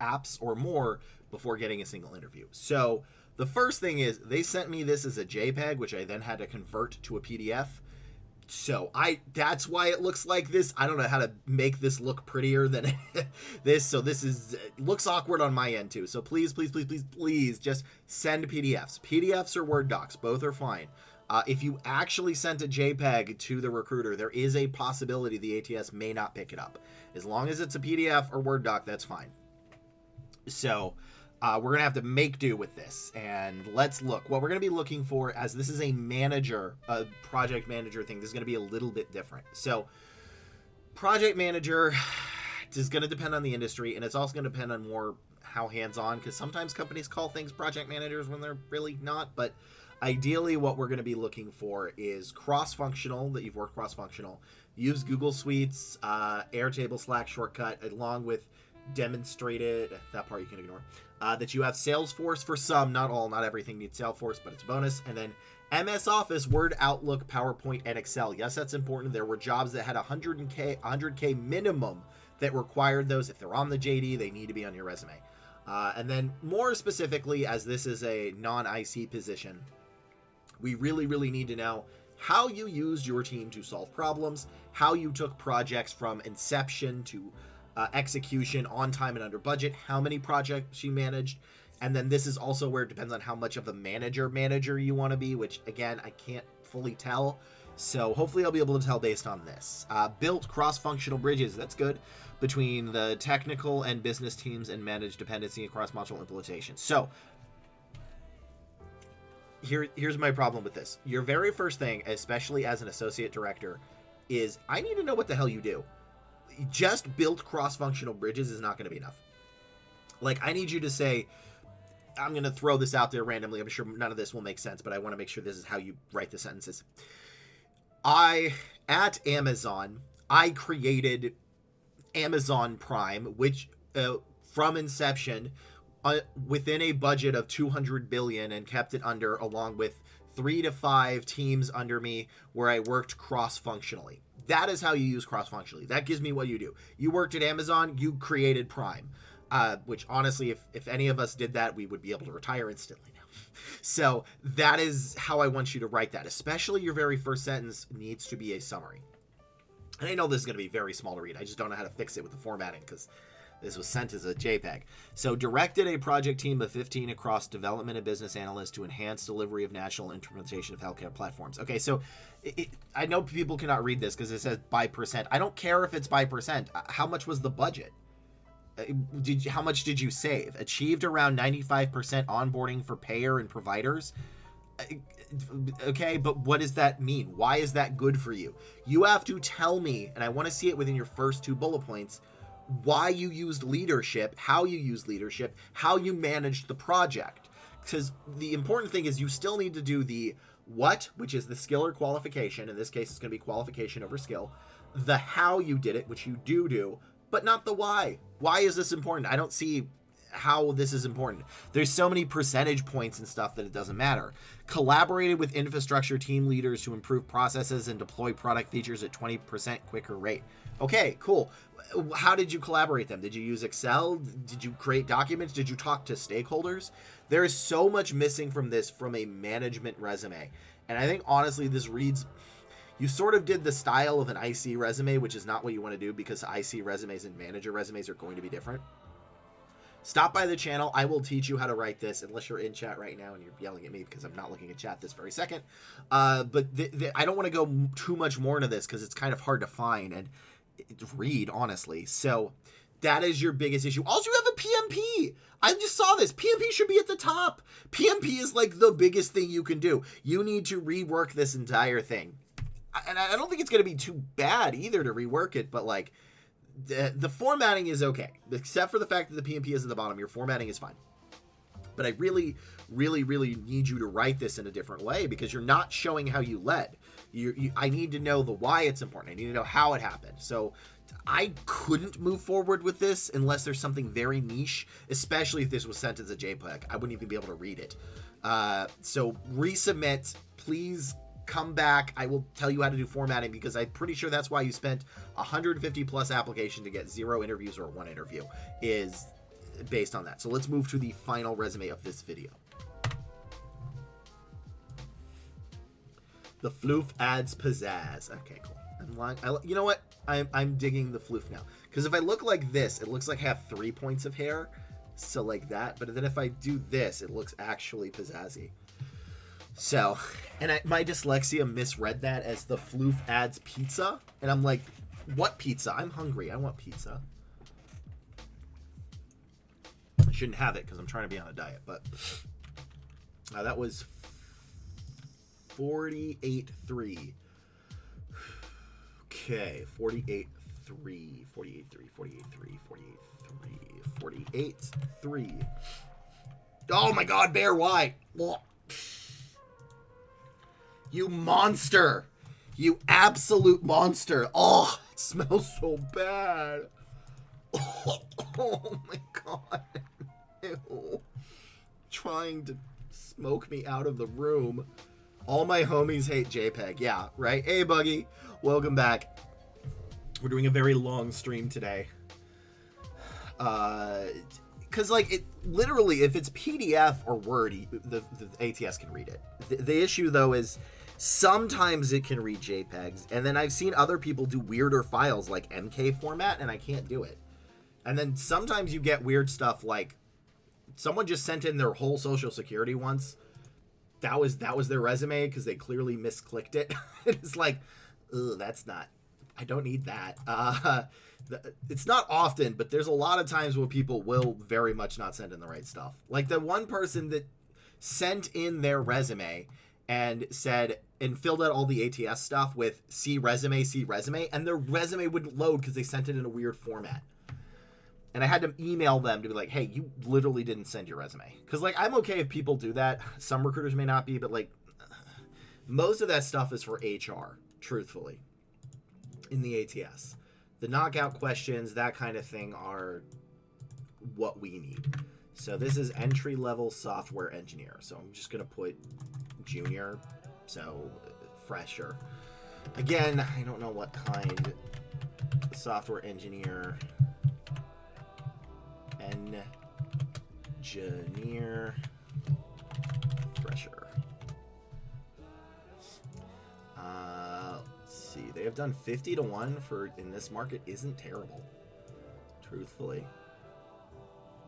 apps or more before getting a single interview. So the first thing is they sent me this as a JPEG, which I then had to convert to a PDF. So that's why it looks like this. I don't know how to make this look prettier than this. So this looks awkward on my end too. So please just send PDFs. PDFs or Word docs, both are fine. If you actually sent a JPEG to the recruiter, there is a possibility the ATS may not pick it up. As long as it's a PDF or Word doc, that's fine. So we're going to have to make do with this. And let's look. What we're going to be looking for, as this is a project manager thing, this is going to be a little bit different. So project manager is going to depend on the industry, and it's also going to depend on more how hands-on, because sometimes companies call things project managers when they're really not. But ideally, what we're going to be looking for is cross-functional, that you've worked cross-functional. Use Google Suites, Airtable, Slack, Shortcut, along with demonstrated, that part you can ignore, that you have Salesforce for some, not all, not everything needs Salesforce, but it's a bonus. And then MS Office, Word, Outlook, PowerPoint, and Excel. Yes, that's important. There were jobs that had 100K minimum that required those. If they're on the JD, they need to be on your resume. And then more specifically, as this is a non-IC position, we really need to know how you used your team to solve problems, how you took projects from inception to execution on time and under budget, how many projects you managed. And then this is also where it depends on how much of a manager you want to be, which again, I can't fully tell. So hopefully I'll be able to tell based on this. Built cross-functional bridges, that's good, between the technical and business teams and managed dependency across module implementation. So here's my problem with this. Your very first thing, especially as an associate director, is I need to know what the hell you do. Just built cross-functional bridges is not going to be enough. Like, I need you to say, I'm going to throw this out there randomly. I'm sure none of this will make sense, but I want to make sure this is how you write the sentences. At Amazon, I created Amazon Prime, which from inception, within a budget of $200 billion, and kept it under, along with 3 to 5 teams under me where I worked cross-functionally. That is how you use cross-functionally. That gives me what you do. You worked at Amazon, you created Prime, which honestly, if any of us did that, we would be able to retire instantly now. So that is how I want you to write that. Especially your very first sentence needs to be a summary. And I know this is going to be very small to read. I just don't know how to fix it with the formatting because this was sent as a JPEG. So directed a project team of 15 across development and business analysts to enhance delivery of national implementation of healthcare platforms. Okay, so I know people cannot read this because it says by percent. I don't care if it's by percent. How much was the budget? How much did you save? Achieved around 95% onboarding for payer and providers. Okay, but what does that mean? Why is that good for you? You have to tell me, and I want to see it within your first 2 bullet points, why you used leadership, how you used leadership, how you managed the project. Because the important thing is you still need to do the what, which is the skill or qualification. In this case, it's going to be qualification over skill. The how you did it, which you do, but not the why. Why is this important? I don't see how this is important. There's so many percentage points and stuff that it doesn't matter. Collaborated with infrastructure team leaders to improve processes and deploy product features at 20% quicker rate. Okay, cool. How did you collaborate them? Did you use Excel? Did you create documents? Did you talk to stakeholders? There is so much missing from this from a management resume. And I think honestly this reads, you sort of did the style of an IC resume, which is not what you want to do because IC resumes and manager resumes are going to be different. Stop by the channel. I will teach you how to write this, unless you're in chat right now and you're yelling at me because I'm not looking at chat this very second. But I don't want to go too much more into this because it's kind of hard to find and read, honestly. So that is your biggest issue. Also, you have a PMP. I just saw this. PMP should be at the top. PMP is like the biggest thing you can do. You need to rework this entire thing. And I don't think it's going to be too bad either to rework it, but like, the formatting is okay, except for the fact that the PMP is at the bottom. Your formatting is fine. But I really, really, really need you to write this in a different way because you're not showing how you led. I need to know the why it's important. I need to know how it happened. So I couldn't move forward with this unless there's something very niche, especially if this was sent as a JPEG. I wouldn't even be able to read it. So resubmit, please come back. I will tell you how to do formatting because I'm pretty sure that's why you spent 150 plus application to get 0 interviews or 1 interview is based on that. So let's move to the final resume of this video. The floof adds pizzazz. Okay, cool. You know what? I'm digging the floof now. Because if I look like this, it looks like I have 3 points of hair. So like that. But then if I do this, it looks actually pizzazzy. So, and my dyslexia misread that as the floof adds pizza. And I'm like, what pizza? I'm hungry. I want pizza. I shouldn't have it because I'm trying to be on a diet. But that was 48.3. Okay, 48.3, 48.3, 48.3, 48.3, 48.3. Oh my god, Bear, why? You monster. You absolute monster. Oh, it smells so bad. Oh my god. Ew. Trying to smoke me out of the room. All my homies hate JPEG. Yeah, right? Hey, Buggy. Welcome back. We're doing a very long stream today. Because, like, it literally, if it's PDF or Word, the ATS can read it. The issue, though, is sometimes it can read JPEGs. And then I've seen other people do weirder files like MK format, and I can't do it. And then sometimes you get weird stuff like someone just sent in their whole social security once. That was their resume because they clearly misclicked it. It's like, ugh, that's not, I don't need that. It's not often, but there's a lot of times where people will very much not send in the right stuff. Like the one person that sent in their resume and said, and filled out all the ATS stuff with see resume, and their resume wouldn't load because they sent it in a weird format. And I had to email them to be like, hey, you literally didn't send your resume. Because, like, I'm okay if people do that. Some recruiters may not be, but, like, most of that stuff is for HR, truthfully, in the ATS. The knockout questions, that kind of thing, are what we need. So this is entry-level software engineer. So I'm just going to put junior, so fresher. Again, I don't know what kind. Software engineer... engineer fresher. Let's see. They have done 50 to 1 for in this market isn't terrible. Truthfully.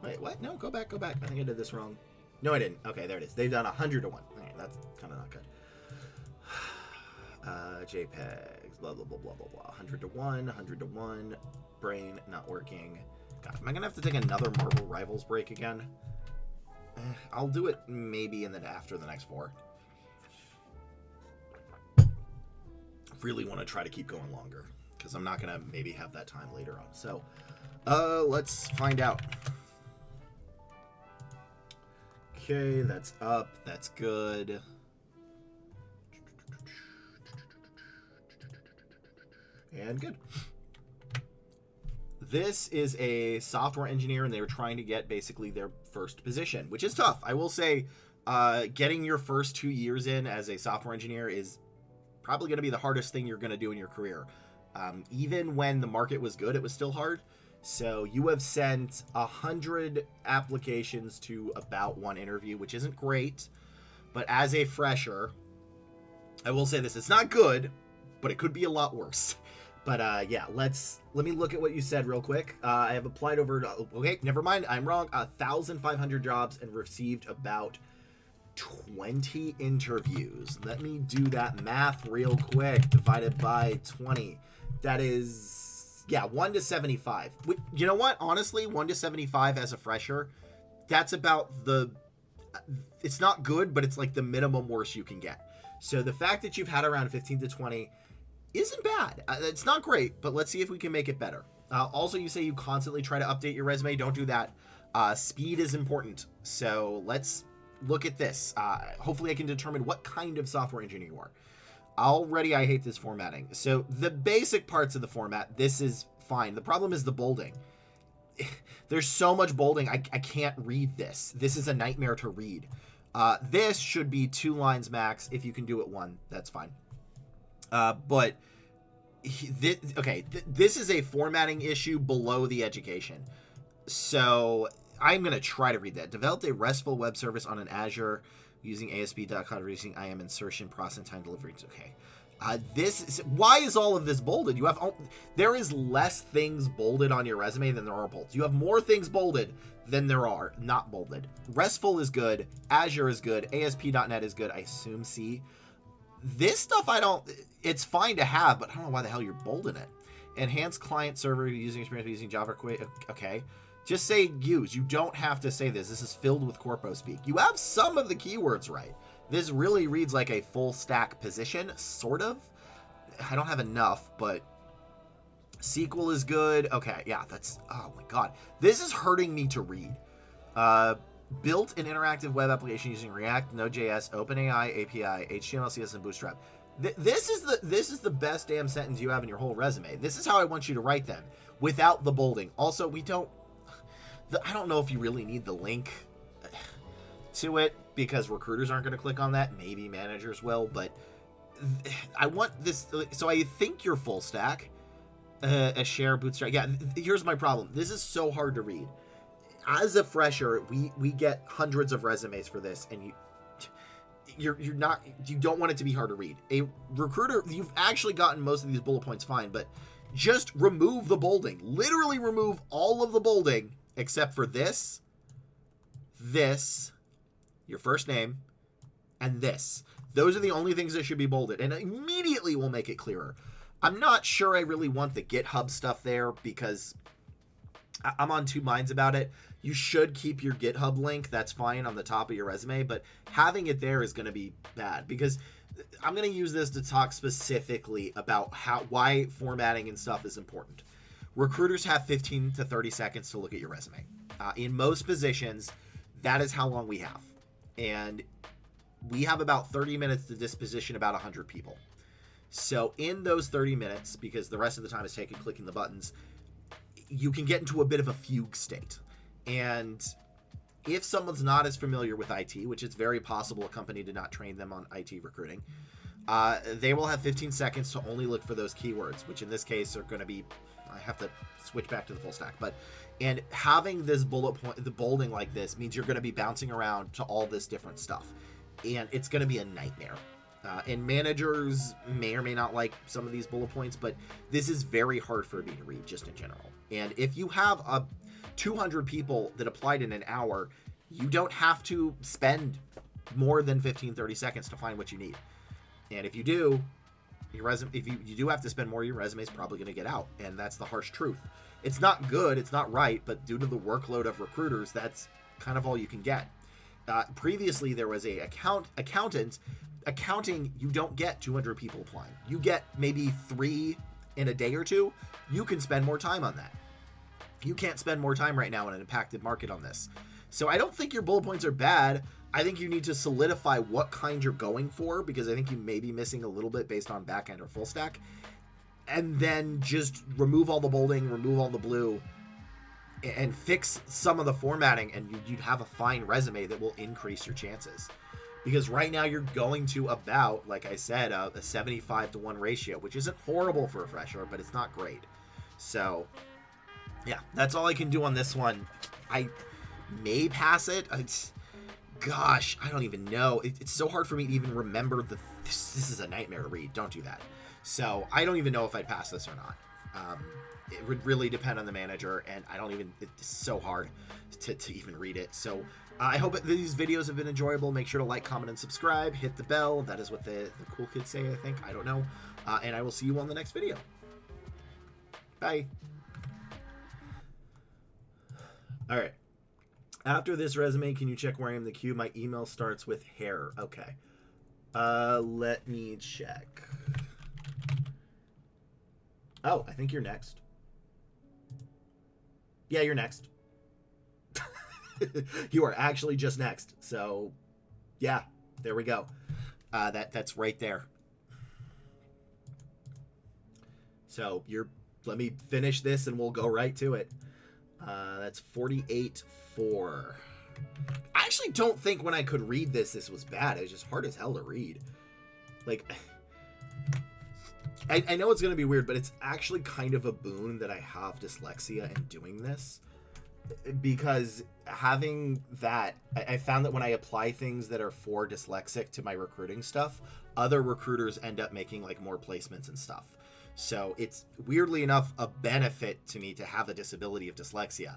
Wait, what? No, go back. I think I did this wrong. No, I didn't. Okay, there it is. They've done 100 to 1. Okay, that's kind of not good. JPEGs, blah, blah, blah, blah, blah, blah. 100 to 1, 100 to 1. Brain not working. God, am I gonna have to take another Marvel Rivals break again? I'll do it maybe after the next 4. Really want to try to keep going longer because I'm not gonna maybe have that time later on. So, let's find out. Okay, that's up. That's good. And good. This is a software engineer, and they were trying to get basically their first position, which is tough. I will say getting your first 2 years in as a software engineer is probably going to be the hardest thing you're going to do in your career. Even when the market was good, it was still hard. So you have sent 100 applications to about 1 interview, which isn't great. But as a fresher, I will say this. It's not good, but it could be a lot worse. But yeah, let me look at what you said real quick. I have applied over, okay, never mind, I'm wrong. 1,500 jobs and received about 20 interviews. Let me do that math real quick. Divided by 20. That is, yeah, 1 to 75. You know what? Honestly, 1 to 75 as a fresher, that's about it's not good, but it's like the minimum worst you can get. So the fact that you've had around 15 to 20 isn't bad. It's not great, but let's see if we can make it better. Also, you say you constantly try to update your resume. Don't do that. Speed is important. So let's look at this. Hopefully I can determine what kind of software engineer you are. Already I hate this formatting. So the basic parts of the format, this is fine. The problem is the bolding. There's so much bolding, I can't read this. This is a nightmare to read. This should be 2 lines max. If you can do it 1, that's fine. But this is a formatting issue below the education. So I'm going to try to read that. Developed a RESTful web service on an Azure using ASP.NET, using IAM insertion, processing time delivery. Okay. Why is all of this bolded? There is less things bolded on your resume than there are bolded. You have more things bolded than there are not bolded. RESTful is good. Azure is good. ASP.NET is good. I assume C. This stuff it's fine to have, but I don't know why the hell you're bolding it. Enhanced client server using experience using Java. Okay. Just say use. You don't have to say this. This is filled with corpo speak. You have some of the keywords right. This really reads like a full stack position, sort of. I don't have enough, but SQL is good. Okay, yeah, oh my God. This is hurting me to read. Built an interactive web application using React, Node.js, OpenAI, API, HTML, CSS, and Bootstrap. This is the best damn sentence you have in your whole resume. This is how I want you to write them, without the bolding. Also, I don't know if you really need the link to it, because recruiters aren't going to click on that. Maybe managers will, but I want this. So I think you're full stack, a share, Bootstrap. Yeah, here's my problem. This is so hard to read. As a fresher, we get hundreds of resumes for this, and you don't want it to be hard to read. A recruiter, you've actually gotten most of these bullet points fine, but just remove the bolding. Literally remove all of the bolding except for this, your first name, and this. Those are the only things that should be bolded, and immediately will make it clearer. I'm not sure I really want the GitHub stuff there, because I'm on 2 minds about it. You should keep your GitHub link. That's fine on the top of your resume, but having it there is going to be bad, because I'm going to use this to talk specifically about why formatting and stuff is important. Recruiters have 15 to 30 seconds to look at your resume. In most positions, that is how long we have. And we have about 30 minutes to disposition about 100 people. So in those 30 minutes, because the rest of the time is taken clicking the buttons, you can get into a bit of a fugue state. And if someone's not as familiar with IT, which it's very possible a company did not train them on IT recruiting, they will have 15 seconds to only look for those keywords, which in this case are going to be, I have to switch back to the full stack, and having this bullet point, the bolding like this, means you're going to be bouncing around to all this different stuff, and it's going to be a nightmare. And managers may or may not like some of these bullet points, but this is very hard for me to read just in general. And if you have 200 people that applied in an hour, you don't have to spend more than 15-30 seconds to find what you need. And if you do, if you do have to spend more, your resume is probably going to get out, and that's the harsh truth. It's not good, it's not right, but due to the workload of recruiters, that's kind of all you can get. Previously, there was a accountant. Accounting, you don't get 200 people applying. You get maybe 3 in a day or 2. You can spend more time on that. You can't spend more time right now in an impacted market on this. So I don't think your bullet points are bad. I think you need to solidify what kind you're going for, because I think you may be missing a little bit based on backend or full stack. And then just remove all the bolding, remove all the blue, and fix some of the formatting, and you'd have a fine resume that will increase your chances. Because right now you're going to about, like I said, a 75-to-1 ratio, which isn't horrible for a fresher, but it's not great. So, yeah, that's all I can do on this one. I may pass it. Gosh, I don't even know. It's so hard for me to even remember this is a nightmare to read. Don't do that. So I don't even know if I'd pass this or not. It would really depend on the manager, and it's so hard to even read it. So I hope these videos have been enjoyable. Make sure to like, comment, and subscribe. Hit the bell. That is what the cool kids say, I think. I don't know. And I will see you on the next video. Bye. All right. After this resume, can you check where I am in the queue? My email starts with hair. Okay. Let me check. Oh, I think you're next. Yeah, you're next. You are actually just next. So, yeah, there we go. That's right there. So let me finish this and we'll go right to it. That's 48-4. I actually don't think when I could read this was bad. It was just hard as hell to read. Like, I know it's going to be weird, but it's actually kind of a boon that I have dyslexia and doing this. Because having that, I found that when I apply things that are for dyslexic to my recruiting stuff, other recruiters end up making like more placements and stuff. So it's weirdly enough a benefit to me to have a disability of dyslexia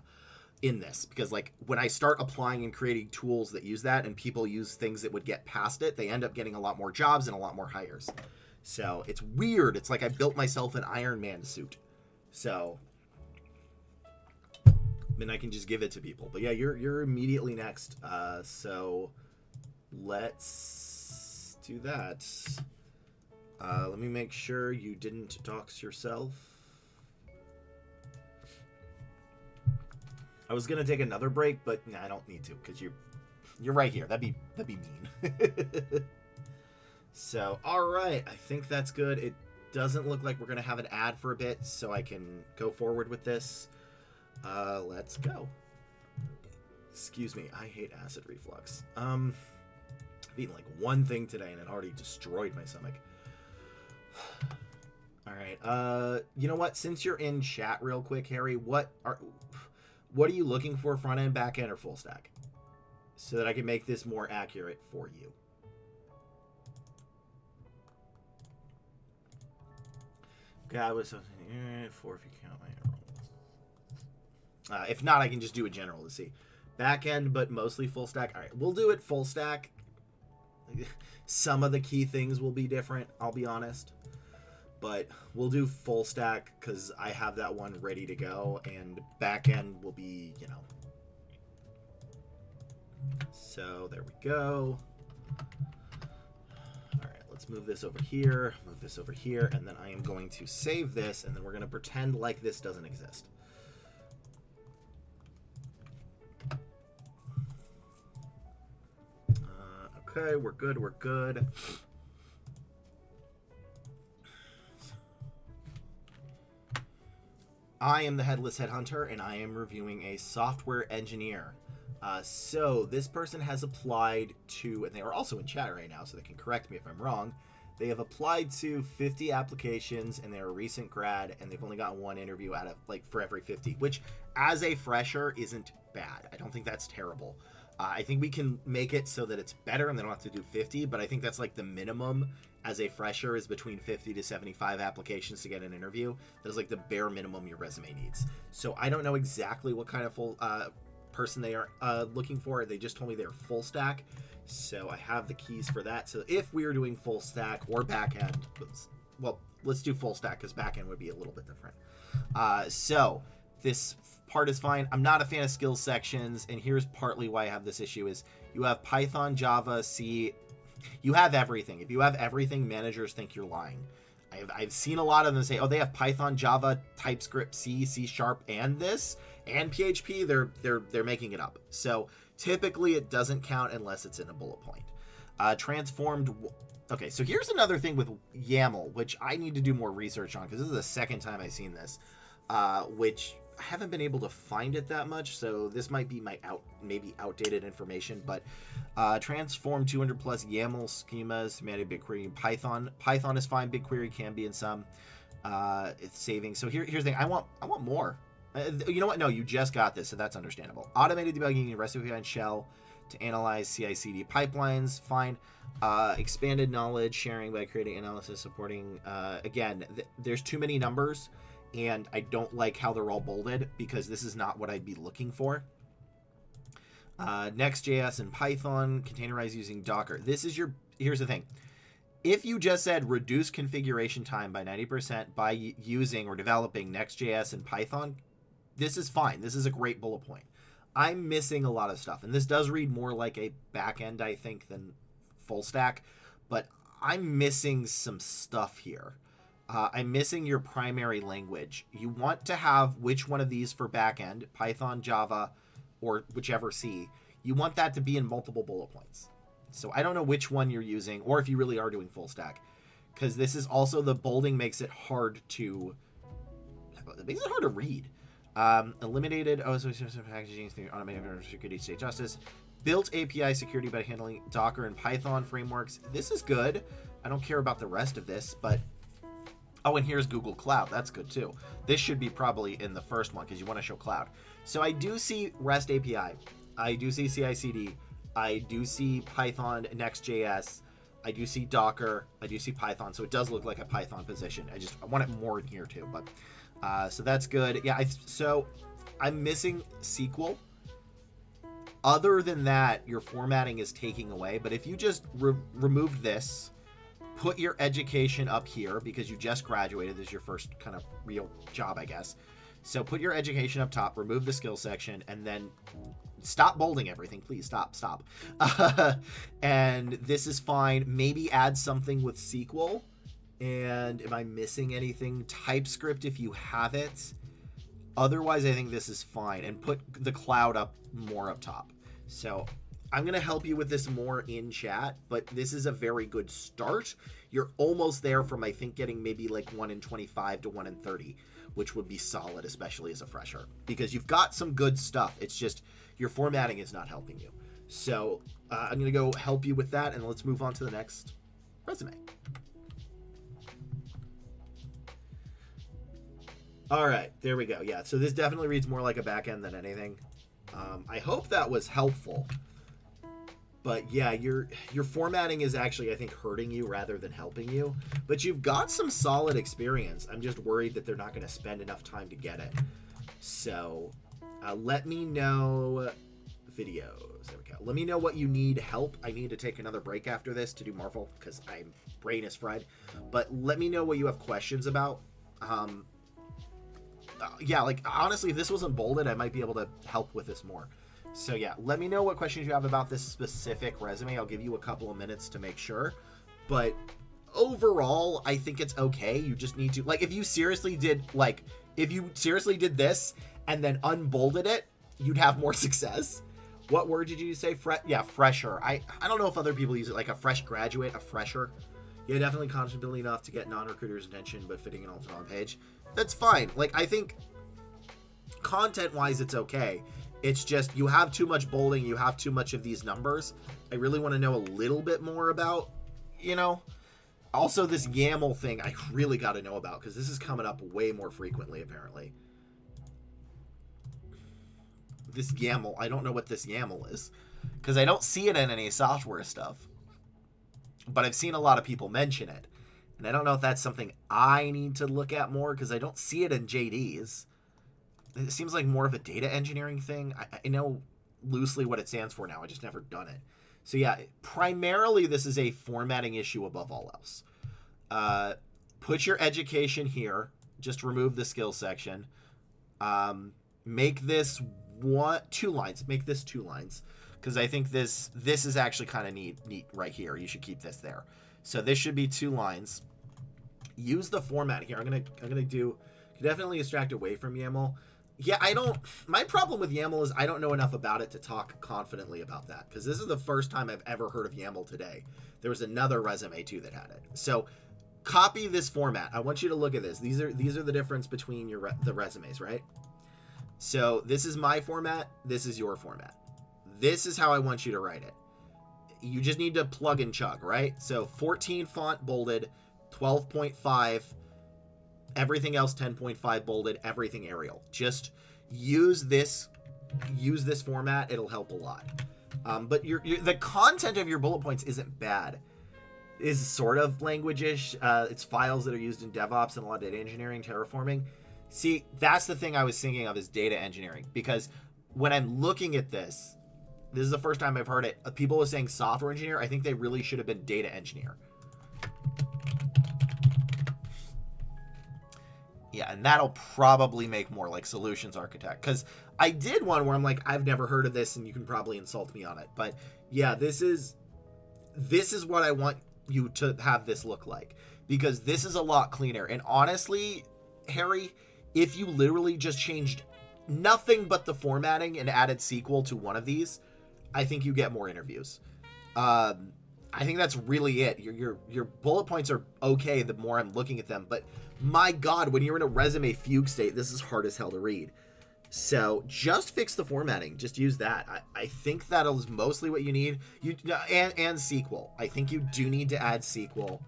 in this, because like when I start applying and creating tools that use that and people use things that would get past it, they end up getting a lot more jobs and a lot more hires. So it's weird. It's like I built myself an Iron Man suit. So then I can just give it to people. But yeah, you're immediately next. So let's do that. Let me make sure you didn't dox yourself. I was gonna take another break, but nah, I don't need to because you're right here. That'd be mean. So all right, I think that's good. It doesn't look like we're gonna have an ad for a bit, so I can go forward with this. Let's go. Excuse me, I hate acid reflux. I've eaten like one thing today and it already destroyed my stomach. All right. You know what? Since you're in chat real quick, Harry, what are you looking for, front end, back end, or full stack? So that I can make this more accurate for you. God was something for if you count my if not, I can just do a general to see. Back end, but mostly full stack. All right, we'll do it full stack. Some of the key things will be different, I'll be honest. But we'll do full stack because I have that one ready to go, and back end will be, you know. So there we go. All right, let's move this over here, and then I am going to save this, and then we're going to pretend like this doesn't exist. Okay, we're good. I am the Headless Headhunter, and I am reviewing a software engineer. So this person has applied to, and they are also in chat right now, so they can correct me if I'm wrong. They have applied to 50 applications, and they're a recent grad, and they've only gotten one interview out of, like, for every 50, which, as a fresher, isn't bad. I don't think that's terrible. I think we can make it so that it's better, and they don't have to do 50, but I think that's, like, the minimum as a fresher is between 50 to 75 applications to get an interview. That is, like, the bare minimum your resume needs. So I don't know exactly what kind of full person they are looking for. They just told me they're full stack. So I have the keys for that. So if we are doing full stack or back end, well, let's do full stack because back end would be a little bit different. So this part is fine. I'm not a fan of skills sections, and here's partly why I have this issue is you have Python, Java, C. You have everything. If you have everything, managers think you're lying. I've seen a lot of them say, oh, they have Python, Java, TypeScript, C, C#, and this, and PHP. They're making it up. So typically it doesn't count unless it's in a bullet point. Transformed. Okay, so here's another thing with YAML, which I need to do more research on because this is the second time I've seen this, which I haven't been able to find it that much, so this might be my maybe outdated information, but transform 200 plus YAML schemas, semantic BigQuery, Python. Python is fine. BigQuery can be in some. It's saving. So here's the thing. I want more. You know what? No, you just got this, so that's understandable. Automated debugging in recipe and shell to analyze CI/CD pipelines. Fine. Expanded knowledge sharing by creating analysis supporting. Again, there's too many numbers. And I don't like how they're all bolded because this is not what I'd be looking for. Next.js and Python, containerized using Docker. Here's the thing. If you just said reduce configuration time by 90% by using or developing Next.js and Python, this is fine. This is a great bullet point. I'm missing a lot of stuff. And this does read more like a backend, I think, than full stack. But I'm missing some stuff here. I'm missing your primary language. You want to have which one of these for backend, Python, Java, or whichever C, you want that to be in multiple bullet points. So I don't know which one you're using, or if you really are doing full stack, because this is also, the bolding makes it hard to read. Eliminated packaging through automated security state justice. Built API security by handling Docker and Python frameworks. This is good. I don't care about the rest of this, but oh, and here's Google Cloud. That's good too. This should be probably in the first one because you want to show cloud. So I do see REST API. I do see CI/CD. I do see Python, Next.js. I do see Docker. I do see Python. So it does look like a Python position. I want it more in here too. But so that's good. Yeah. So I'm missing SQL. Other than that, your formatting is taking away. But if you just removed this, put your education up here because you just graduated. This is your first kind of real job, I guess. So put your education up top, remove the skill section, and then stop bolding everything. Please stop. And this is fine. Maybe add something with SQL. And am I missing anything? TypeScript if you have it. Otherwise, I think this is fine. And put the cloud up more up top. So I'm going to help you with this more in chat, but this is a very good start. You're almost there from, I think, getting maybe like 1 in 25 to 1 in 30, which would be solid, especially as a fresher, because you've got some good stuff. It's just your formatting is not helping you. So I'm going to go help you with that, and let's move on to the next resume. All right, there we go. Yeah, so this definitely reads more like a back end than anything. I hope that was helpful. But yeah, your formatting is actually, I think, hurting you rather than helping you. But you've got some solid experience. I'm just worried that they're not going to spend enough time to get it. So let me know. Videos. There we go. Let me know what you need help. I need to take another break after this to do Marvel because my brain is fried. But let me know what you have questions about. Yeah, like, honestly, if this wasn't bolded, I might be able to help with this more. So yeah, let me know what questions you have about this specific resume. I'll give you a couple of minutes to make sure. But overall, I think it's okay. You just need to, like, if you seriously did this and then unbolded it, you'd have more success. What word did you say? Yeah, fresher. I don't know if other people use it, like a fresh graduate, a fresher. Yeah, definitely confidently enough to get non-recruiters' attention, but fitting an alternate on page. That's fine. Like, I think content-wise, it's okay. It's just you have too much bolding. You have too much of these numbers. I really want to know a little bit more about, Also, this YAML thing, I really got to know about because this is coming up way more frequently, apparently. This YAML, I don't know what this YAML is because I don't see it in any software stuff. But I've seen a lot of people mention it. And I don't know if that's something I need to look at more because I don't see it in JDs. It seems like more of a data engineering thing. I know loosely what it stands for now. I just never done it. So yeah, primarily this is a formatting issue above all else. Put your education here. Just remove the skill section. Make this 2 lines. Make this 2 lines. Because I think this is actually kind of neat right here. You should keep this there. So this should be 2 lines. Use the format here. I'm gonna do definitely extract away from YAML. Yeah, my problem with YAML is I don't know enough about it to talk confidently about that because this is the first time I've ever heard of YAML today. There was another resume too that had it. So copy this format. I want you to look at this. These are the difference between the resumes, right? So this is my format. This is your format. This is how I want you to write it. You just need to plug and chug, right? So 14 font bolded, 12.5, everything else 10.5 bolded, everything Arial. Just use this format. It'll help a lot. But the content of your bullet points isn't bad. It's sort of language-ish. It's files that are used in DevOps and a lot of data engineering, terraforming. See, that's the thing I was thinking of is data engineering. Because when I'm looking at this is the first time I've heard it. People were saying software engineer. I think they really should have been data engineer. Yeah, and that'll probably make more like solutions architect. Because I did one where I'm like, I've never heard of this, and you can probably insult me on it. But yeah, this is what I want you to have this look like. Because this is a lot cleaner. And honestly, Harry, if you literally just changed nothing but the formatting and added SQL to one of these, I think you get more interviews. I think that's really it. Your bullet points are okay the more I'm looking at them, but my God, when you're in a resume fugue state, this is hard as hell to read. So just fix the formatting. Just use that. I think that is mostly what you need. And SQL. I think you do need to add SQL.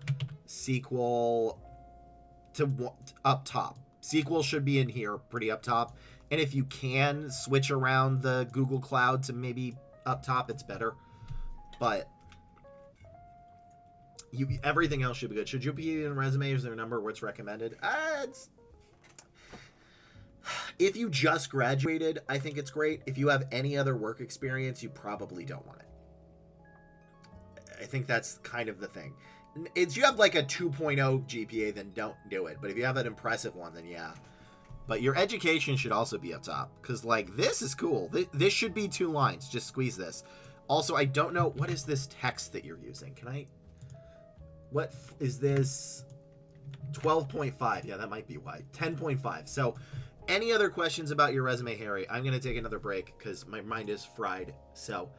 SQL to up top. SQL should be in here pretty up top. And if you can switch around the Google Cloud to maybe up top, it's better. But everything else should be good. Should you be in resume? Is there a number where it's recommended? If you just graduated, I think it's great. If you have any other work experience, you probably don't want it. I think that's kind of the thing. If you have like a 2.0 GPA, then don't do it. But if you have an impressive one, then yeah. But your education should also be up top. Because, like, this is cool. This should be 2 lines. Just squeeze this. Also, I don't know. What is this text that you're using? Can I... What is this? 12.5. Yeah, that might be why. 10.5. So... Any other questions about your resume, Harry? I'm going to take another break because my mind is fried. So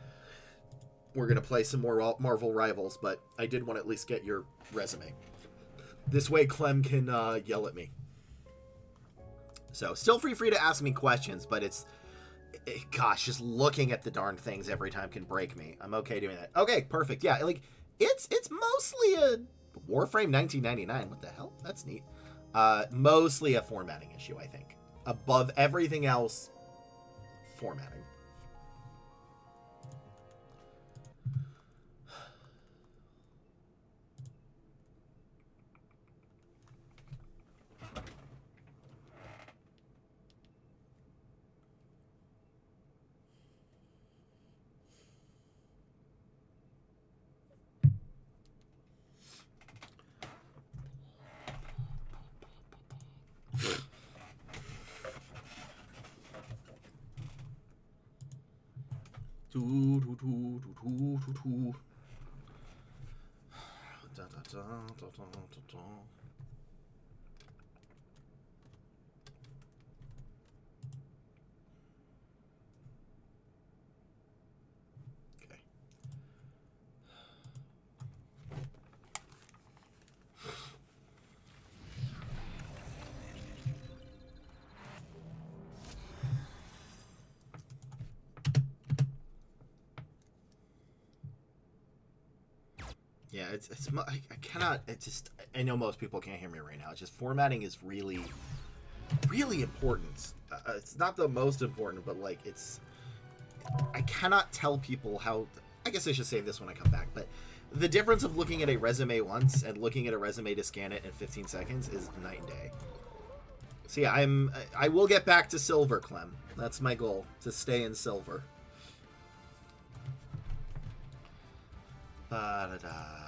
we're going to play some more Marvel Rivals, but I did want to at least get your resume. This way Clem can yell at me. So still free to ask me questions, but gosh, just looking at the darn things every time can break me. I'm okay doing that. Okay, perfect. Yeah, like it's mostly a Warframe 1999. What the hell? That's neat. Mostly a formatting issue, I think. Above everything else, formatting. Yeah, I cannot, I know most people can't hear me right now. It's just formatting is really, really important. It's not the most important, but like I cannot tell people how, I guess I should say this when I come back, but the difference of looking at a resume once and looking at a resume to scan it in 15 seconds is night and day. So yeah, I will get back to silver, Clem. That's my goal, to stay in silver. Ba-da-da.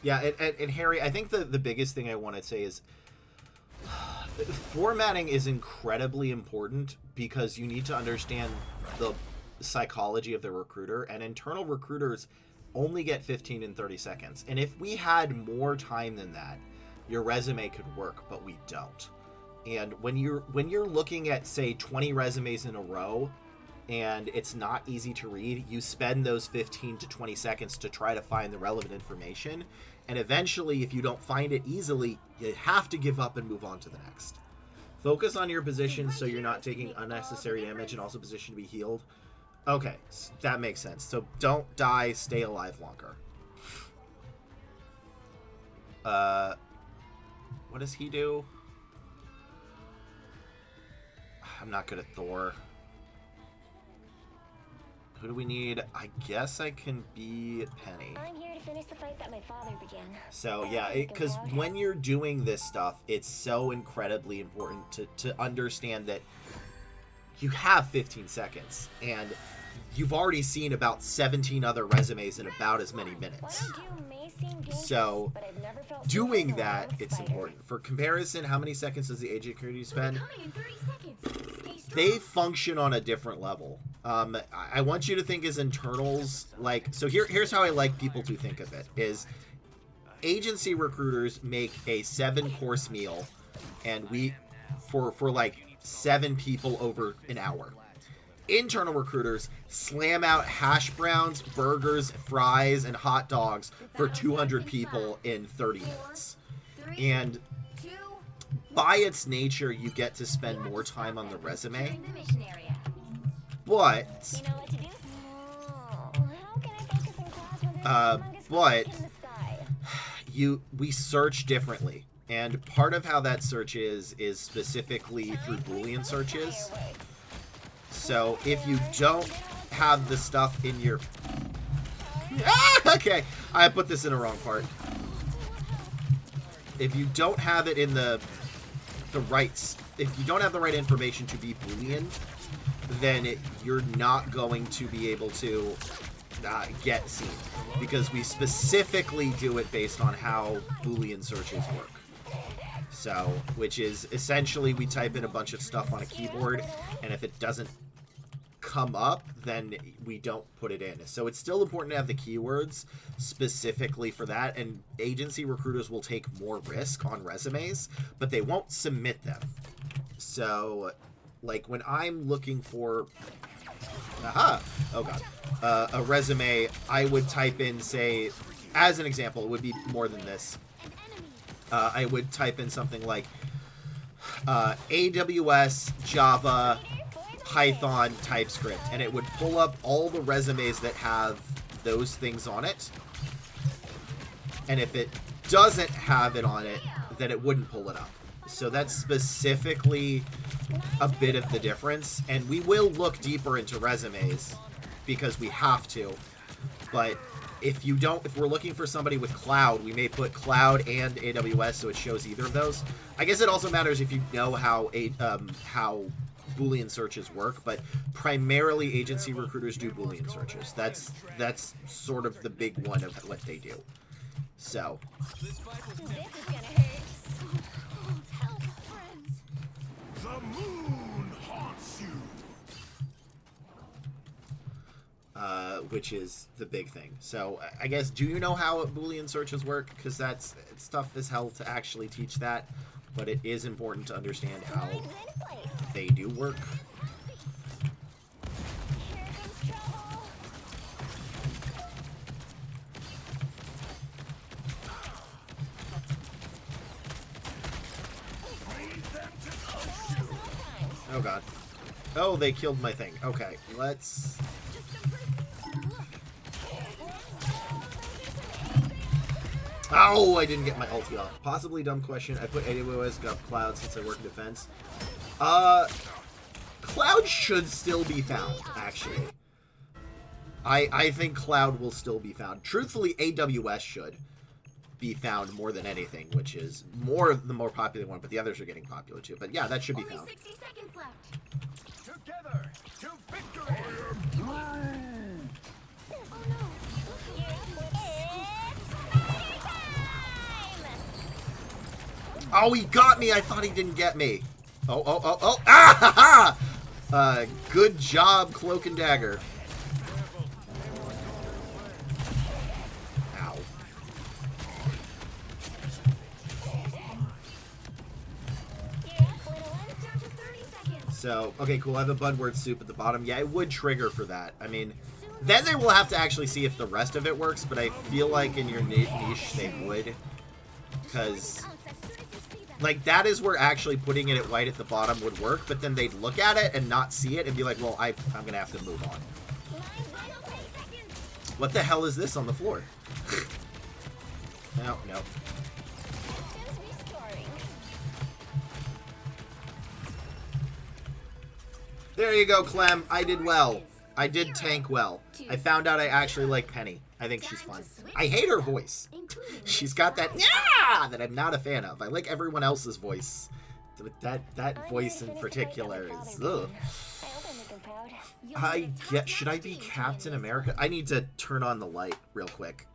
Yeah, and Harry, I think the biggest thing I want to say is formatting is incredibly important because you need to understand the psychology of the recruiter, and internal recruiters only get 15 and 30 seconds. And if we had more time than that, your resume could work, but we don't. And when you're looking at, say, 20 resumes in a row, and it's not easy to read, you spend those 15 to 20 seconds to try to find the relevant information. And eventually, if you don't find it easily, you have to give up and move on to the next. Focus on your position so you're not taking unnecessary damage, and also position to be healed. Okay, that makes sense. So don't die, stay alive longer. What does he do? I'm not good at Thor. Who do we need? I guess I can be Penny. I'm here to finish the fight that my father began. So yeah, because when you're doing this stuff, it's so incredibly important to understand that you have 15 seconds, and you've already seen about 17 other resumes in about as many minutes. So doing that, it's important. For comparison, how many seconds does the agent community spend? they function on a different level. I want you to think as internals, like, so here's how I like people to think of it, is agency recruiters make a 7-course meal, and we, for like 7 people over an hour. Internal recruiters slam out hash browns, burgers, fries, and hot dogs for 200 people in 30 minutes. And by its nature, you get to spend more time on the resume. But, You know what to do? How can I focus in class when there's a humongous but in the sky? we search differently. And part of how that search is specifically through Boolean searches. So if you don't have the stuff in your... okay, I put this in the wrong part. If you don't have it in the right... If you don't have the right information to be Boolean, then you're not going to be able to get seen. Because we specifically do it based on how Boolean searches work. So, which is essentially we type in a bunch of stuff on a keyboard, and if it doesn't come up, then we don't put it in. So it's still important to have the keywords specifically for that, and agency recruiters will take more risk on resumes, but they won't submit them. So, like when I'm looking for a resume, I would type in, say, as an example, it would be more than this. I would type in something like AWS, Java, Python, TypeScript, and it would pull up all the resumes that have those things on it. And if it doesn't have it on it, then it wouldn't pull it up. So that's specifically a bit of the difference. And we will look deeper into resumes because we have to. But if we're looking for somebody with cloud, we may put cloud and AWS so it shows either of those. I guess it also matters if you know how Boolean searches work, but primarily agency recruiters do Boolean searches. That's sort of the big one of what they do. So. This is gonna hurt. Help, friends. The moon haunts you. Which is the big thing. So I guess, do you know how Boolean searches work? Because it's tough as hell to actually teach that, but it is important to understand how they do work. Here comes trouble. Oh god. Oh, they killed my thing. Okay, let's... Oh, I didn't get my ulti off. Possibly dumb question. I put AWS Cloud since I work in defense. Cloud should still be found, actually. I think Cloud will still be found. Truthfully, AWS should be found more than anything, which is the more popular one, but the others are getting popular too. But yeah, that should be found. 60 seconds left. Together to victory. Oh, he got me! I thought he didn't get me. Oh. Ah, ha, ha! Good job, Cloak and Dagger. Ow. So, okay, cool. I have a Budword soup at the bottom. Yeah, it would trigger for that. I mean, then they will have to actually see if the rest of it works, but I feel like in your niche they would. Because... like, that is where actually putting it at white at the bottom would work, but then they'd look at it and not see it and be like, well, I'm going to have to move on. What the hell is this on the floor? No. There you go, Clem. I did well. I did tank well. I found out I actually like Penny. I think she's fun. I hate her voice. She's got that yeah that I'm not a fan of. I like everyone else's voice. But that voice in particular is ugh. Should I be Captain America? I need to turn on the light real quick.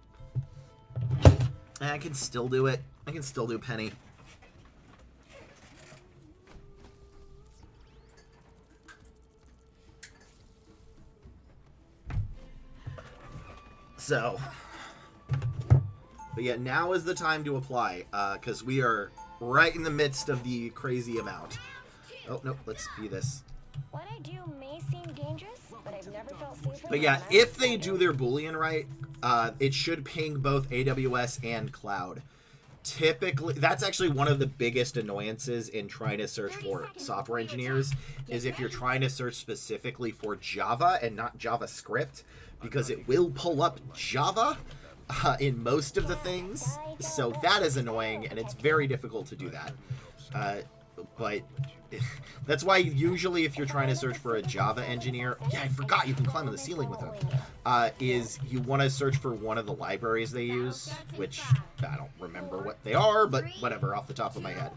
I can still do it. I can still do Penny. So, but yeah, now is the time to apply, because we are right in the midst of the crazy amount. Oh, no, let's be this. What I do may seem dangerous, but I've never felt safer. But yeah, than if when they I'm do their Boolean right, it should ping both AWS and cloud. Typically, that's actually one of the biggest annoyances in trying to search for software engineers, is if you're trying to search specifically for Java and not JavaScript, because it will pull up Java in most of the things. So that is annoying, and it's very difficult to do that. But that's why usually if you're trying to search for a Java engineer, yeah, I forgot you can climb on the ceiling with them, is you want to search for one of the libraries they use, which I don't remember what they are, but whatever, off the top of my head.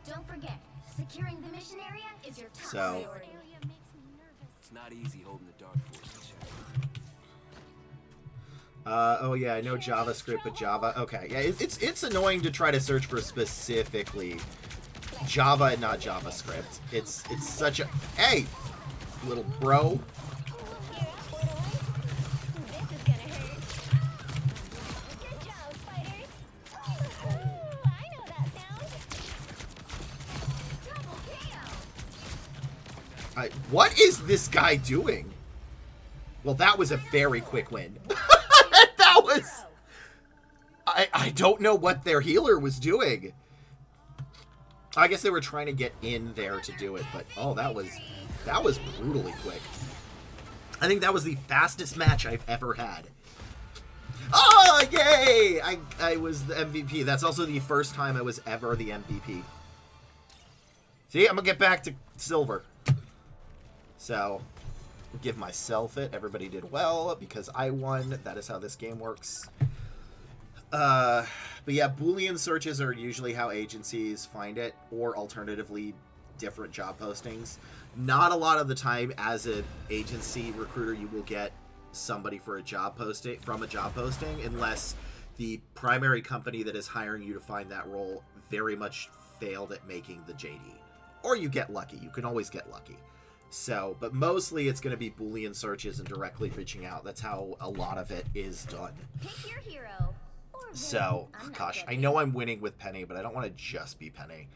Don't forget, securing the mission area is your top So, priority. It's not easy holding the Dark Forces. oh yeah, I know JavaScript, but Java, okay. Yeah, it's annoying to try to search for specifically Java and not JavaScript. It's such a, hey, little bro. This is gonna hurt. Good job, spiders. Ooh, I know that sound. Double KO. What is this guy doing? Well, that was a very quick win. That was... I don't know what their healer was doing. I guess they were trying to get in there to do it, but oh, that was brutally quick. I think that was the fastest match I've ever had. Oh, yay! I was the MVP. That's also the first time I was ever the MVP. See, I'm gonna get back to silver. So, give myself it. Everybody did well because I won. That is how this game works. But yeah, Boolean searches are usually how agencies find it, or alternatively, different job postings. Not a lot of the time, as an agency recruiter, you will get somebody for a job posting from a job posting, unless the primary company that is hiring you to find that role very much failed at making the JD, or you get lucky. You can always get lucky. So, but mostly it's going to be Boolean searches and directly reaching out. That's how a lot of it is done. Pick your hero. Or So, villain. I'm not gosh, I judging. know I'm winning with Penny, but I don't want to just be Penny.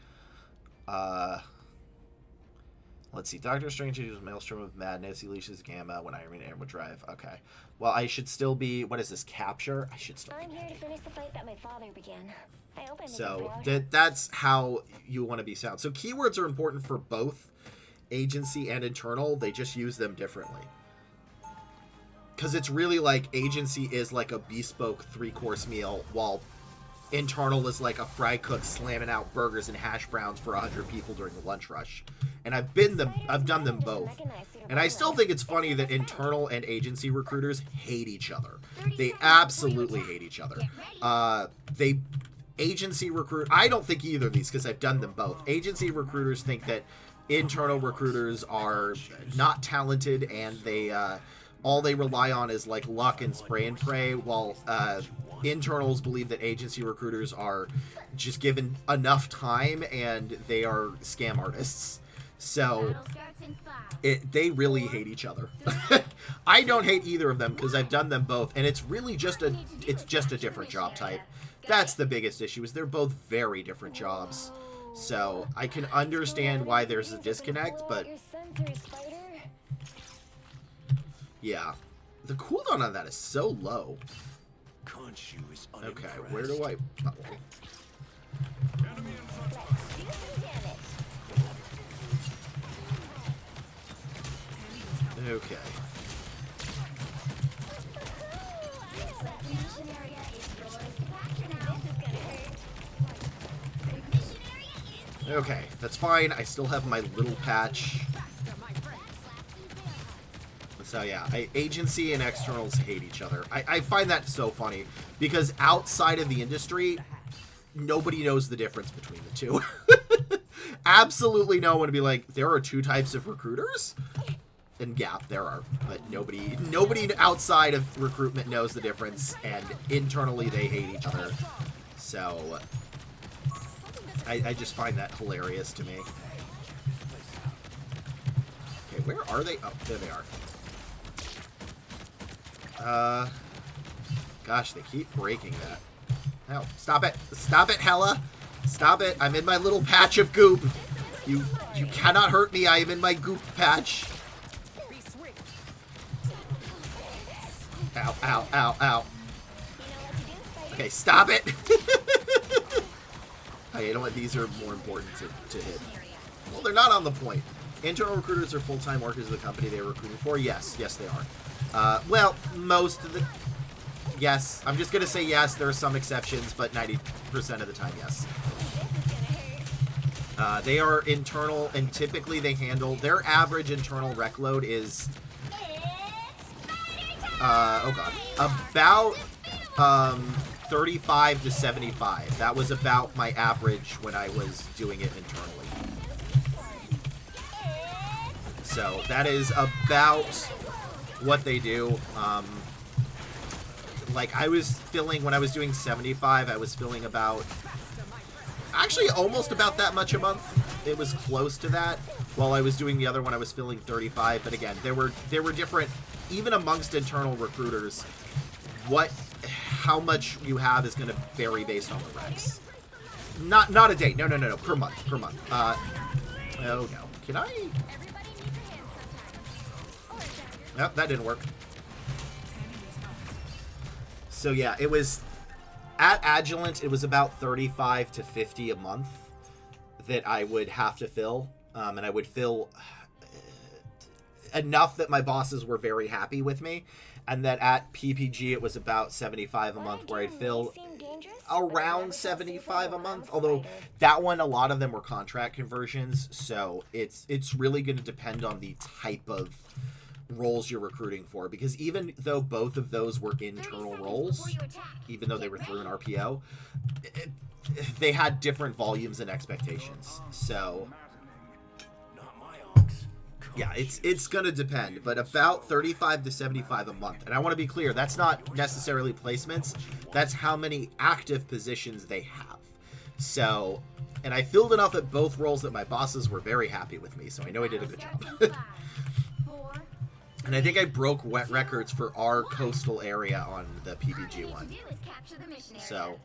Let's see. Doctor Strange uses Maelstrom of Madness. He leashes Gamma when Iron Man and Air Drive. Okay. Well, I should still be... What is this? Capture? I should still I'm be here to finish the fight that my father began. I hope I make So, him proud. that's how you want to be sound. So, keywords are important for both agency and internal. They just use them differently. Because it's really like agency is like a bespoke 3-course meal, while internal is like a fry cook slamming out burgers and hash browns for 100 people during the lunch rush. And I've done them both. And I still think it's funny that internal and agency recruiters hate each other. They absolutely hate each other. Agency recruit, I don't think either of these, because I've done them both. Agency recruiters think that internal recruiters are not talented, and they all they rely on is like luck and spray and pray, while internals believe that agency recruiters are just given enough time and they are scam artists. So Battle starts in 5. they really hate each other. I don't hate either of them because I've done them both, and it's really just a different job type. That's the biggest issue, is they're both very different jobs. So I can understand why there's a disconnect, but Your sensors, spider. yeah, the cooldown on that is so low. Khonshu is Okay, unimpressed. where do I? Oh. Let's do some damage. Okay. The mission area is yours to capture now. This is gonna hurt. The mission area is yours. Okay, that's fine. I still have my little patch. So yeah, agency and externals hate each other. I find that so funny, because outside of the industry, nobody knows the difference between the two. Absolutely no one would be like, there are 2 types of recruiters? And yeah, there are, but nobody outside of recruitment knows the difference, and internally they hate each other. So I just find that hilarious to me. Okay, where are they? Oh, there they are. Gosh, they keep breaking that. No, stop it. Stop it, Hella. Stop it. I'm in my little patch of goop. You cannot hurt me. I am in my goop patch. Ow, ow, ow, ow. Okay, stop it. Hey, you know what? These are more important to hit. Well, they're not on the point. Internal recruiters are full-time workers of the company they are recruiting for. Yes, yes, they are. Well, most of the... Yes, I'm just going to say yes. There are some exceptions, but 90% of the time, yes. They are internal, and typically they handle... Their average internal rec load is... oh god. About 35 to 75. That was about my average when I was doing it internally. So that is about what they do. Like I was filling, when I was doing 75, I was filling about, actually almost about that much a month. It was close to that. While I was doing the other one, I was filling 35. But again, there were different, even amongst internal recruiters, how much you have is going to vary based on the recs. Not a day. No. Per month. Oh no. Can I? Nope, that didn't work. So yeah, it was at Agilent. It was about 35 to 50 a month that I would have to fill, and I would fill enough that my bosses were very happy with me. And that at PPG it was about 75 a month, where I'd fill around 75 a month. Although that one, a lot of them were contract conversions, so it's really going to depend on the type of roles you're recruiting for. Because even though both of those were internal roles, even though they were through an RPO, they had different volumes and expectations. So yeah, it's going to depend, but about 35 to 75 a month. And I want to be clear, that's not necessarily placements. That's how many active positions they have. So, and I filled enough at both roles that my bosses were very happy with me, so I know I did a good job. And I think I broke wet records for our coastal area on the PPG one. So,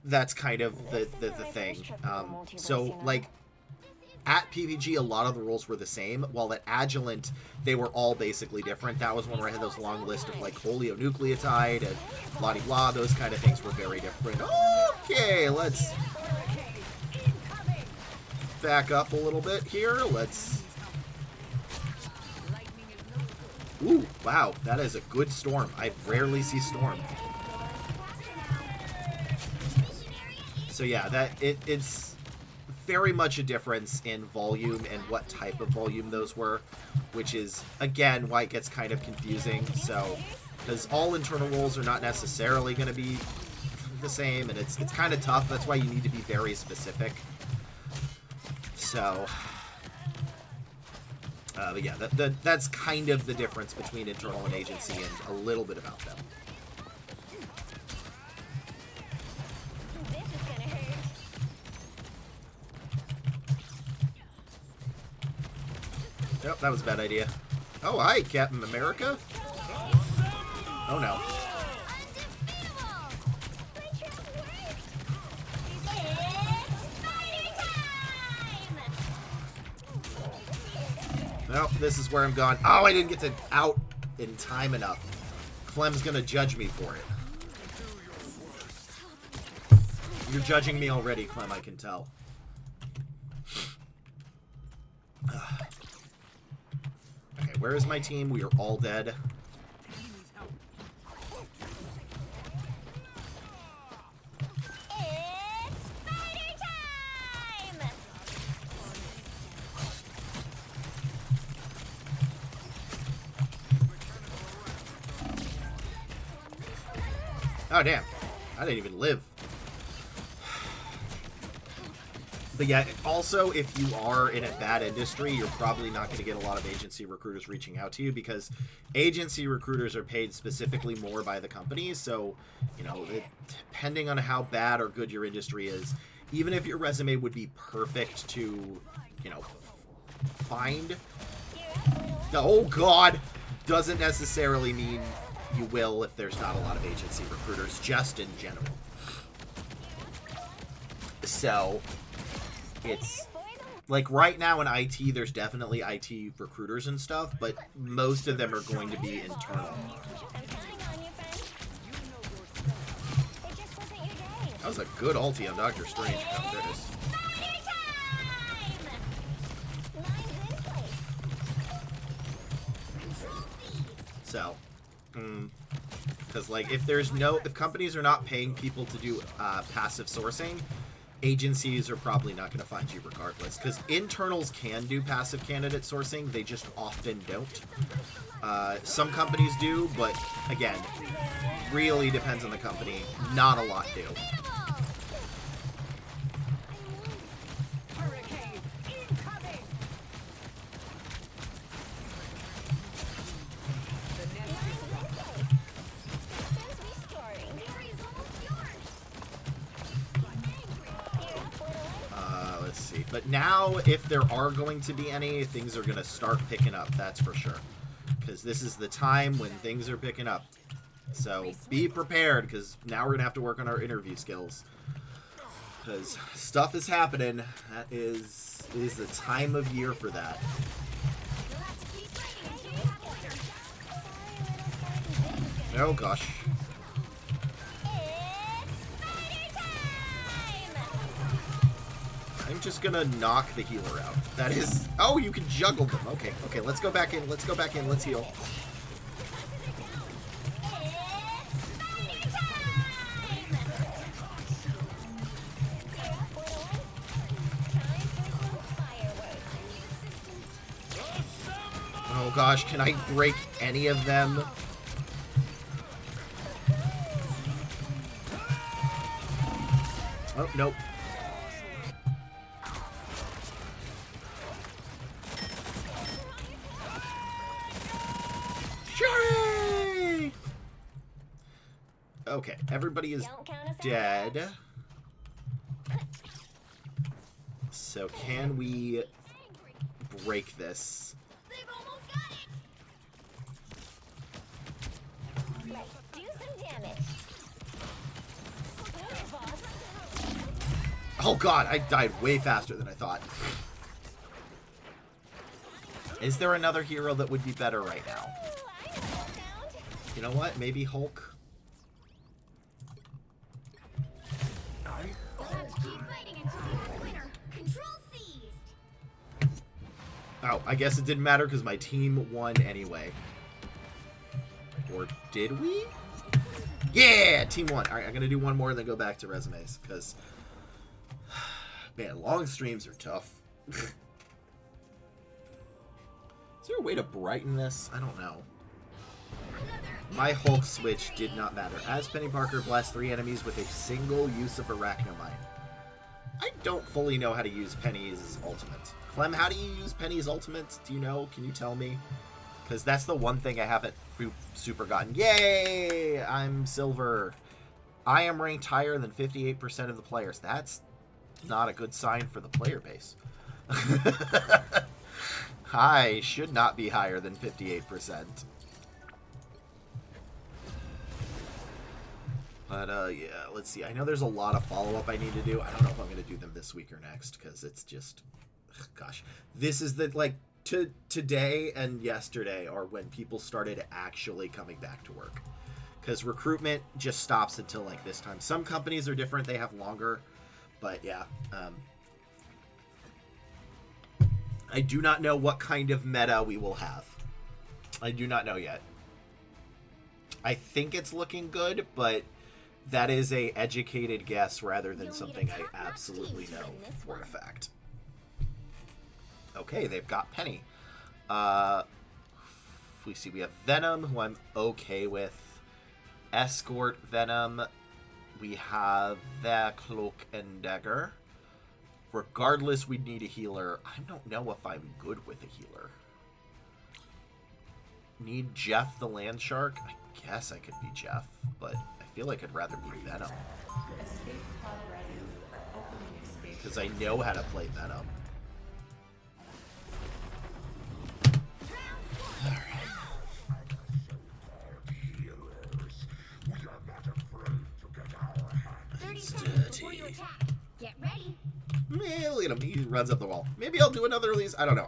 that's kind of the thing. So, like, at PPG, a lot of the roles were the same, while at Agilent, they were all basically different. That was one where I had those long list of, like, oleonucleotide and blah-de-blah. Those kind of things were very different. Okay, let's back up a little bit here. Let's... Ooh, wow, that is a good storm. I rarely see storm. So yeah, it's very much a difference in volume and what type of volume those were, which is, again, why it gets kind of confusing. So, because all internal roles are not necessarily going to be the same, and it's kind of tough. That's why you need to be very specific. So, but yeah, that's kind of the difference between internal and agency, and a little bit about them. Nope, that was a bad idea. Oh, hi, Captain America. Oh, no. Nope, this is where I'm going. Oh, I didn't get to out in time enough. Clem's gonna judge me for it. You're judging me already, Clem, I can tell. Okay, where is my team? We are all dead. It's spider time! Oh, damn. I didn't even live. But yeah, also, if you are in a bad industry, you're probably not going to get a lot of agency recruiters reaching out to you, because agency recruiters are paid specifically more by the companies. So, you know, depending on how bad or good your industry is, even if your resume would be perfect to, you know, find... Oh, God! doesn't necessarily mean you will if there's not a lot of agency recruiters, just in general. So, it's like right now in IT, there's definitely IT recruiters and stuff, but most of them are going to be internal. That was a good ulti on Doctor Strange. Oh, there it is. So, because like if companies are not paying people to do passive sourcing, agencies are probably not going to find you regardless. Because internals can do passive candidate sourcing, they just often don't. Some companies do, but again, really depends on the company. Not a lot do. But now, if there are going to be any, things are going to start picking up, that's for sure. Because this is the time when things are picking up. So, be prepared, because now we're going to have to work on our interview skills. Because stuff is happening. That is the time of year for that. Oh, gosh. I'm just gonna knock the healer out. That is... Oh, you can juggle them. Okay, okay, let's go back in. Let's go back in. Let's heal. Oh gosh, can I break any of them? Oh, nope. Okay, everybody is dead. So can we break this? Let's do some damage. Oh god, I died way faster than I thought. Is there another hero that would be better right now? You know what? Maybe Hulk? Oh, I guess it didn't matter because my team won anyway. Or did we? Yeah! Team won. Alright, I'm going to do one more and then go back to resumes. Because, man, long streams are tough. Is there a way to brighten this? I don't know. My Hulk switch did not matter. As Penny Parker blasts 3 enemies with a single use of Arachnomine. I don't fully know how to use Penny's ultimate. Clem, how do you use Penny's ultimate? Do you know? Can you tell me? Because that's the one thing I haven't super gotten. Yay! I'm silver. I am ranked higher than 58% of the players. That's not a good sign for the player base. I should not be higher than 58%. But, yeah, let's see. I know there's a lot of follow-up I need to do. I don't know if I'm going to do them this week or next, because it's just... Gosh. This is the, like, today and yesterday are when people started actually coming back to work. Because recruitment just stops until, like, this time. Some companies are different. They have longer. But, yeah. I do not know what kind of meta we will have. I do not know yet. I think it's looking good, but... That is a educated guess rather than something I absolutely know for a fact. Okay, they've got Penny. We see we have Venom, who I'm okay with. Escort Venom. We have the Cloak and Dagger. Regardless, we need a healer. I don't know if I'm good with a healer. Need Jeff the Land Shark? I guess I could be Jeff, but... I feel like I'd rather be Venom. Because I know how to play Venom. Alright. Look at him. He runs up the wall. Maybe I'll do another release. I don't know.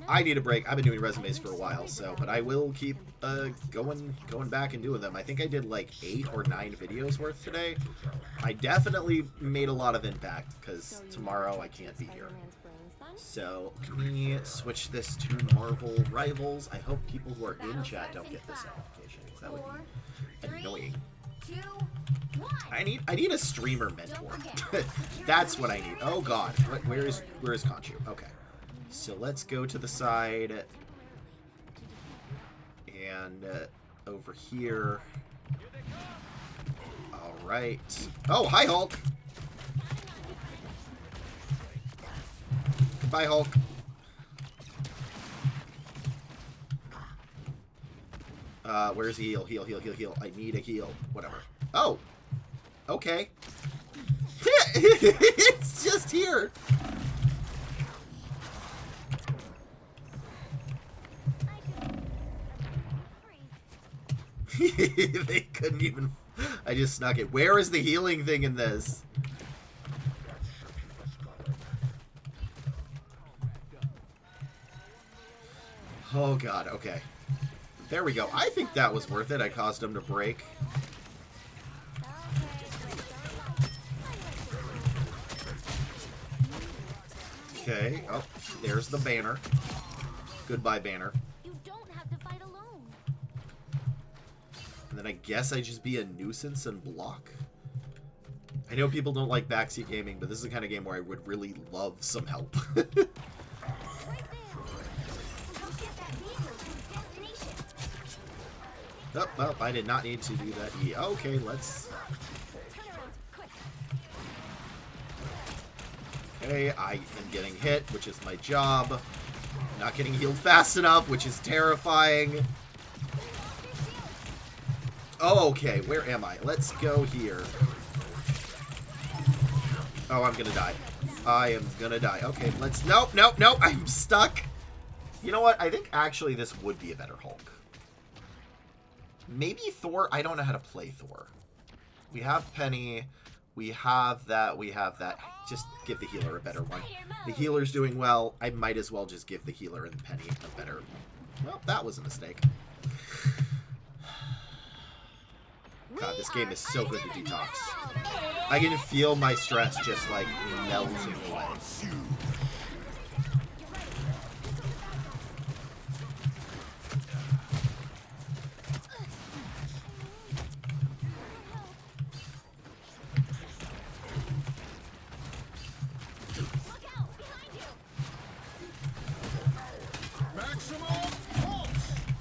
I need a break. I've been doing resumes for a while, so but I will keep going back and doing them. I think I did like 8 or 9 videos worth today. I definitely made a lot of impact because tomorrow I can't be here. So can we switch this to Marvel Rivals? I hope people who are in chat don't get this notification. That would be annoying. 2, 1. I need a streamer mentor. That's what I need. Oh god. Where is Conchu? Okay. So let's go to the side. And over here. Alright. Oh, hi Hulk! Goodbye, Hulk. Where's the heal? Heal, heal, heal, heal. I need a heal. Whatever. Oh! Okay. It's just here! They couldn't even... I just snuck it. Where is the healing thing in this? Oh god, okay. There we go. I think that was worth it. I caused him to break. Okay. Oh, there's the banner. Goodbye, banner. You don't have to fight alone. And then I guess I just be a nuisance and block. I know people don't like backseat gaming, but this is the kind of game where I would really love some help. Right there. Come get that vehicle to its destination. Oh, well, I did not need to do that. Yeah, okay, let's... Turn around, quick. Okay, I am getting hit, which is my job. Not getting healed fast enough, which is terrifying. Oh, okay, where am I? Let's go here. Oh, I'm gonna die. I am gonna die. Okay, let's... Nope, nope, nope, I'm stuck. You know what? I think actually this would be a better Hulk. Maybe Thor? I don't know how to play Thor. We have Penny. We have that. We have that. Just give the healer a better one. The healer's doing well. I might as well just give the healer and Penny a better... Well, that was a mistake. God, this game is so good to detox. I can feel my stress just, like, melting away.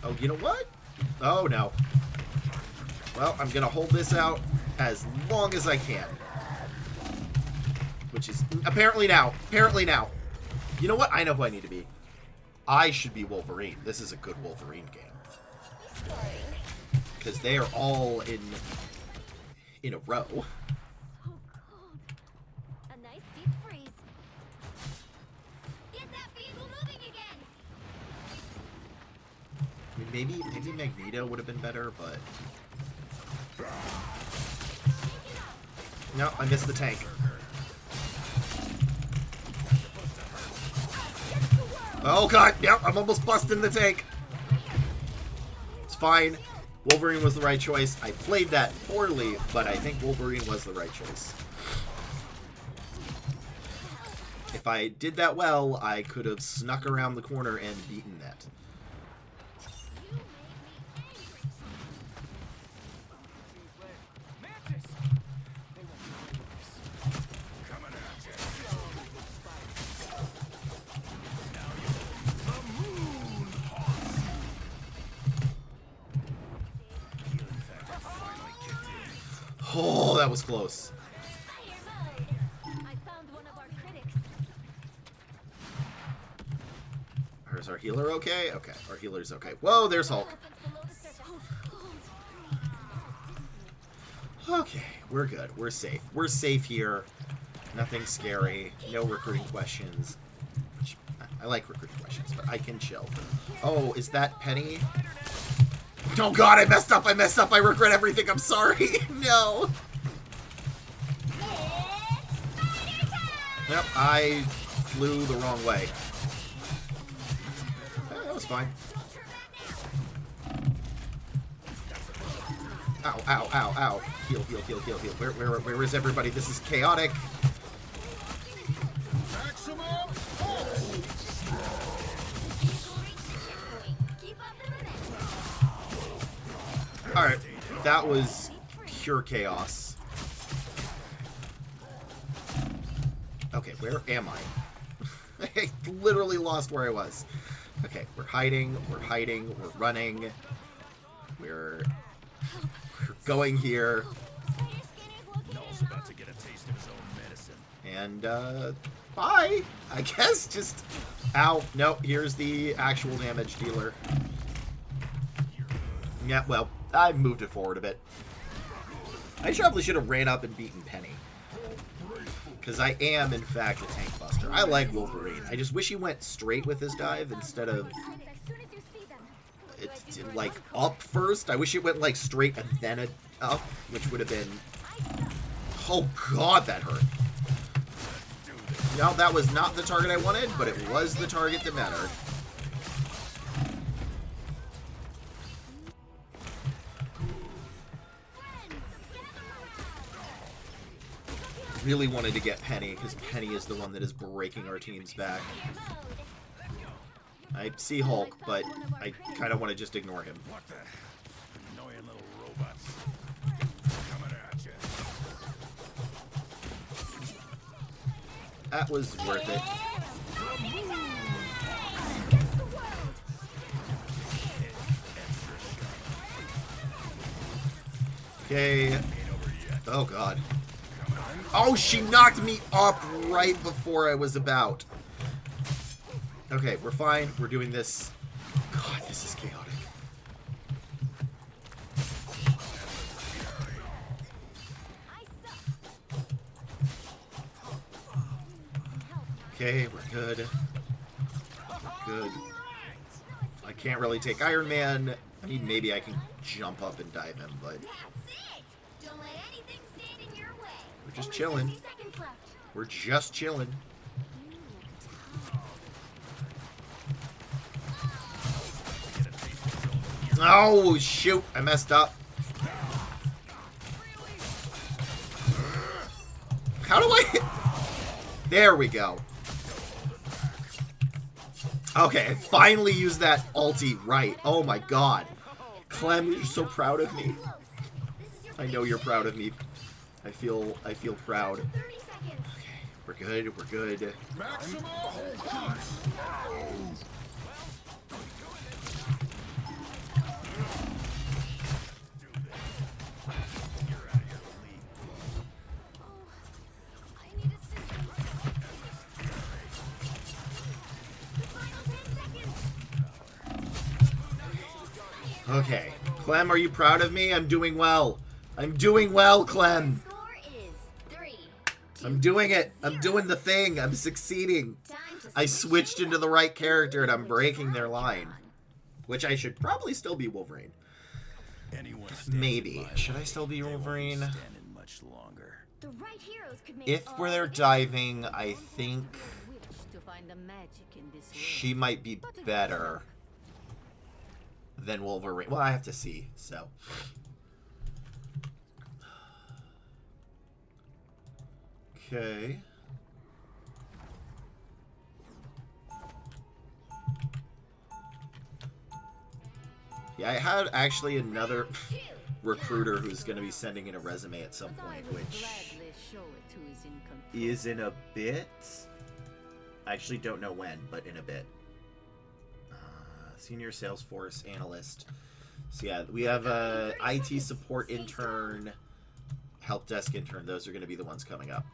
Oh, you know what? Oh, no. Well, I'm gonna hold this out as long as I can. Which is apparently now. Apparently now. You know what? I know who I need to be. I should be Wolverine. This is a good Wolverine game. Because they are all in a row. Oh, cold. A nice deep freeze. Get that vehicle moving again. I mean, maybe Magneto would have been better, but... No, I missed the tank. Oh god, yep, I'm almost busting the tank. It's fine. Wolverine was the right choice. I played that poorly, but I think Wolverine was the right choice. If I did that well, I could have snuck around the corner and beaten that. Oh, that was close. I found one of our critics. Is our healer okay? Okay, our healer's okay. Whoa, there's Hulk. Okay, we're good. We're safe. We're safe here. Nothing scary. No recruiting questions. I like recruiting questions, but I can chill. Oh, is that Penny? Oh god, I messed up, I messed up, I regret everything, I'm sorry. No. Yep, I flew the wrong way. That was fine. Ow, ow, ow, ow. Heal, heal, heal, heal, heal. Where is everybody? This is chaotic. Alright, that was pure chaos. Okay, where am I? I literally lost where I was. Okay, we're hiding, we're running. We're going here. Null's about to get a taste of his own medicine. And, bye! I guess just... Ow, no, here's the actual damage dealer. Yeah, well, I moved it forward a bit. I probably should have ran up and beaten Penny. Because I am, in fact, a tank buster. I like Wolverine. I just wish he went straight with his dive instead of... like, up first. I wish he went, like, straight and then up, which would have been... Oh, God, that hurt. No, that was not the target I wanted, but it was the target that mattered. Really wanted to get Penny, because Penny is the one that is breaking our team's back. I see Hulk, but I kind of want to just ignore him. What the annoying little robots coming at you. That was worth it. Okay. Oh, God. Oh, she knocked me up right before I was about. Okay, we're fine. We're doing this. God, this is chaotic. Okay, we're good. We're good. I can't really take Iron Man. I mean, maybe I can jump up and dive him, but... We're just chilling. We're just chilling. Oh, shoot. I messed up. How do I... There we go. Okay, I finally used that ulti right. Oh my god. Clem, you're so proud of me. I know you're proud of me. I feel proud. Okay, we're good, we're good. Okay. Clem, are you proud of me? I'm doing well. I'm doing well, Clem. I'm doing it. I'm doing the thing. I'm succeeding. I switched into the right character and I'm breaking their line. Which I should probably still be Wolverine. Maybe. Should I still be Wolverine? If we're there diving, I think she might be better than Wolverine. Well, I have to see, so. Okay. Yeah, I had actually another recruiter who's going to be sending in a resume at some point, which is in a bit. I actually don't know when, but in a bit. Senior Salesforce Analyst. So yeah, we have a IT support intern, help desk intern. Those are going to be the ones coming up.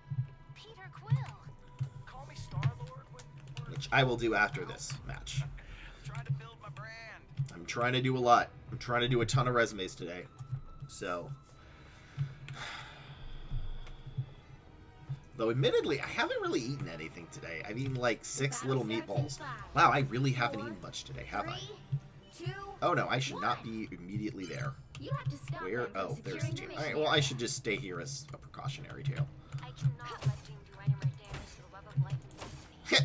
Which I will do after this match. I'm trying to do a lot. I'm trying to do a ton of resumes today. So. Though admittedly, I haven't really eaten anything today. I've eaten like 6 little meatballs. Wow, I really haven't eaten much today, have I? Oh no, I should not be immediately there. Where? Oh, there's the team. Alright, well, I should just stay here as a precautionary tale.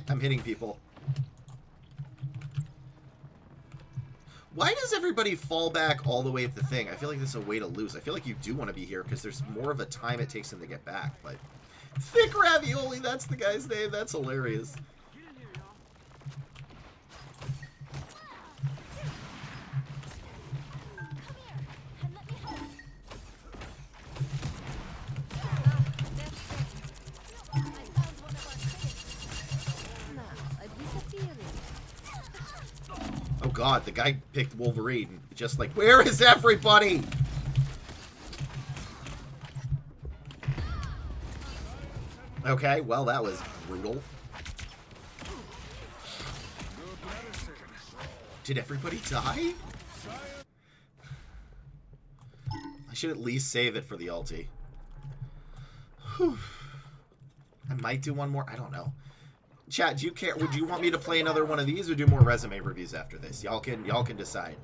I'm hitting people. Why does everybody fall back all the way at the thing? I feel like this is a way to lose. I feel like you do want to be here because there's more of a time it takes them to get back. But Thick Ravioli, that's the guy's name. That's hilarious. Oh god, the guy picked Wolverine. Just like, where is everybody? Okay, well, that was brutal. Did everybody die? I should at least save it for the ulti. Whew. I might do one more. I don't know. Chat, do you care? Would you want me to play another one of these or do more resume reviews after this? Y'all can decide.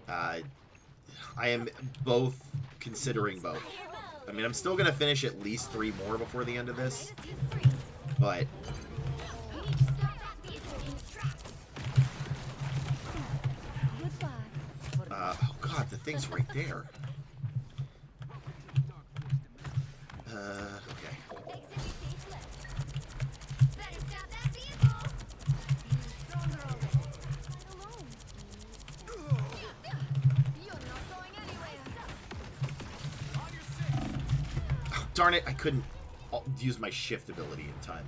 I am both considering both. I mean, I'm still gonna finish at least 3 more before the end of this, but oh god, the thing's right there. Okay. Darn it, I couldn't use my shift ability in time.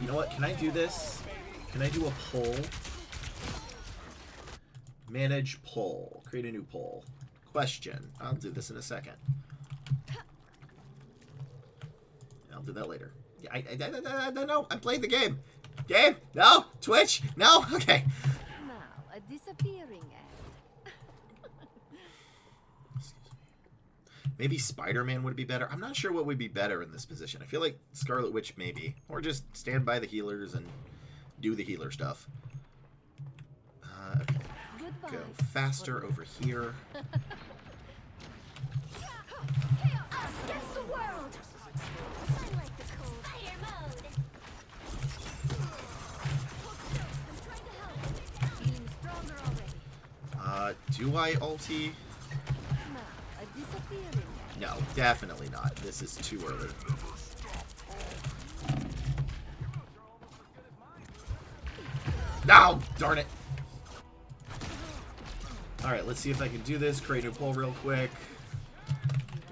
You know what? Can I do this? Can I do a poll? Manage poll. Create a new poll. Question. I'll do this in a second. I'll do that later. No, I'm playing the game. Game? No? Twitch? No? Okay. Now, a disappearing act. Maybe Spider-Man would be better. I'm not sure what would be better in this position. I feel like Scarlet Witch maybe. Or just stand by the healers and do the healer stuff. Okay. Go faster over here. Us against the world. I like the cold fire mode. I'm trying to help. Feeling stronger already. Do I ulti? Now, a disappearing act. No, definitely not. This is too early. No! Darn it! Alright, let's see if I can do this. Create a poll real quick.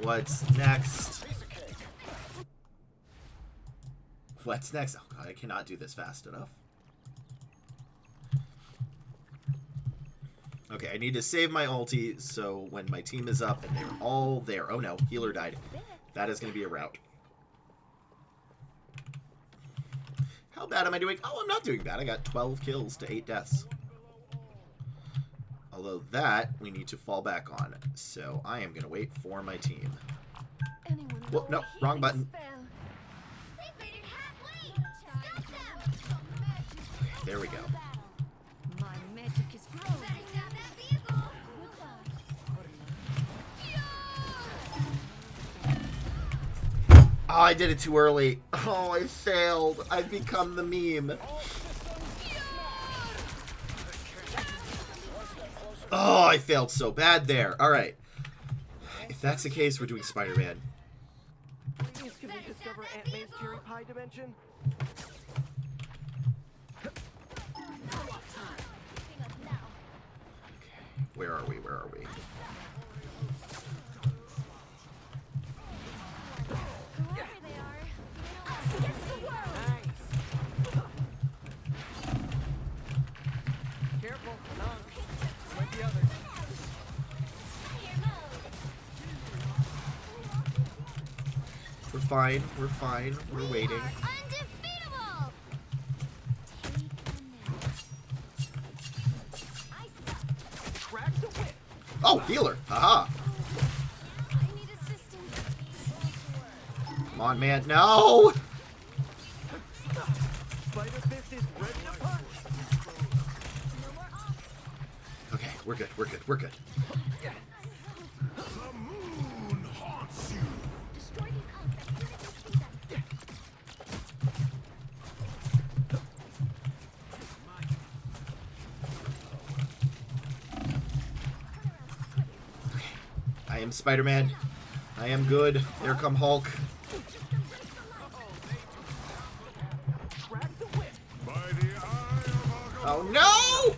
What's next? What's next? Oh god, I cannot do this fast enough. Okay, I need to save my ulti so when my team is up and they're all there. Oh no, healer died. That is going to be a rout. How bad am I doing? Oh, I'm not doing bad. I got 12 kills to 8 deaths. Although that we need to fall back on. So I am going to wait for my team. Whoop, no, wrong button. There we go. My magic is growing. Oh, I did it too early. Oh, I failed. I've become the meme. Oh, I failed so bad there. All right. If that's the case, we're doing Spider-Man. Please, can we discover Aunt May's cherry pie dimension? Where are we? Where are we? Whoever they are, us against the world. Nice. Careful, none. Like the others. Fire mode. We're fine. We're fine. We're waiting. Undefeatable. I suck. Crack the whip. Oh, healer. Aha. I need assistance. Come on, man. No. Spider Fist is ready to punch. No more off. Okay, we're good. We're good. We're good. The moon haunts you. Destroy these unks as soon as you see them. I am Spider-Man. I am good. There come Hulk. Oh no!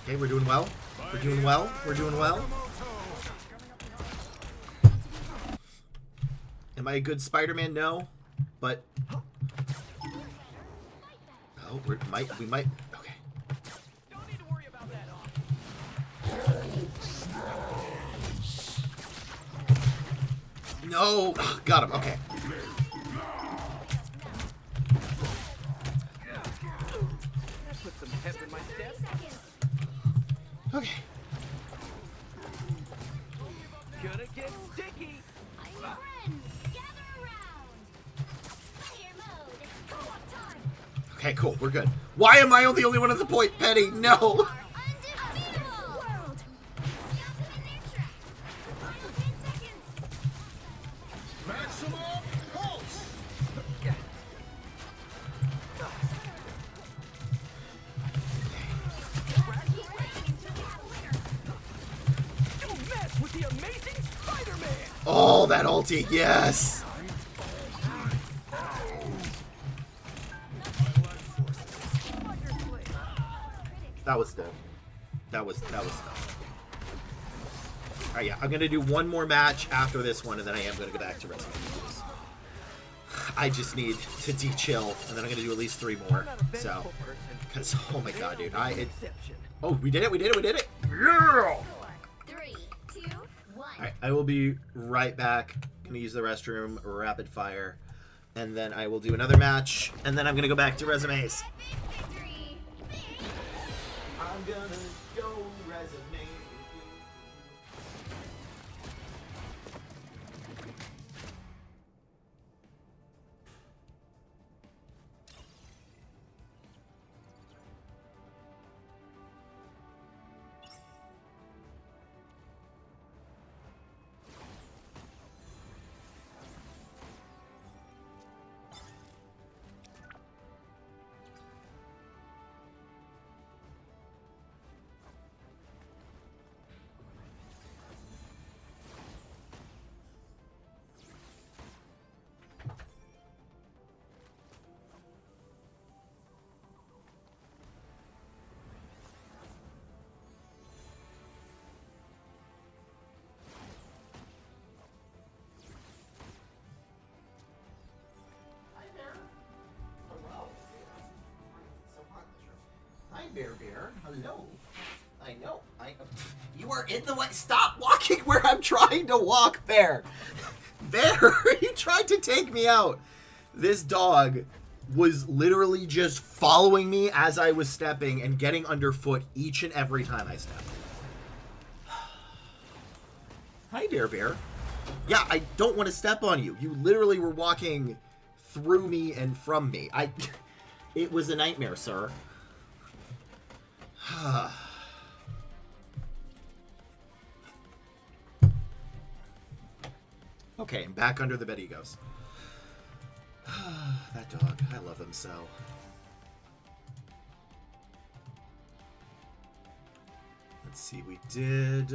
Okay, we're doing well. We're doing well. We're doing well. Am I a good Spider-Man? No. But oh, we might. Okay. Don't need to worry about that. No, got him. Okay. That put some pep in my step. Okay. Gonna get sticky. I'm your friends. Gather around. Fire mode. Co-op time. Okay, cool. We're good. Why am I the only one at the point, Penny? No. Undefeatable. World. Stop them in their tracks. Final 10 seconds. Maximum pulse! Don't mess with the amazing Spider-Man. Oh, that ulti. Yes. That was dumb. That was dumb. Alright, yeah. I'm gonna do one more match after this one, and then I am gonna go back to Resident Evil. I just need to de-chill, and then I'm gonna do at least 3 more. So, because oh my god, dude, oh, we did it, we did it, we did it. Yeah. 3, 2, 1. Alright, I will be right back. Gonna use the restroom, rapid fire, and then I will do another match, and then I'm gonna go back to resumes. Victory. I'm gonna go resume. Hi, Bear Bear. Hello. I know. You are in the way. Stop walking where I'm trying to walk, Bear. Bear, you tried to take me out. This dog was literally just following me as I was stepping and getting underfoot each and every time I stepped. Hi, Bear Bear. Yeah, I don't want to step on you. You literally were walking through me and from me. It was a nightmare, sir. Okay, I'm back under the bed he goes. That dog, I love him so. Let's see, we did...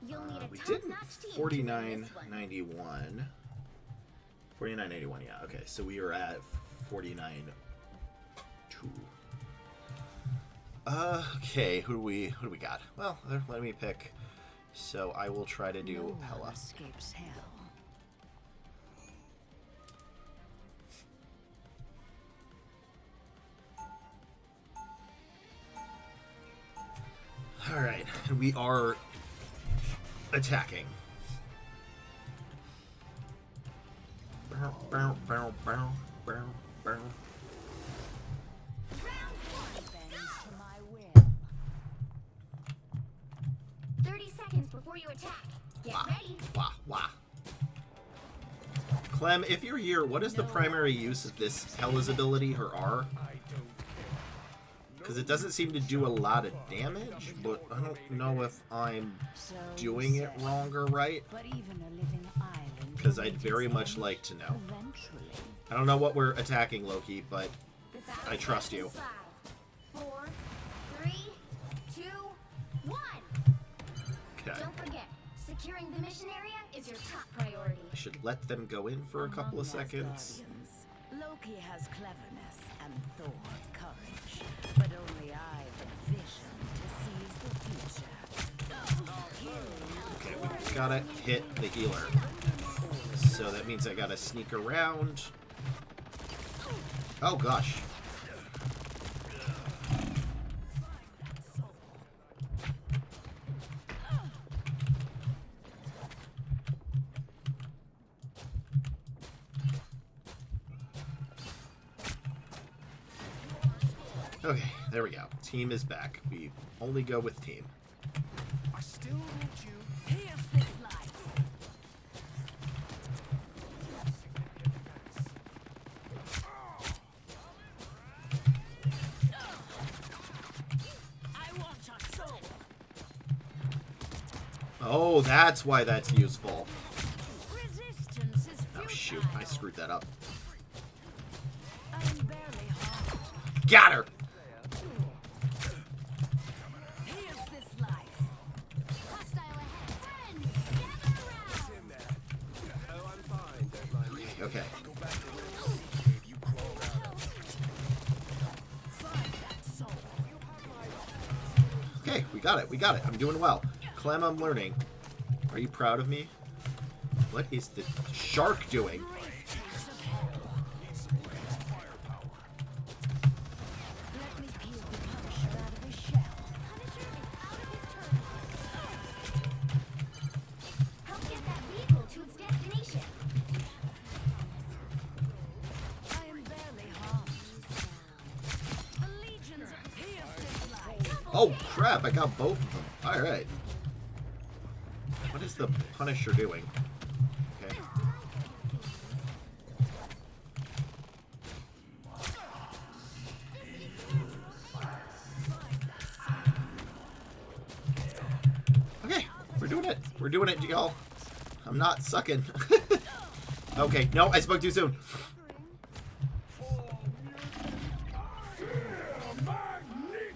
You'll need a we top-notch didn't. team to win this one. 49.91. 49.91, yeah. Okay, so we are at 49.2. Okay, who do we got? Well, let me pick. So I will try to do Hella. Escapes hell. All right, and we are attacking. Bow, bow, bow, bow, bow, bow. Bends to my will. 30 seconds before you attack. Get ready. Wah, wah. Clem, if you're here, what is the primary use of this Hella's ability, her R? Because it doesn't seem to do a lot of damage, but I don't know if I'm doing it wrong or right. But even a living island. Because I'd very much like to know. Eventually. I don't know what we're attacking, Loki, but The I trust you. 5, 4, 3, 2, 1. Okay. Don't forget, securing the mission area is your top priority. I should let them go in for a couple of Among seconds. Asgardians, Loki has cleverness and Thor courage, but only I the vision to seize the future. Okay, we gotta hit the healer. So that means I gotta sneak around. Oh gosh. Okay, there we go. Team is back. We only go with team. I still need you. Here's this life. I want your soul. Oh, that's why that's useful. Resistance is futile. Oh shoot, I screwed that up. I'm barely harmed. Got her! Here's this life. Hostile ahead. Friends, gather around. In there. Oh, I'm fine. Don't mind me. Okay. Go back to where the cave you crawled out of. Find that soul. Okay, we got it. We got it. I'm doing well. Clem, I'm learning. Are you proud of me? What is the shark doing? Let me peel the Punisher out of his shell. Punisher is out of his turret. Help get that vehicle to its destination. I am barely harmed. The legions of here's this life. Oh crap, I got both of them. Alright. What is the Punisher doing? Okay. Okay, we're doing it. We're doing it, y'all. I'm not sucking. Okay, no, I spoke too soon.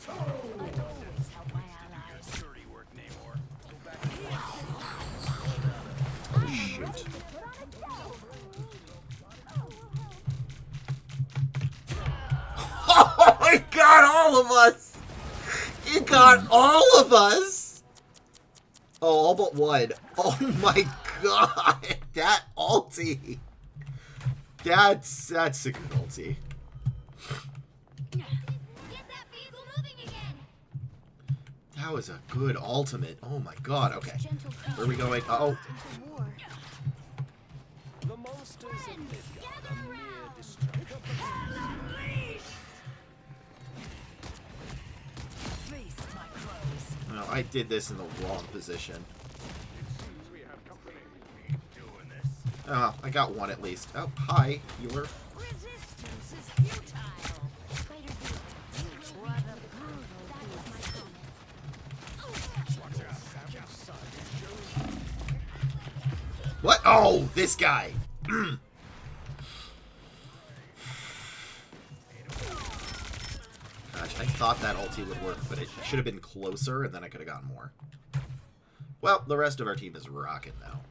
Help my allies. Dirty work, Namor. Go back Oh, shoot. Oh, it got all of us! It got all of us! Oh, all but one. Oh my god! That ulti! That's a good ulti. Get that vehicle moving again. That was a good ultimate. Oh my god, okay. Where are we going? Oh, The monsters of Midgard Gather are mere around. distractions. Feast my crows. no, I did this in the wrong position. We have company. Doing this. Oh, I got one at least. Oh, hi, healer. Resistance is futile. Spider vehicle. What a brutal That is my beast. promise. Watch out. Savage side is showing. What? Oh, this guy. Gosh, I thought that ulti would work, but it should have been closer, and then I could have gotten more. Well, the rest of our team is rocking now.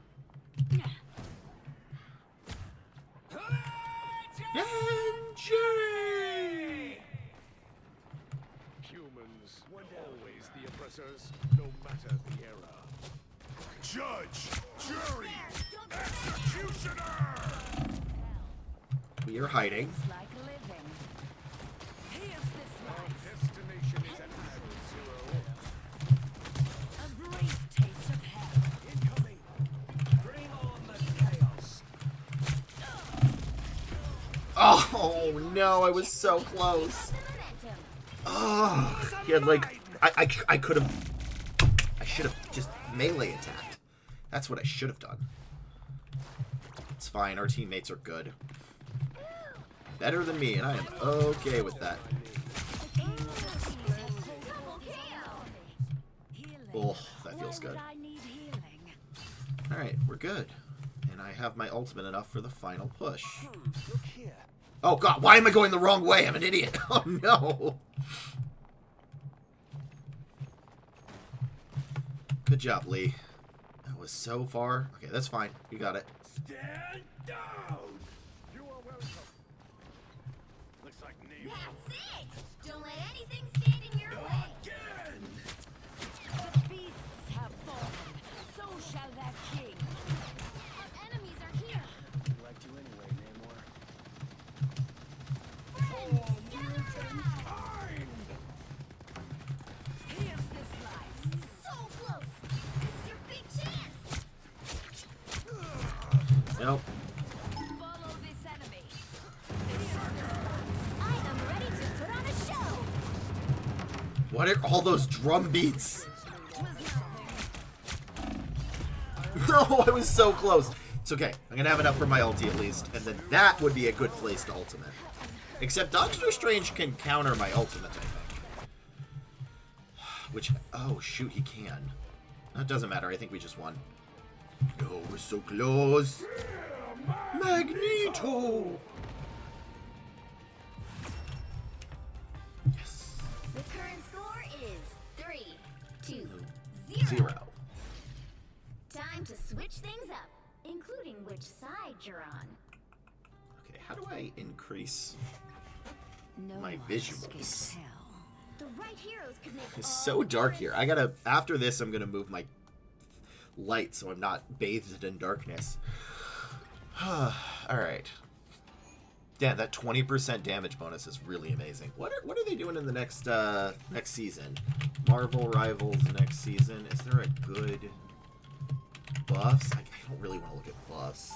Genji! Humans, always the oppressors, no matter the era. Judge, jury, executioner! We are hiding. It's like living. Here's this life. Destination is at zero. A brief taste of hell. Incoming. Bring on the chaos. Oh, no, I was so close. Oh, he had like, I could have, I should have just melee attacked. That's what I should have done. It's fine, our teammates are good. Better than me, and I am okay with that. Healing. Oh, that feels Why good. would I need healing? Alright, we're good. And I have my ultimate enough for the final push. Look here. Oh god, why am I going the wrong way? I'm an idiot. Oh no. Good job, Lee. That was so far. Okay, that's fine. You got it. Stand down! You are welcome. Looks like name. That's it! Don't let anything stand in your way. Again! The beasts have fallen. So shall that king. Our enemies are here. We liked you anyway, Namor. Friends, gather around. Here's this life. So close. This is your big chance. Nope. Follow this enemy. I am ready to put on a show. What are all those drum beats? No, I was so close. It's okay. I'm gonna have enough for my ulti at least, and then that would be a good place to ultimate. Except Doctor Strange can counter my ultimate, I think. Which, oh shoot, he can. That doesn't matter. I think we just won. No, we're so close. Magneto. Yes. The current score is 3-2-0. 0. Time to switch things up, including which side you're on. Okay, how do I increase? No My one visuals. escapes hell. The right heroes could make It's all so the dark difference. here. I gotta, after this, I'm gonna move my light so I'm not bathed in darkness. Alright. Yeah, that 20% damage bonus is really amazing. What are they doing in the next season? Marvel Rivals next season. Is there a good buffs? I don't really want to look at buffs.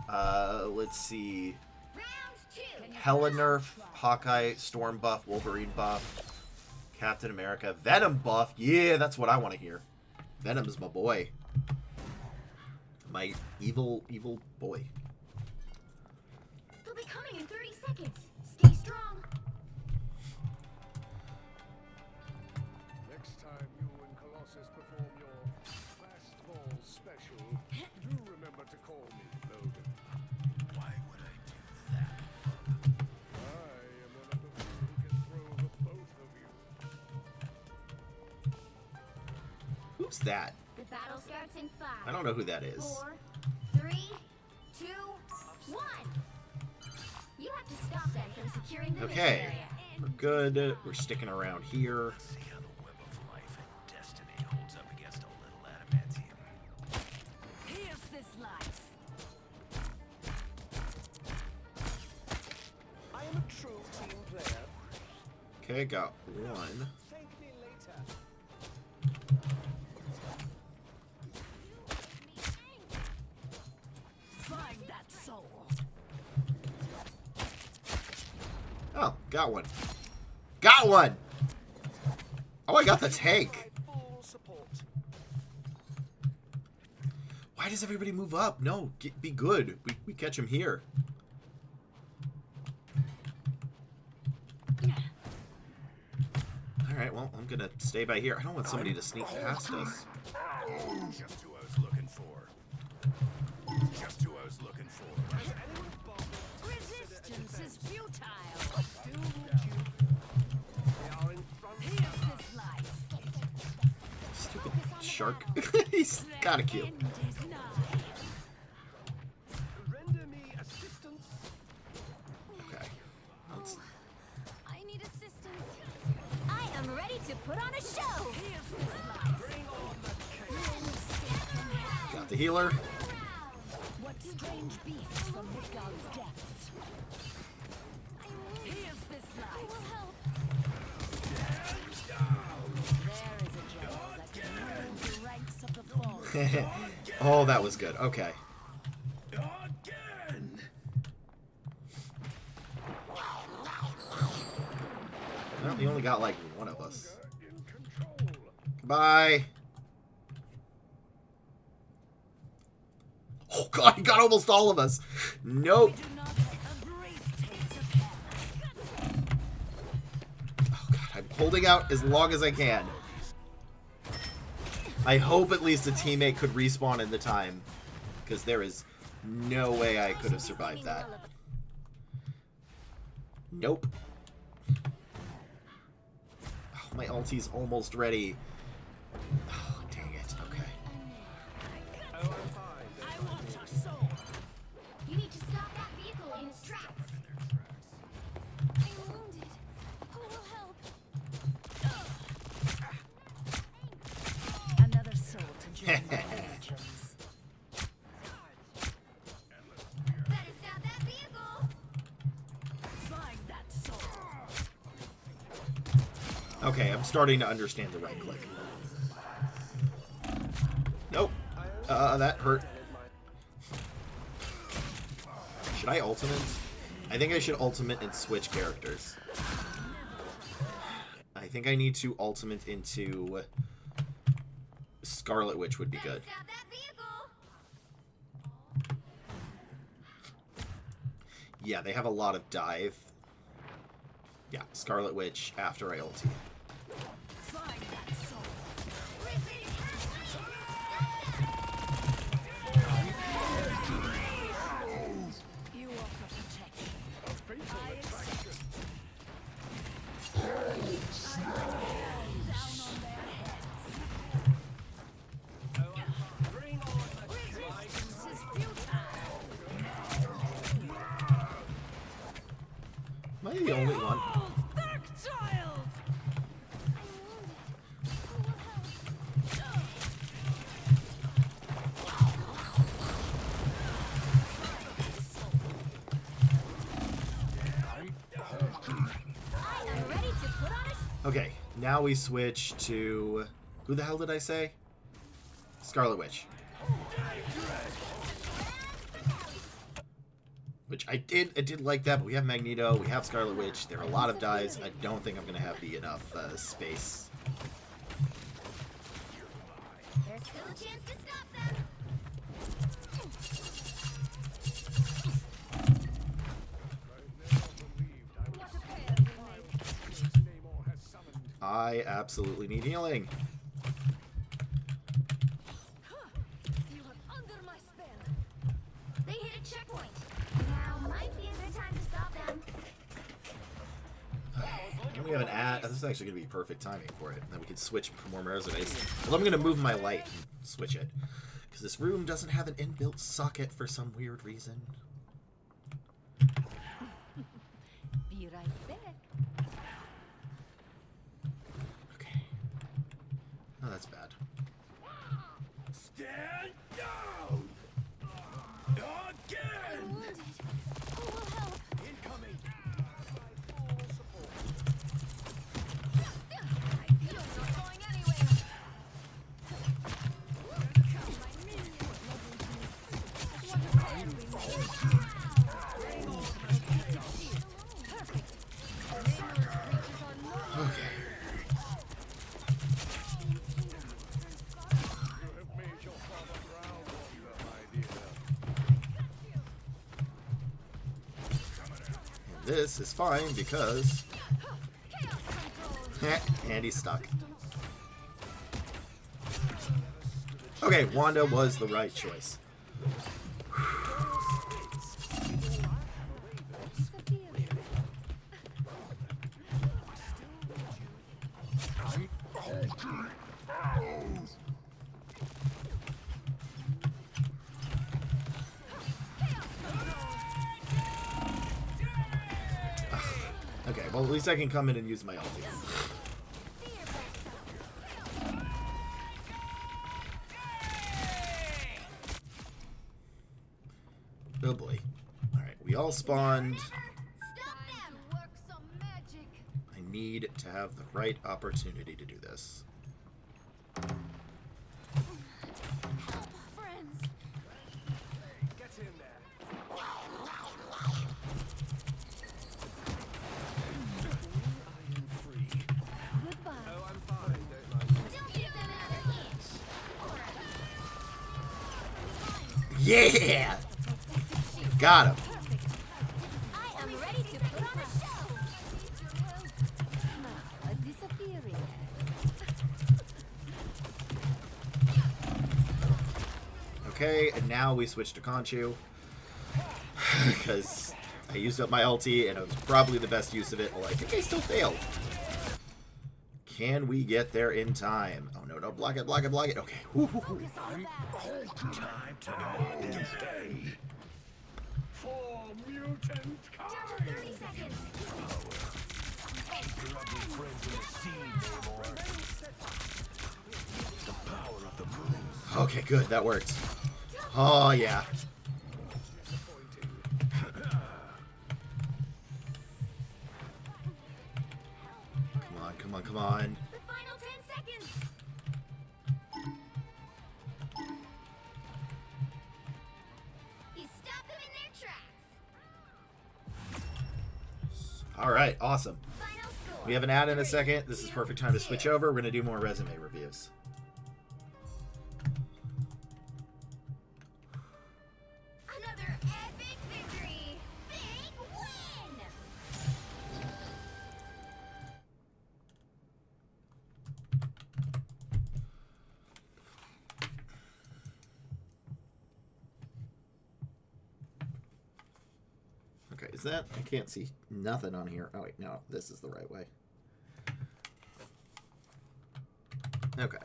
Let's see. Round 2. Hella nerf, Hawkeye, Storm buff, Wolverine buff, Captain America, Venom buff. Yeah, that's what I want to hear. Venom's my boy. My evil boy. They'll be coming in 30 seconds. Stay strong. Next time you and Colossus perform your fastball special, do remember to call me, Logan. Why would I do that? I am one of the few who can throw the both of you. Who's that? The battle starts in 5. I don't know who that is. 4, 3, 2, 1. You have to stop them from securing the mission Okay, area. we're good. We're sticking around here. See how the web of life and destiny holds up against a little adamantium. Here's this life. I am a true team player. Okay, got one. Thank me later. Find that soul. Oh, got one. Got one! Oh, I got the tank. My full support. Why does everybody move up? No, be good. We catch him here. Alright, well, I'm gonna stay by here. I don't want somebody to sneak past us. Just who I was looking for. Just who I was looking for. Has anyone bothered? Resistance is futile. Still need you. They are in front Here's this life. Stupid shark. He's kinda cute. End is nigh. Render me assistance. Okay. Let's- I need assistance. I am ready to put on a show. Here's this life. Bring on the chaos. Got the healer. What strange beasts from Midgard's depths. Here's this life. There is a general that can move the ranks of the fallen. Oh, that was good. Okay. Again! Well, he only got like one of us. In control. Bye. Oh god, he got almost all of us. Nope. Do not embrace taste of hell. Oh god, I'm holding out as long as I can. I hope at least a teammate could respawn in the time, because there is No way I could have survived that. Nope. Oh, my ulti's almost ready. Oh, dang it. Okay. Oh, I'm fine. I want your soul. You need to stop that vehicle in its tracks. I'm wounded. Who will help? Another soul to join the legions. Better stop that vehicle. Find that soul. Okay, I'm starting to understand the right click. Nope. That hurt. Should I ultimate? I think I should ultimate and switch characters. I think I need to ultimate into Scarlet Witch would be good. Stop that vehicle. Yeah, they have a lot of dive. Yeah, Scarlet Witch after I ulti. Find that soul. You offer protection. I accept. Down on their heads. Bring on the Resistance is futile. Am I the only one? Oh, dark child! I am ready to put on a Okay, now we switch to... Who the hell did I say? Scarlet Witch. Which I did like that, but we have Magneto, we have Scarlet Witch, there are a lot of dives. I don't think I'm going to have enough space. There's still a chance to stop them. I absolutely need healing. You are under my spell. They hit a checkpoint. Now might be a good time to stop them. And we have an ad. This is actually going to be perfect timing for it. Then we can switch for more resumes. Well, I'm going to move my light and switch it. Because this room doesn't have an inbuilt socket for some weird reason. Be right back. Okay. Oh, that's bad. Stand down! Again! I'm wounded. Who will help? Incoming! You're not going anywhere. Okay. And this is fine because... and he's stuck. Okay, Wanda was the right choice. Okay, well at least I can come in and use my ulti. Oh boy. Alright, we all spawned. Stop them. Work some magic. I need to have the right opportunity to do this. Help, friends. Get in there. I am free. Goodbye. Oh, I'm fine. Don't mind. Don't give them another inch. Yeah! Got him. I am ready to put on a show. Disappearing. Okay, and now we switch to Conchu. because I used up my ulti, and it was probably the best use of it. Well, I think I still failed. Can we get there in time? Oh, no, no. Block it, block it, block it. Okay. Woo, woo, woo. Time to end this day. For mutant Down to 30 kind! seconds. Your ugly friends in the sea, Namor. The power of the moon. Okay, good. That worked. Oh, yeah. Come on, come on, come on. The final 10 seconds. You stopped them in their tracks. All right, awesome. Final score. We have an ad in a second. This is perfect time to switch over. We're going to do more resume reviews. Another epic victory. Big win. Okay, is that? I can't see nothing on here. Oh, wait, no, this is the right way. Okay.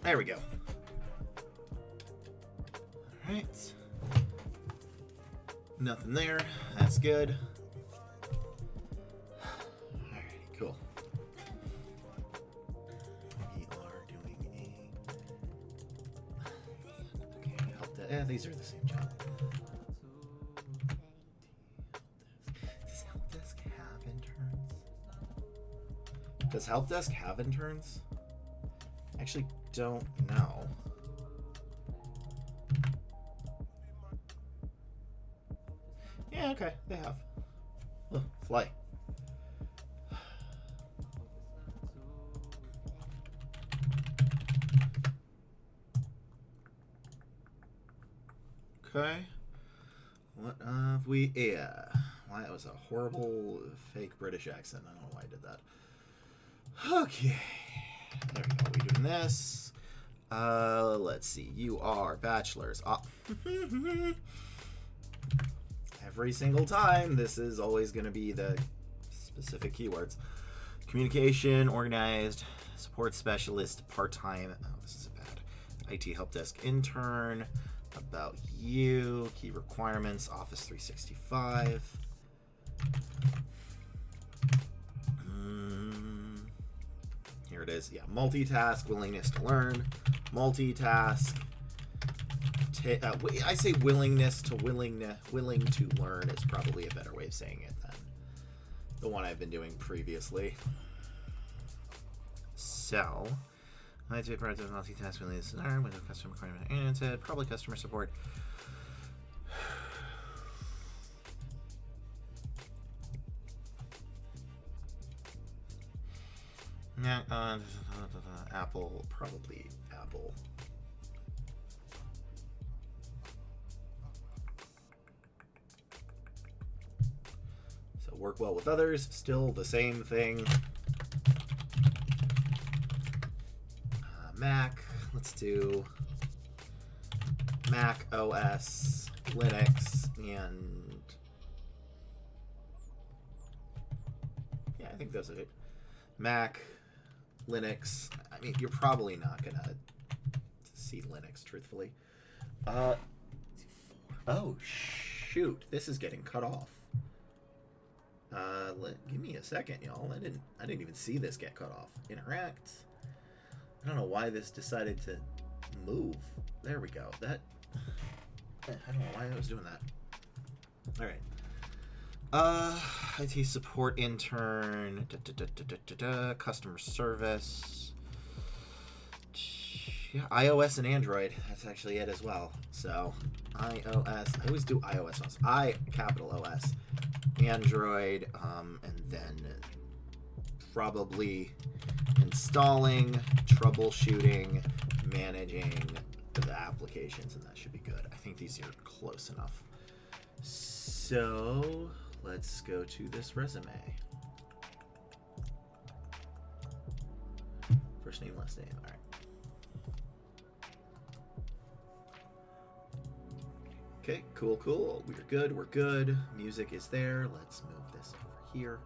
There we go. All right. Nothing there. That's good. Alrighty, cool. We are doing a... Okay, help that. Yeah, these are the same job. Does help desk have interns? Does help desk have interns? Actually, don't know. Yeah, okay, they have. Oh, fly. Okay. What have we? Yeah. Why, that was a horrible fake British accent. I don't know why I did that. Okay. There we go. We're doing this. Let's see. You are bachelors. Every single time, this is always going to be the specific keywords. Communication, organized, support specialist, part-time. Oh, this is bad. IT help desk intern. About you. Key requirements. Office 365. Here it is. Yeah, multitask, willingness to learn, multitask. I say willingness to willing to learn is probably a better way of saying it than the one I've been doing previously. So, I do multitask, willingness to learn with a customer requirement oriented, probably customer support. Yeah, Apple, probably Apple. So work well with others, still the same thing. Mac, let's do Mac OS, Linux, and yeah, I think those are it. Mac, Linux. I mean, you're probably not gonna see Linux, truthfully. Oh shoot, this is getting cut off. Give me a second, y'all. I didn't even see this get cut off. Interact. I don't know why this decided to move. There we go. That, I don't know why I was doing that. All right. IT support intern, customer service. Yeah, iOS and Android. That's actually it as well. So iOS. I always do iOS ones. Capital OS, Android, and then probably installing, troubleshooting, managing the applications, and that should be good. I think these are close enough. So let's go to this resume. First name, last name. All right. Okay, cool, cool. We're good, we're good. Music is there. Let's move this over here.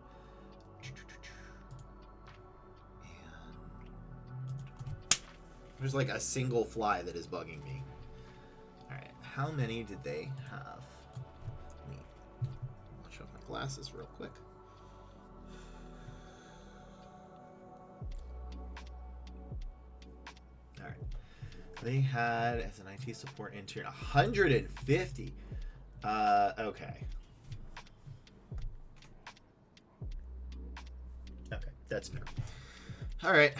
And there's like a single fly that is bugging me. All right, how many did they have? Let me watch off my glasses real quick. All right. They had, as an IT support intern, 150. Okay. Okay, that's fair. All right.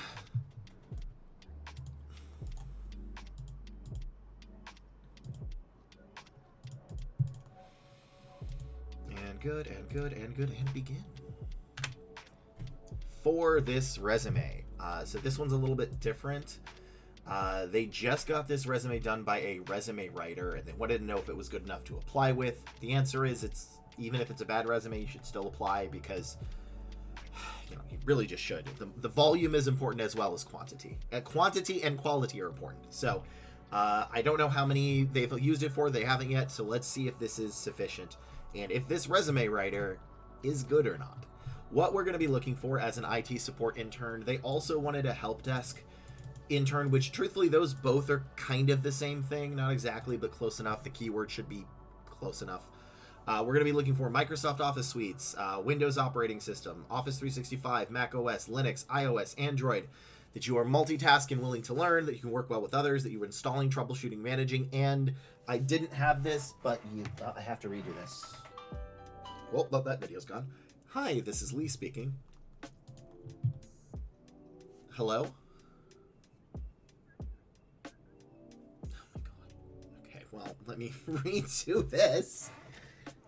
And good, and good, and good, and begin. For this resume. So this one's a little bit different. They just got this resume done by a resume writer, and they wanted to know if it was good enough to apply with. The answer is, even if it's a bad resume, you should still apply, because you really just should. The volume is important as well as quantity. Quantity and quality are important. So I don't know how many they've used it for. They haven't yet. So let's see if this is sufficient, and if this resume writer is good or not. What we're going to be looking for as an IT support intern. They also wanted a help desk intern, which truthfully those both are kind of the same thing, not exactly, but close enough. The keyword should be close enough. We're going to be looking for Microsoft Office suites, Windows operating system, Office 365, Mac OS, Linux, iOS, Android, that you are multitask and willing to learn, that you can work well with others, that you are installing, troubleshooting, managing, and I didn't have this, but I have to redo this. Well, that video's gone. Hi, this is Lee speaking. Hello? Well, let me redo this.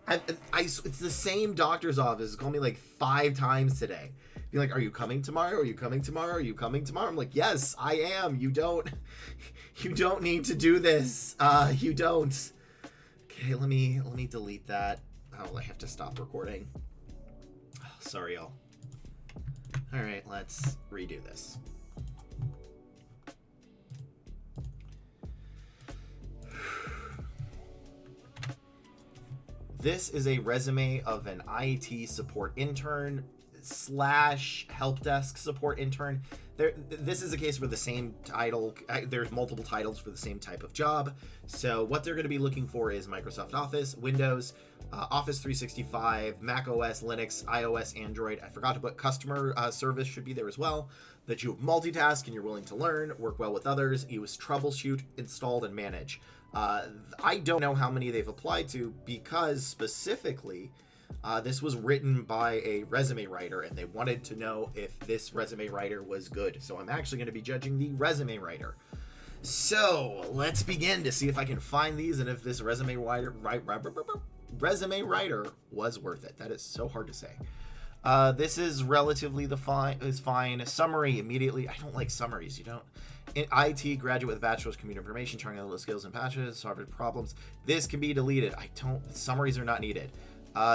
It's the same doctor's office. It's called me like 5 times today. Be like, are you coming tomorrow? Are you coming tomorrow? Are you coming tomorrow? I'm like, yes, I am. You don't need to do this. You don't. Okay, let me delete that. Oh, I have to stop recording. Oh, sorry, y'all. All right, let's redo this. This is a resume of an IT support intern / help desk support intern. This is a case for the same title. There's multiple titles for the same type of job. So what they're going to be looking for is Microsoft Office, Windows, Office 365, Mac OS, Linux, iOS, Android. I forgot to put customer service should be there as well. That you multitask and you're willing to learn, work well with others, use troubleshoot, install, and manage. I don't know how many they've applied to, because specifically this was written by a resume writer, and they wanted to know if this resume writer was good. So I'm actually going to be judging the resume writer. So let's begin to see if I can find these and if this resume writer was worth it. That is so hard to say. This is relatively fine. Summary immediately. I don't like summaries. You don't. IT graduate with bachelor's computer information, trying out the skills and patches, solving problems. This can be deleted. Summaries are not needed.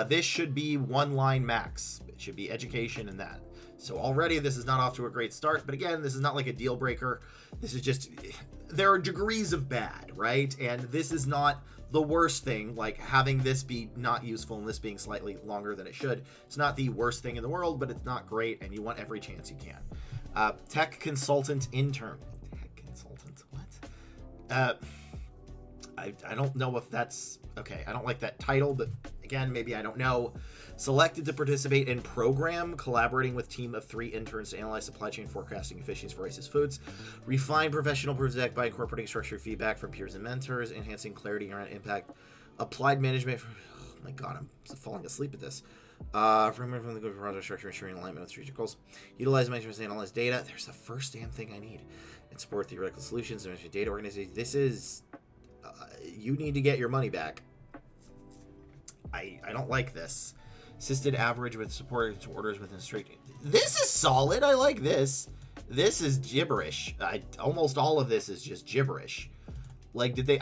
This should be 1 line max. It should be education and that. So already this is not off to a great start, but again, this is not like a deal breaker. This is just, there are degrees of bad, right? And this is not the worst thing, like having this be not useful and this being slightly longer than it should. It's not the worst thing in the world, but it's not great, and you want every chance you can. Tech consultant intern. Tech consultant, what? I don't know if that's, okay, I don't like that title, but again, maybe I don't know. Selected to participate in program, collaborating with team of 3 interns to analyze supply chain forecasting efficiencies for racist foods. Refine professional project by incorporating structured feedback from peers and mentors, enhancing clarity around impact. Applied management. Oh my god, I'm falling asleep at this. From the good project structure, ensuring alignment with strategic goals. Utilize measurements to analyze data. There's the first damn thing I need. And support theoretical solutions and data organization. This is... you need to get your money back. I don't like this. Assisted average with support to orders within straight. This is solid. I like this. This is gibberish. Almost all of this is just gibberish. Like, did they...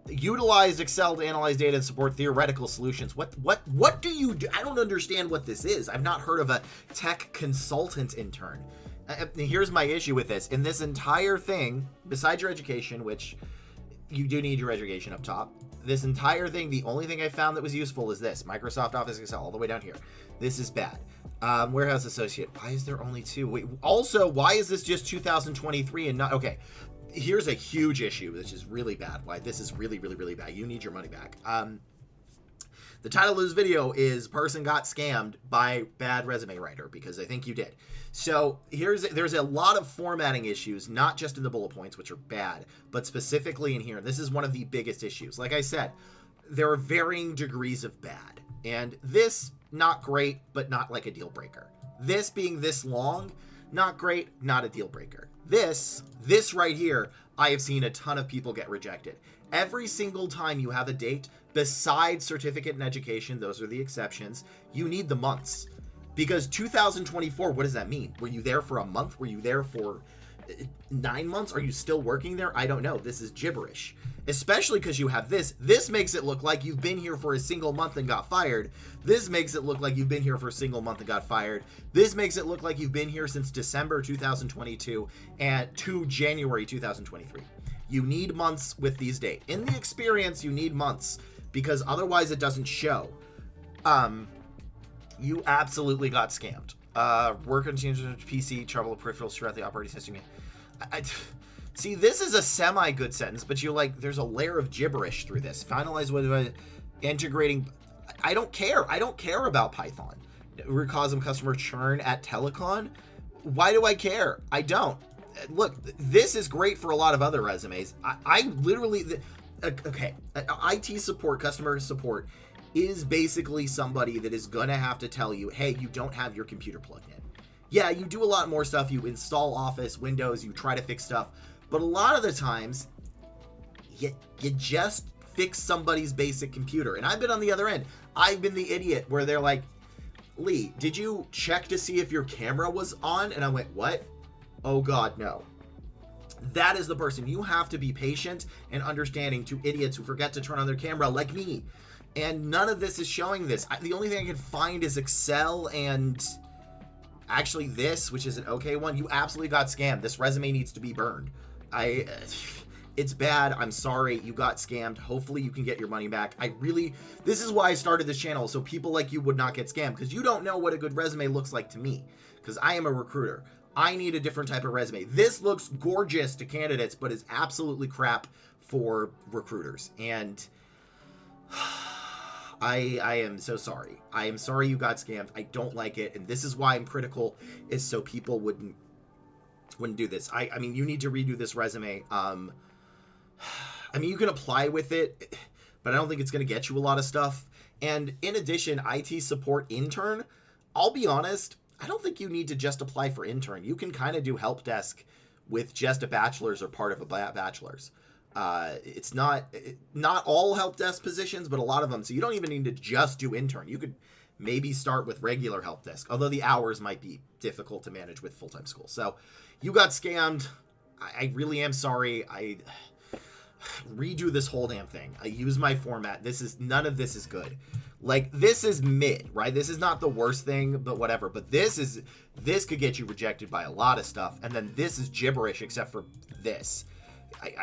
utilized Excel to analyze data and support theoretical solutions. What do you do? I don't understand what this is. I've not heard of a tech consultant intern. Here's my issue with this. In this entire thing, besides your education, which you do need your education up top, this entire thing, the only thing I found that was useful is this. Microsoft Office Excel, all the way down here. This is bad. Warehouse Associate. Why is there only 2? Wait, also, why is this just 2023 and not... Okay, here's a huge issue, which is really bad. Why this is really, really, really bad. You need your money back. The title of this video is "Person Got Scammed by Bad Resume Writer," because I think you did. So there's a lot of formatting issues, not just in the bullet points, which are bad, but specifically in here. This is one of the biggest issues. Like I said, there are varying degrees of bad. And this, not great, but not like a deal breaker. This being this long, not great, not a deal breaker. This right here, I have seen a ton of people get rejected. Every single time you have a date, besides certificate and education, those are the exceptions, you need the months. Because 2024, what does that mean? Were you there for a month? Were you there for 9 months? Are you still working there? I don't know. This is gibberish. Especially because you have this. This makes it look like you've been here for a single month and got fired. This makes it look like you've been here for a single month and got fired. This makes it look like you've been here since December 2022 and to January 2023. You need months with these dates. In the experience, you need months because otherwise it doesn't show. You absolutely got scammed. Work on changes to PC, trouble with peripherals throughout the operating system. See, this is a semi-good sentence, but you're like, there's a layer of gibberish through this. Finalize with integrating. I don't care. I don't care about Python. Recasm customer churn at Telecom. Why do I care? I don't. Look, this is great for a lot of other resumes. I literally, okay, IT support, customer support is basically somebody that is gonna have to tell you, hey, you don't have your computer plugged in. Yeah, you do a lot more stuff. You install Office, Windows, you try to fix stuff. But a lot of the times, you just fix somebody's basic computer. And I've been on the other end. I've been the idiot where they're like, Lee, did you check to see if your camera was on? And I went, what? Oh God, no. That is the person. You have to be patient and understanding to idiots who forget to turn on their camera like me. And none of this is showing this. The only thing I can find is Excel and actually this, which is an okay one. You absolutely got scammed. This resume needs to be burned. It's bad. I'm sorry you got scammed. Hopefully you can get your money back. This is why I started this channel, so people like you would not get scammed, because you don't know what a good resume looks like to me, because I am a recruiter. I need a different type of resume. This looks gorgeous to candidates, but is absolutely crap for recruiters. And I am so sorry. I am sorry you got scammed. I don't like it. And this is why I'm critical, is so people wouldn't do this. I mean, you need to redo this resume. I mean, you can apply with it, but I don't think it's going to get you a lot of stuff. And in addition, IT support intern, I'll be honest, I don't think you need to just apply for intern. You can kind of do help desk with just a bachelor's or part of a bachelor's. It's not all help desk positions, but a lot of them. So you don't even need to just do intern. You could maybe start with regular help desk, although the hours might be difficult to manage with full-time school. So you got scammed. I really am sorry. I redo this whole damn thing. I use my format. None of this is good. Like, this is mid, right? This is not the worst thing, but whatever. But this could get you rejected by a lot of stuff. And then this is gibberish except for this.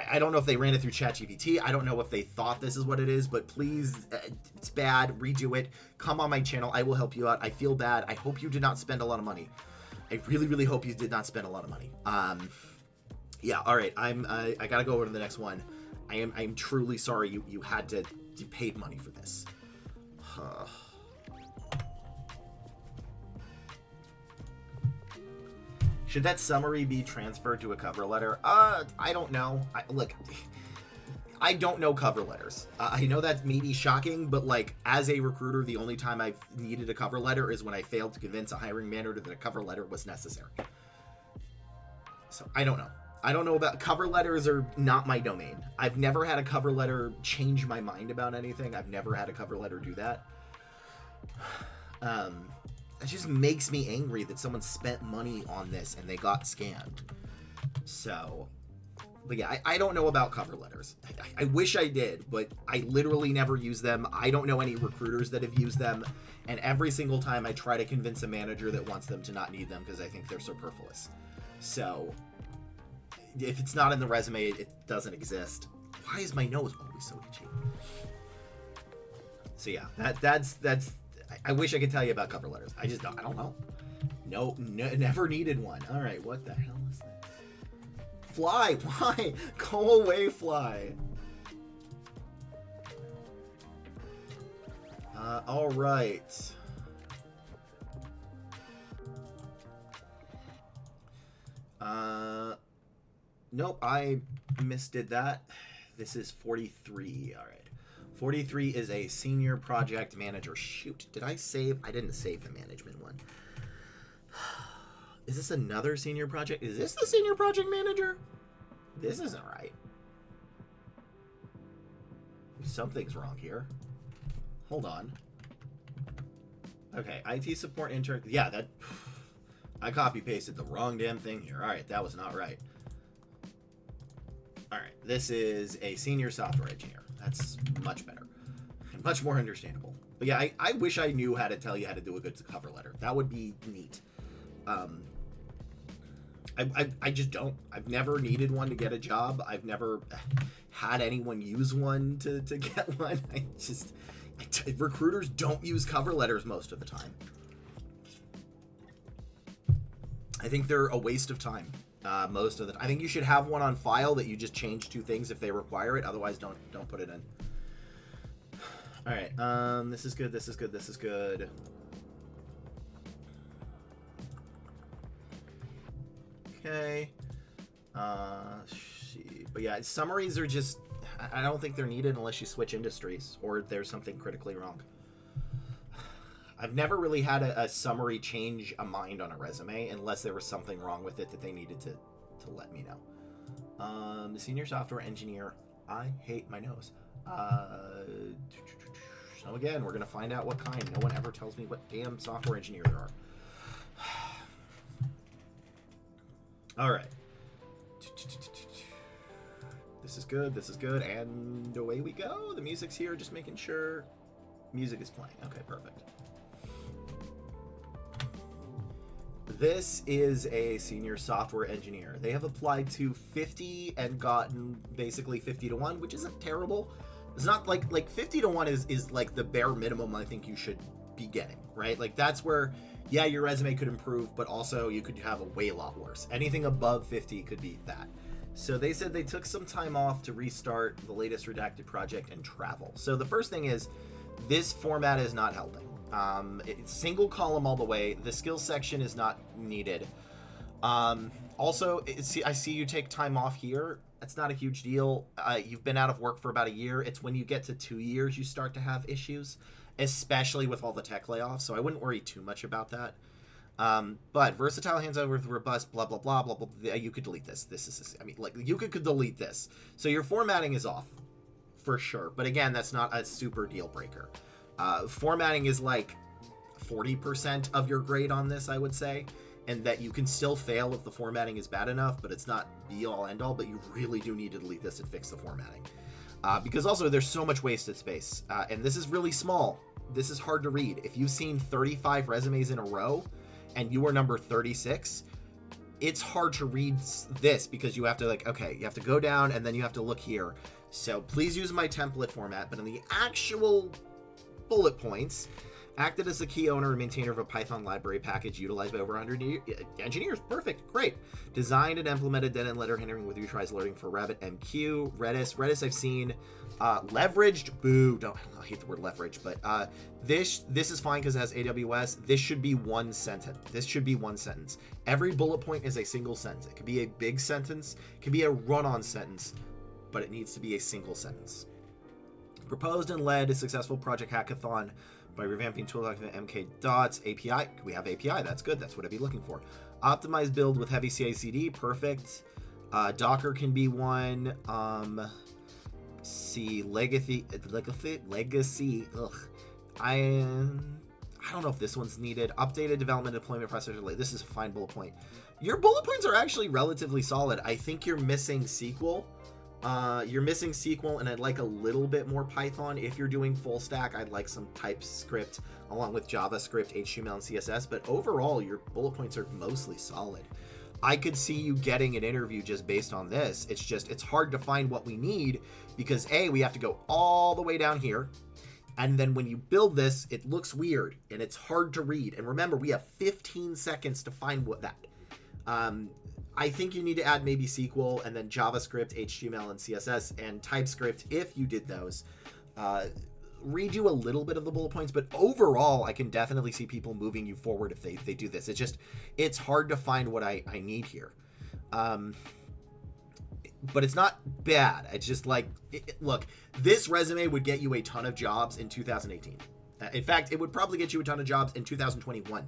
I don't know if they ran it through ChatGPT. I don't know if they thought this is what it is, but please, it's bad. Redo it. Come on my channel. I will help you out. I feel bad. I hope you did not spend a lot of money. I really, really hope you did not spend a lot of money. Yeah, all right. I gotta go over to the next one. I'm truly sorry you paid money for this. Should that summary be transferred to a cover letter? I don't know. Look, I don't know cover letters. I know that's maybe shocking, but like as a recruiter, the only time I've needed a cover letter is when I failed to convince a hiring manager that a cover letter was necessary. So I don't know. I don't know about cover letters are not my domain. I've never had a cover letter change my mind about anything. I've never had a cover letter do that. It just makes me angry that someone spent money on this and they got scammed. So, but yeah, I don't know about cover letters. I wish I did, but I literally never use them. I don't know any recruiters that have used them. And every single time I try to convince a manager that wants them to not need them because I think they're superfluous. So, if it's not in the resume, it doesn't exist. Why is my nose always so itchy? So yeah, that's I wish I could tell you about cover letters. I just don't. I don't know. No, never needed one. All right, what the hell is that? Fly, why? Go away, fly. All right. Nope, I misdid that. This is 43. All right. 43 is a senior project manager. Shoot, did I save? I didn't save the management one. Is this another senior project? Is this the senior project manager? This isn't right. Something's wrong here. Hold on. Okay, IT support intern. Yeah, that... I copy-pasted the wrong damn thing here. All right, that was not right. All right, this is a senior software engineer. That's much better and much more understandable. But yeah, I wish I knew how to tell you how to do a good cover letter. That would be neat. I just don't. I've never needed one to get a job. I've never had anyone use one to get one. Recruiters don't use cover letters most of the time. I think they're a waste of time. Most of the time. I think you should have one on file that you just change two things if they require it. Otherwise, don't put it in. All right. This is good. This is good. This is good. Okay. But yeah, summaries are just. I don't think they're needed unless you switch industries or there's something critically wrong. I've never really had a summary change a mind on a resume unless there was something wrong with it that they needed to let me know. The senior software engineer. I hate my nose. So again, we're going to find out what kind. No one ever tells me what damn software engineer there are. All right. This is good. This is good. And away we go. The music's here. Just making sure music is playing. Okay, perfect. This is a senior software engineer. They have applied to 50 and gotten basically 50 to 1, which isn't terrible. It's not like 50 to 1 is like the bare minimum I think you should be getting, right? Like that's where, yeah, your resume could improve, but also you could have a way lot worse. Anything above 50 could be that. So they said they took some time off to restart the latest redacted project and travel. So the first thing is this format is not helping. It's single column all the way. The skills section is not needed. Also, I see you take time off here. That's not a huge deal. You've been out of work for about a year. It's when you get to 2 years you start to have issues, especially with all the tech layoffs. So I wouldn't worry too much about that. But versatile hands-on with robust, blah, blah, blah, blah, blah. You could delete this. You could delete this. So your formatting is off for sure. But again, that's not a super deal breaker. Formatting is like 40% of your grade on this, I would say, and that you can still fail if the formatting is bad enough, but it's not be-all, end-all, but you really do need to delete this and fix the formatting. Because also there's so much wasted space, and this is really small. This is hard to read. If you've seen 35 resumes in a row, and you are number 36, it's hard to read this because you have to you have to go down and then you have to look here. So please use my template format, but in the actual bullet points, Acted as the key owner and maintainer of a Python library package utilized by over 100 engineers. Perfect. Great. Designed and implemented dead end letter handling with retries loading for Rabbit MQ. Redis I've seen. Leveraged. Boo. I hate the word leverage, but this is fine because it has AWS. This should be one sentence. Every bullet point is a single sentence. It could be a big sentence. It could be a run-on sentence, but it needs to be a single sentence. Proposed and led a successful project hackathon by revamping tool document MK dots API. We have API. That's good. That's what I'd be looking for. Optimized build with heavy CI/CD. Perfect. Docker can be one. Legacy. Ugh. I don't know if this one's needed. Updated development deployment process. This is a fine bullet point. Your bullet points are actually relatively solid. I think you're missing SQL. And I'd like a little bit more Python. If you're doing full stack, I'd like some TypeScript along with JavaScript, HTML, and CSS. But overall, your bullet points are mostly solid. I could see you getting an interview just based on this. It's hard to find what we need because we have to go all the way down here. And then when you build this, it looks weird and it's hard to read. And remember, we have 15 seconds to find that. I think you need to add maybe SQL and then JavaScript, HTML, and CSS and TypeScript if you did those. Redo a little bit of the bullet points, but overall, I can definitely see people moving you forward if they do this. It's hard to find what I need here. But it's not bad. It's just like, look, this resume would get you a ton of jobs in 2018. In fact, it would probably get you a ton of jobs in 2021.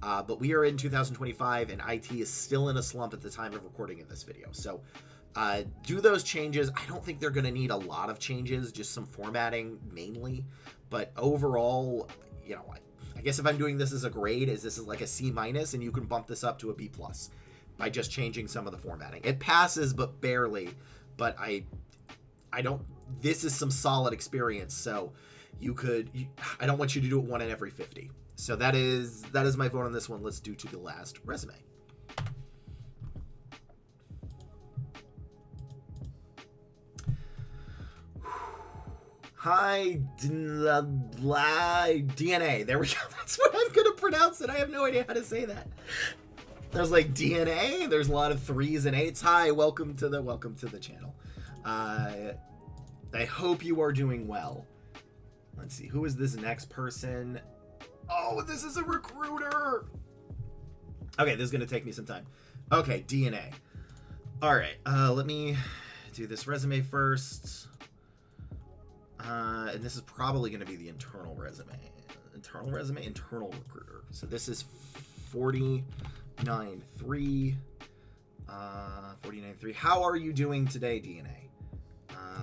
But we are in 2025 and IT is still in a slump at the time of recording in this video. So do those changes. I don't think they're going to need a lot of changes, just some formatting mainly. But overall, I guess if I'm doing this as a grade, this is like a C- and you can bump this up to a B+ by just changing some of the formatting. It passes, but barely. But I don't, this is some solid experience. So I don't want you to do it 1 in every 50. So that is my vote on this one. Let's do to the last resume. Hi, DNA. There we go. That's what I'm going to pronounce it. I have no idea how to say that. There's like DNA. There's a lot of 3s and 8s. Hi, welcome to the channel. I hope you are doing well. Let's see. Who is this next person? Oh, this is a recruiter. Okay, this is going to take me some time. Okay, DNA. All right, let me do this resume first. And this is probably going to be the internal resume. Internal recruiter. So this is 49.3. 49.3. How are you doing today, DNA?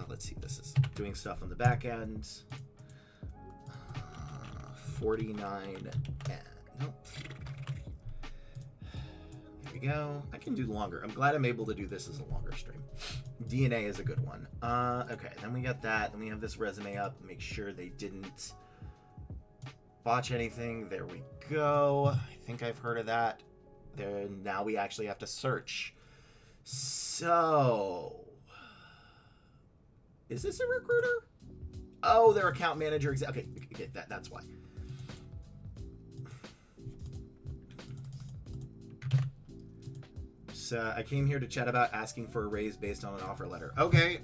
Let's see. This is doing stuff on the back end. 49. Nope. There we go. I can do longer. I'm glad I'm able to do this as a longer stream. DNA is a good one. Okay, then we got that. Then we have this resume up. Make sure they didn't botch anything. There we go. I think I've heard of that. Now we actually have to search. So, is this a recruiter? Oh, their account manager. Okay, that's why. I came here to chat about asking for a raise based on an offer letter. Okay,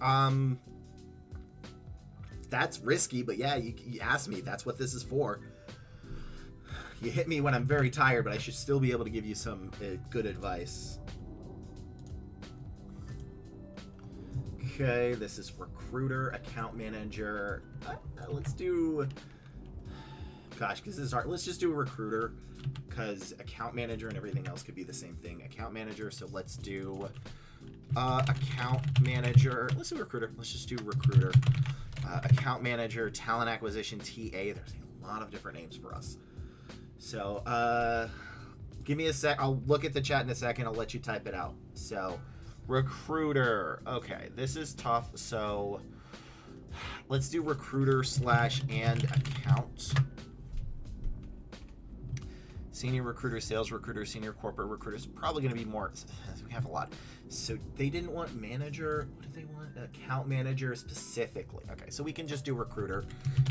that's risky, but yeah, you asked me. That's what this is for. You hit me when I'm very tired, but I should still be able to give you some good advice. Okay, this is recruiter, account manager. Let's do... Gosh, because this is hard. Let's just do a recruiter, because account manager and everything else could be the same thing. Account manager, so let's do account manager. Let's do recruiter. Let's just do recruiter. Account manager, talent acquisition, TA. There's a lot of different names for us. So give me a sec. I'll look at the chat in a second. I'll let you type it out. So recruiter. Okay, this is tough. So let's do recruiter / and account. Senior recruiter, sales recruiter, senior corporate recruiters. Probably going to be more. We have a lot. So they didn't want manager. What did they want? Account manager specifically. Okay, so we can just do recruiter.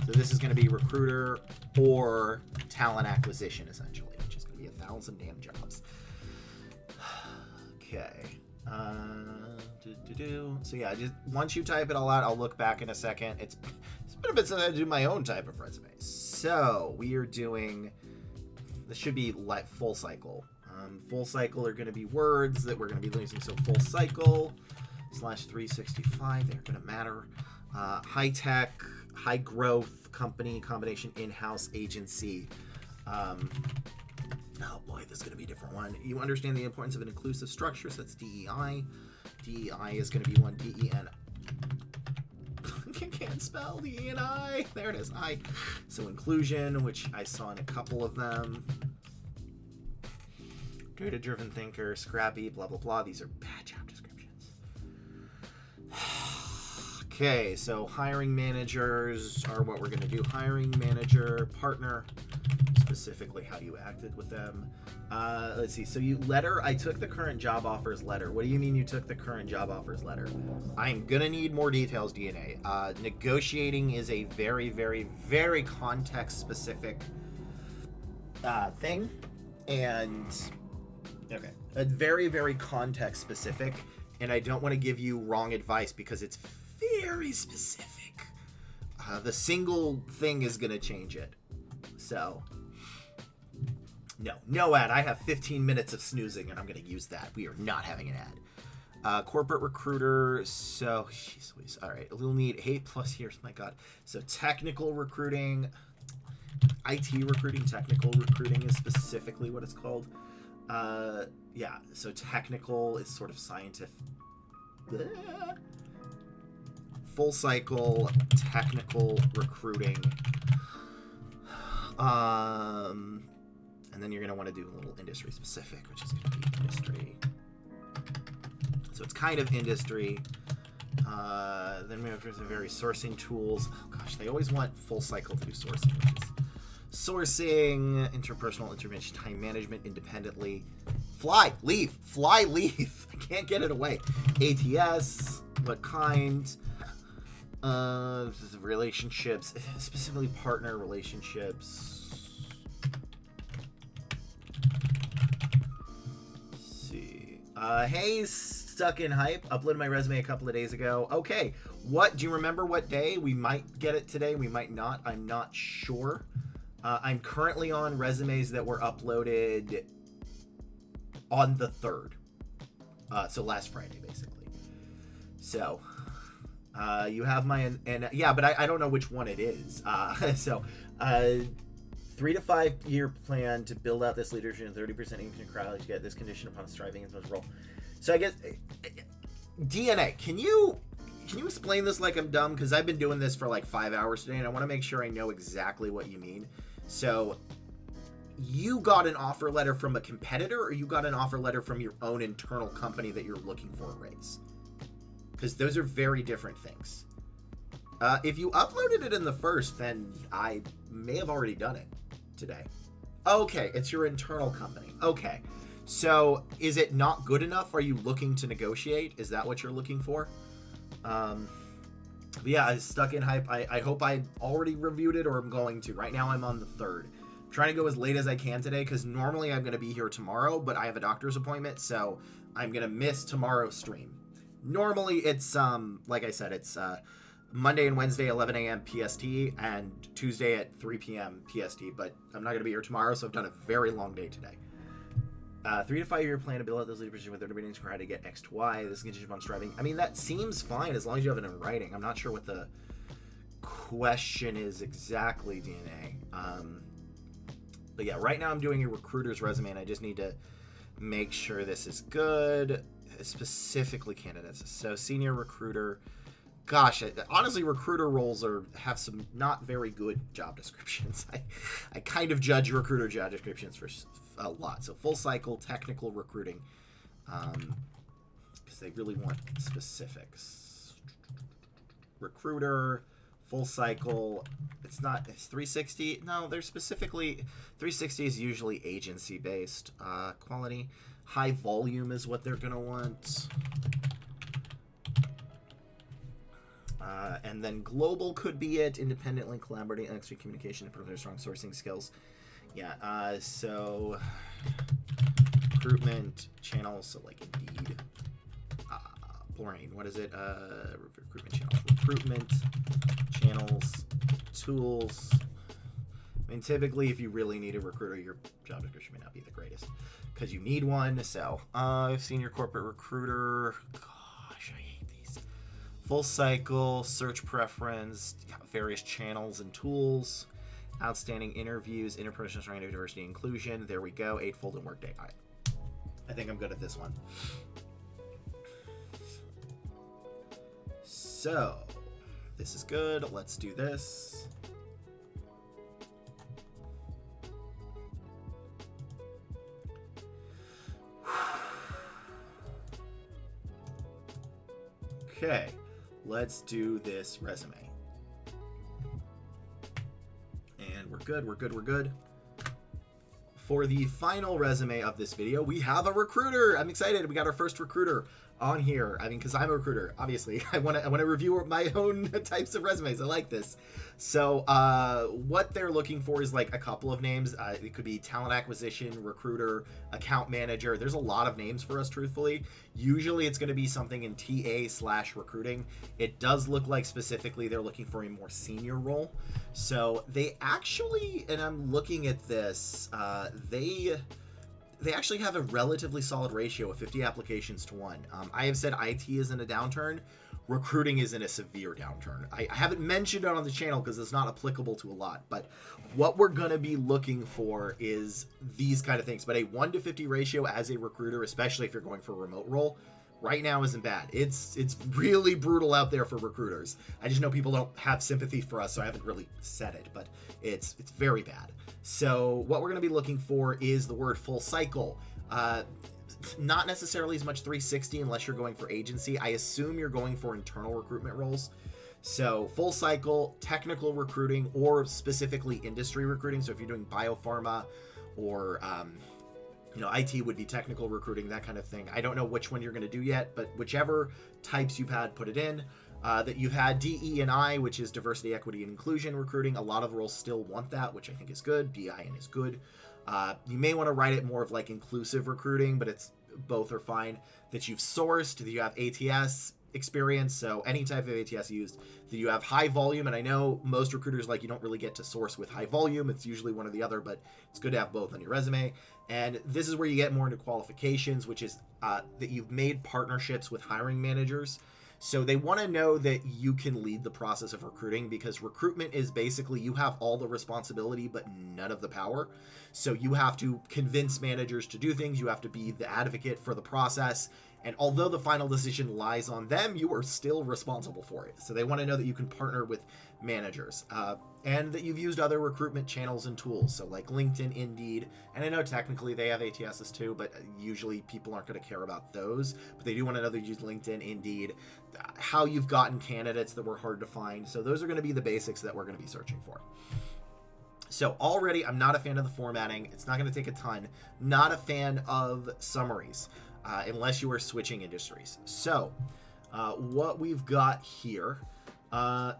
So this is going to be recruiter or talent acquisition, essentially, which is going to be 1,000 damn jobs. Okay. So yeah, just once you type it all out, I'll look back in a second. It's been a bit since I do my own type of resume. So we are doing. This should be like full cycle. Full cycle are going to be words that we're going to be using. So full cycle /365. They're going to matter. High tech, high growth company combination in-house agency. Oh boy, this is going to be a different one. You understand the importance of an inclusive structure. So that's DEI. DEI is going to be one. DEN. I can't spell the E and I. There it is. I. So inclusion, which I saw in a couple of them. Data-driven thinker, scrappy, blah, blah, blah. These are bad job descriptions. Okay, so hiring managers are what we're going to do. Hiring manager, partner, specifically how you acted with them. Let's see. So you letter, I took the current job offers letter. What do you mean you took the current job offers letter? I'm going to need more details, DNA. Negotiating is a very, very, very context-specific thing. And, okay, a very, very context-specific. And I don't want to give you wrong advice because it's very specific. The single thing is going to change it. So... No ad. I have 15 minutes of snoozing, and I'm going to use that. We are not having an ad. Corporate recruiter. So, jeez Louise. All right. We'll need 8+ years. My God. So, technical recruiting. IT recruiting. Technical recruiting is specifically what it's called. Yeah. So, technical is sort of scientific. Full cycle technical recruiting. And then you're going to want to do a little industry specific, which is going to be industry. So it's kind of industry. Then we have various sourcing tools. Oh gosh, they always want full cycle to do sourcing, which is sourcing, interpersonal intervention, time management, independently. Fly, leave. I can't get it away. ATS, what kind? Relationships, specifically partner relationships. Hey, Stuck in Hype. Uploaded my resume a couple of days ago. Okay, what? Do you remember what day? We might get it today. We might not. I'm not sure. I'm currently on resumes that were uploaded on the 3rd. So last Friday, basically. So, you have my... And yeah, but I don't know which one it is. 3 to 5 year plan to build out this leadership and 30% increase in crowd to get this condition upon striving in this role. So I guess DNA, can you explain this like I'm dumb? Because I've been doing this for like 5 hours today and I want to make sure I know exactly what you mean. So you got an offer letter from a competitor or you got an offer letter from your own internal company that you're looking for a raise? Because those are very different things. If you uploaded it in the first, then I may have already done it today. Okay, it's your internal company. Okay, so is it not good enough? Are you looking to negotiate? Is that what you're looking for? Yeah, I Stuck in Hype. I hope I already reviewed it or I'm going to. Right now I'm on the 3rd. I'm trying to go as late as I can today because normally I'm going to be here tomorrow, but I have a doctor's appointment, so I'm going to miss tomorrow's stream. Normally it's, like I said, it's Monday and Wednesday, 11 a.m. PST, and Tuesday at 3 p.m. PST, but I'm not going to be here tomorrow, so I've done a very long day today. 3 to 5 year plan to build out those leadership with everybody to try to get X to Y. This is contingent upon striving. I mean, that seems fine as long as you have it in writing. I'm not sure what the question is exactly, DNA. But yeah, right now I'm doing a recruiter's resume, and I just need to make sure this is good. Specifically candidates. So senior recruiter. Gosh, honestly, recruiter roles have some not very good job descriptions. I kind of judge recruiter job descriptions for a lot. So full cycle technical recruiting, because they really want specifics. Recruiter, Full cycle. It's 360. No, they're specifically 360 is usually agency based. Quality, high volume is what they're gonna want. And then global could be it. Independently collaborating, extra communication, and particularly strong sourcing skills. Yeah. So recruitment channels. So like Indeed. Boring. What is it? Recruitment channels. Recruitment channels. Tools. I mean, typically, if you really need a recruiter, your job description may not be the greatest because you need one. So, senior corporate recruiter. Gosh, I hate these. Full cycle, search preference, various channels and tools, outstanding interviews, interpersonal strength, diversity, inclusion. There we go. Eightfold and Workday. All right. I think I'm good at this one. So, this is good. Let's do this. Okay, let's do this resume. And we're good, we're good, we're good. For the final resume of this video, we have a recruiter. I'm excited. We got our first recruiter on here. I mean, because I'm a recruiter, obviously. I want to review my own types of resumes. I like this. So what they're looking for is like a couple of names. It could be talent acquisition, recruiter, account manager. There's a lot of names for us, truthfully. Usually it's going to be something in TA/recruiting. It does look like specifically they're looking for a more senior role. So they actually, and I'm looking at this, they actually have a relatively solid ratio of 50 applications to 1. I have said IT is in a downturn. Recruiting is in a severe downturn. I haven't mentioned it on the channel because it's not applicable to a lot, but what we're going to be looking for is these kind of things. But a 1-to-50 ratio as a recruiter, especially if you're going for a remote role, right now isn't bad. It's really brutal out there for recruiters. I just know people don't have sympathy for us, so I haven't really said it, but it's very bad. So what we're going to be looking for is the word full cycle. Not necessarily as much 360 unless you're going for agency. I assume you're going for internal recruitment roles. So full cycle, technical recruiting, or specifically industry recruiting. So if you're doing biopharma or IT would be technical recruiting, that kind of thing. I don't know which one you're going to do yet, but whichever types you've had, put it in. That you've had DE&I, which is diversity, equity, and inclusion recruiting. A lot of roles still want that, which I think is good. DI&I is good. You may want to write it more of like inclusive recruiting, but it's both are fine. That you've sourced, that you have ATS experience, so any type of ATS used, that you have high volume. And I know most recruiters you don't really get to source with high volume. It's usually one or the other, but it's good to have both on your resume. And this is where you get more into qualifications, which is that you've made partnerships with hiring managers. So they want to know that you can lead the process of recruiting, because recruitment is basically you have all the responsibility but none of the power. So you have to convince managers to do things. You have to be the advocate for the process. And although the final decision lies on them, you are still responsible for it. So they want to know that you can partner with managers and that you've used other recruitment channels and tools. So like LinkedIn, Indeed, and I know technically they have ATSs too, but usually people aren't going to care about those. But they do want to know that you use LinkedIn, Indeed, how you've gotten candidates that were hard to find. So those are going to be the basics that we're going to be searching for. So already I'm not a fan of the formatting. It's not going to take a ton. Not a fan of summaries. Unless you are switching industries. So what we've got here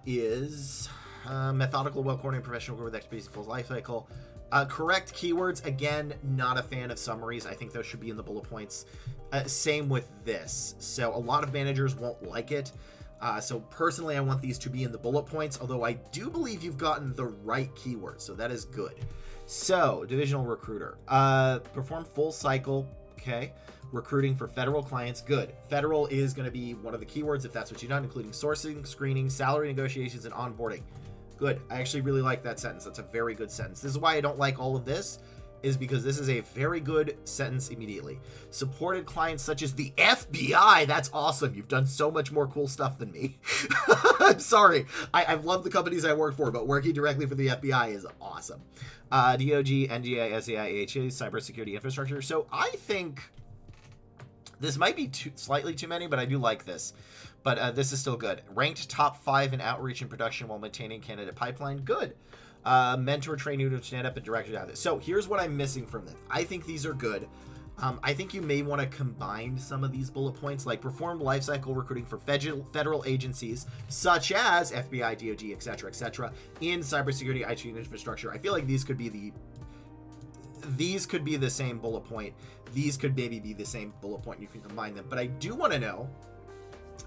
is methodical, well-coordinated, professional with expertise, full life cycle. Correct keywords. Again, not a fan of summaries. I think those should be in the bullet points. Same with this. So a lot of managers won't like it. So personally, I want these to be in the bullet points, although I do believe you've gotten the right keywords. So that is good. So divisional recruiter. Perform full cycle. Okay. Recruiting for federal clients, good. Federal is going to be one of the keywords if that's what you've done, including sourcing, screening, salary negotiations, and onboarding. Good. I actually really like that sentence. That's a very good sentence. This is why I don't like all of this, is because this is a very good sentence immediately. Supported clients such as the FBI. That's awesome. You've done so much more cool stuff than me. I'm sorry. I've loved the companies I work for, but working directly for the FBI is awesome. DOG, NGA, SAI, AHA, cybersecurity infrastructure. So I think This might be slightly too many, but I do like this. But this is still good. Ranked top 5 in outreach and production while maintaining candidate pipeline. Good. Mentor, train you to stand up and direct you to have this. So here's what I'm missing from this. I think these are good. I think you may want to combine some of these bullet points, like perform lifecycle recruiting for federal agencies such as FBI, DoD, etc., in cybersecurity, IT, and infrastructure. I feel like these could be the same bullet point. These could maybe be the same bullet point. You can combine them. But I do want to know,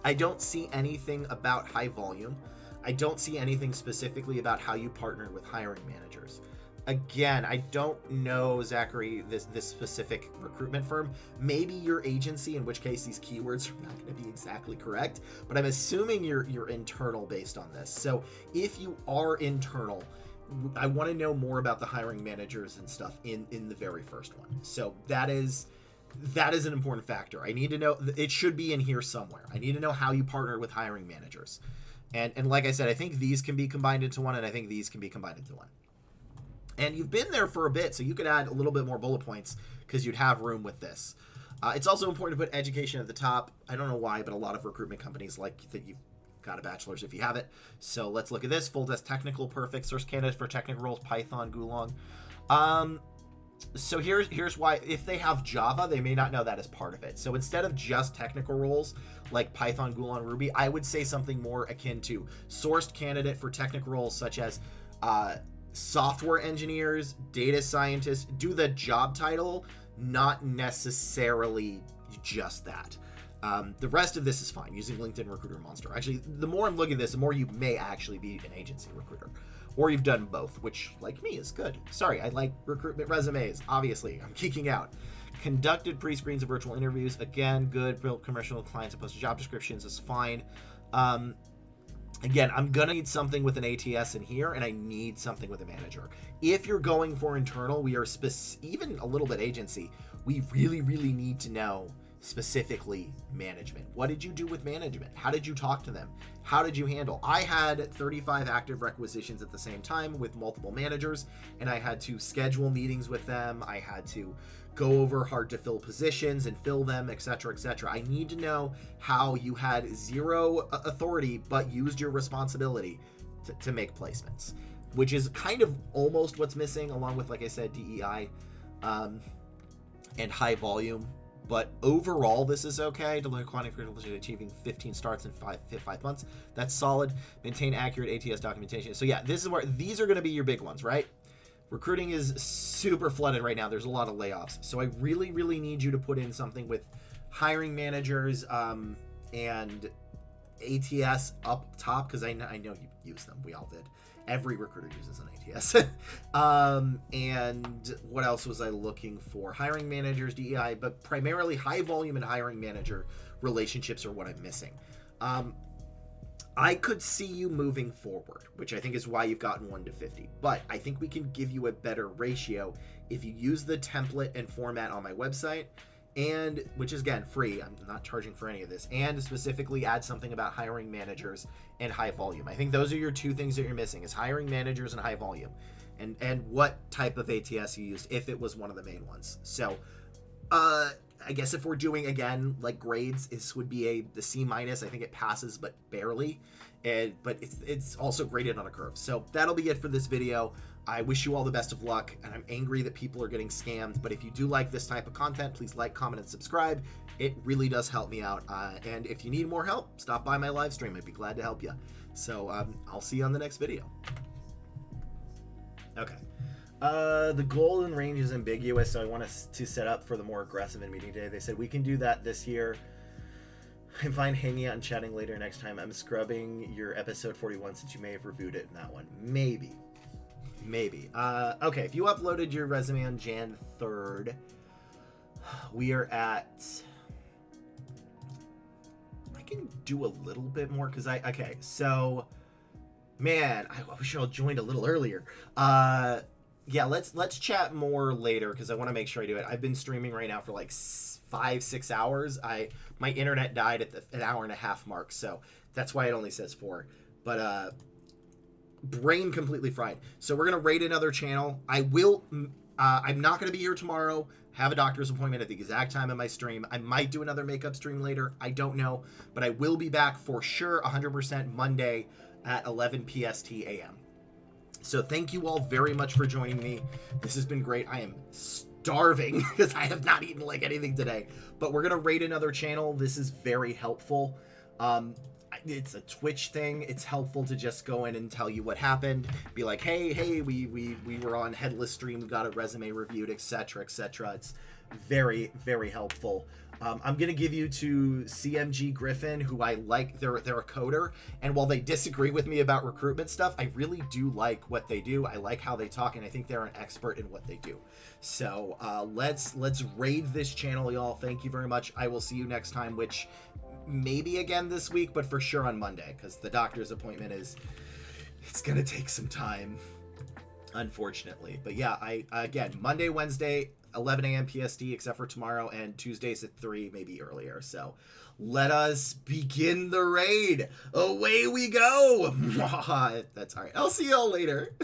I don't see anything about high volume. I don't see anything specifically about how you partner with hiring managers. Again, I don't know, Zachary, this specific recruitment firm. Maybe your agency, in which case these keywords are not going to be exactly correct, but I'm assuming you're internal based on this. So if you are internal, I want to know more about the hiring managers and stuff in the very first one. So that is an important factor. I need to know, it should be in here somewhere. I need to know how you partner with hiring managers. And like I said, I think these can be combined into one, and I think these can be combined into one. And you've been there for a bit, so you could add a little bit more bullet points because you'd have room with this. It's also important to put education at the top. I don't know why, but a lot of recruitment companies like that you've got a bachelor's if you have it. So let's look at this. Full desk technical, perfect. Source candidates for technical roles, Python, Golang. So here's why. If they have Java, they may not know that as part of it. So instead of just technical roles like Python, Golang, Ruby, I would say something more akin to sourced candidate for technical roles such as software engineers, data scientists. Do the job title, not necessarily just that. The rest of this is fine using LinkedIn Recruiter Monster. Actually, the more I'm looking at this, the more you may actually be an agency recruiter. Or you've done both, which, like me, is good. Sorry, I like recruitment resumes. Obviously, I'm geeking out. Conducted pre-screens of virtual interviews. Again, good. Built commercial clients and posted job descriptions is fine. Again, I'm going to need something with an ATS in here, and I need something with a manager. If you're going for internal, we are even a little bit agency. We really, really need to know specifically management. What did you do with management? How did you talk to them? How did you handle? I had 35 active requisitions at the same time with multiple managers, and I had to schedule meetings with them. I had to go over hard to fill positions and fill them, etc., etc. I need to know how you had zero authority but used your responsibility to make placements, which is kind of almost what's missing, along with, like I said, DEI and high volume. But overall, this is okay. Deliver quantity for achieving 15 starts in 5 months. That's solid. Maintain accurate ATS documentation. So yeah, this is where these are going to be your big ones, right? Recruiting is super flooded right now. There's a lot of layoffs. So I really, really need you to put in something with hiring managers and ATS up top, because I know you use them. We all did. Every recruiter uses an ATS. And what else was I looking for? Hiring managers, DEI, but primarily high volume and hiring manager relationships are what I'm missing. I could see you moving forward, which I think is why you've gotten 1 to 50. But I think we can give you a better ratio if you use the template and format on my website, and which is, again, free. I'm not charging for any of this. And specifically add something about hiring managers and high volume. I think those are your two things that you're missing, is hiring managers and high volume. And what type of ATS you used, if it was one of the main ones. So I guess if we're doing, again, like grades, this would be the C-. I think it passes, but barely. But it's also graded on a curve. So that'll be it for this video. I wish you all the best of luck, and I'm angry that people are getting scammed. But if you do like this type of content, please like, comment, and subscribe. It really does help me out. And if you need more help, stop by my live stream. I'd be glad to help you. So I'll see you on the next video. Okay. The goal and range is ambiguous, so I want us to set up for the more aggressive in meeting day. They said we can do that this year. I'm fine hanging out and chatting later next time. I'm scrubbing your episode 41 since you may have reviewed it in that one. Maybe. Okay, if you uploaded your resume on Jan 3rd, we are at... I can do a little bit more because okay, so... Man, I wish I joined a little earlier. Yeah, let's chat more later because I want to make sure I do it. I've been streaming right now for like 5-6 hours. My internet died at an hour and a half mark, so that's why it only says 4. But brain completely fried. So we're gonna raid another channel. I will I'm not going to be here tomorrow. Have a doctor's appointment at the exact time of my stream. I might do another makeup stream later. I don't know. But I will be back for sure 100% Monday at 11 PST AM. So thank you all very much for joining me. This has been great. I am starving because I have not eaten like anything today. But we're going to raid another channel. This is very helpful. It's a Twitch thing. It's helpful to just go in and tell you what happened. Be like, hey, we were on Headless Stream, we got a resume reviewed, etc., etc. It's very, very helpful. I'm gonna give you to CMG Griffin, who I like. They're a coder, and while they disagree with me about recruitment stuff, I really do like what they do. I like how they talk, and I think they're an expert in what they do. So let's raid this channel, y'all. Thank you very much. I will see you next time, which maybe again this week, but for sure on Monday, because the doctor's appointment it's gonna take some time, unfortunately. But yeah, again, Monday, Wednesday, 11 a.m. PST, except for tomorrow, and Tuesdays at 3, maybe earlier. So let us begin the raid. Away we go. That's all right. I'll see y'all later.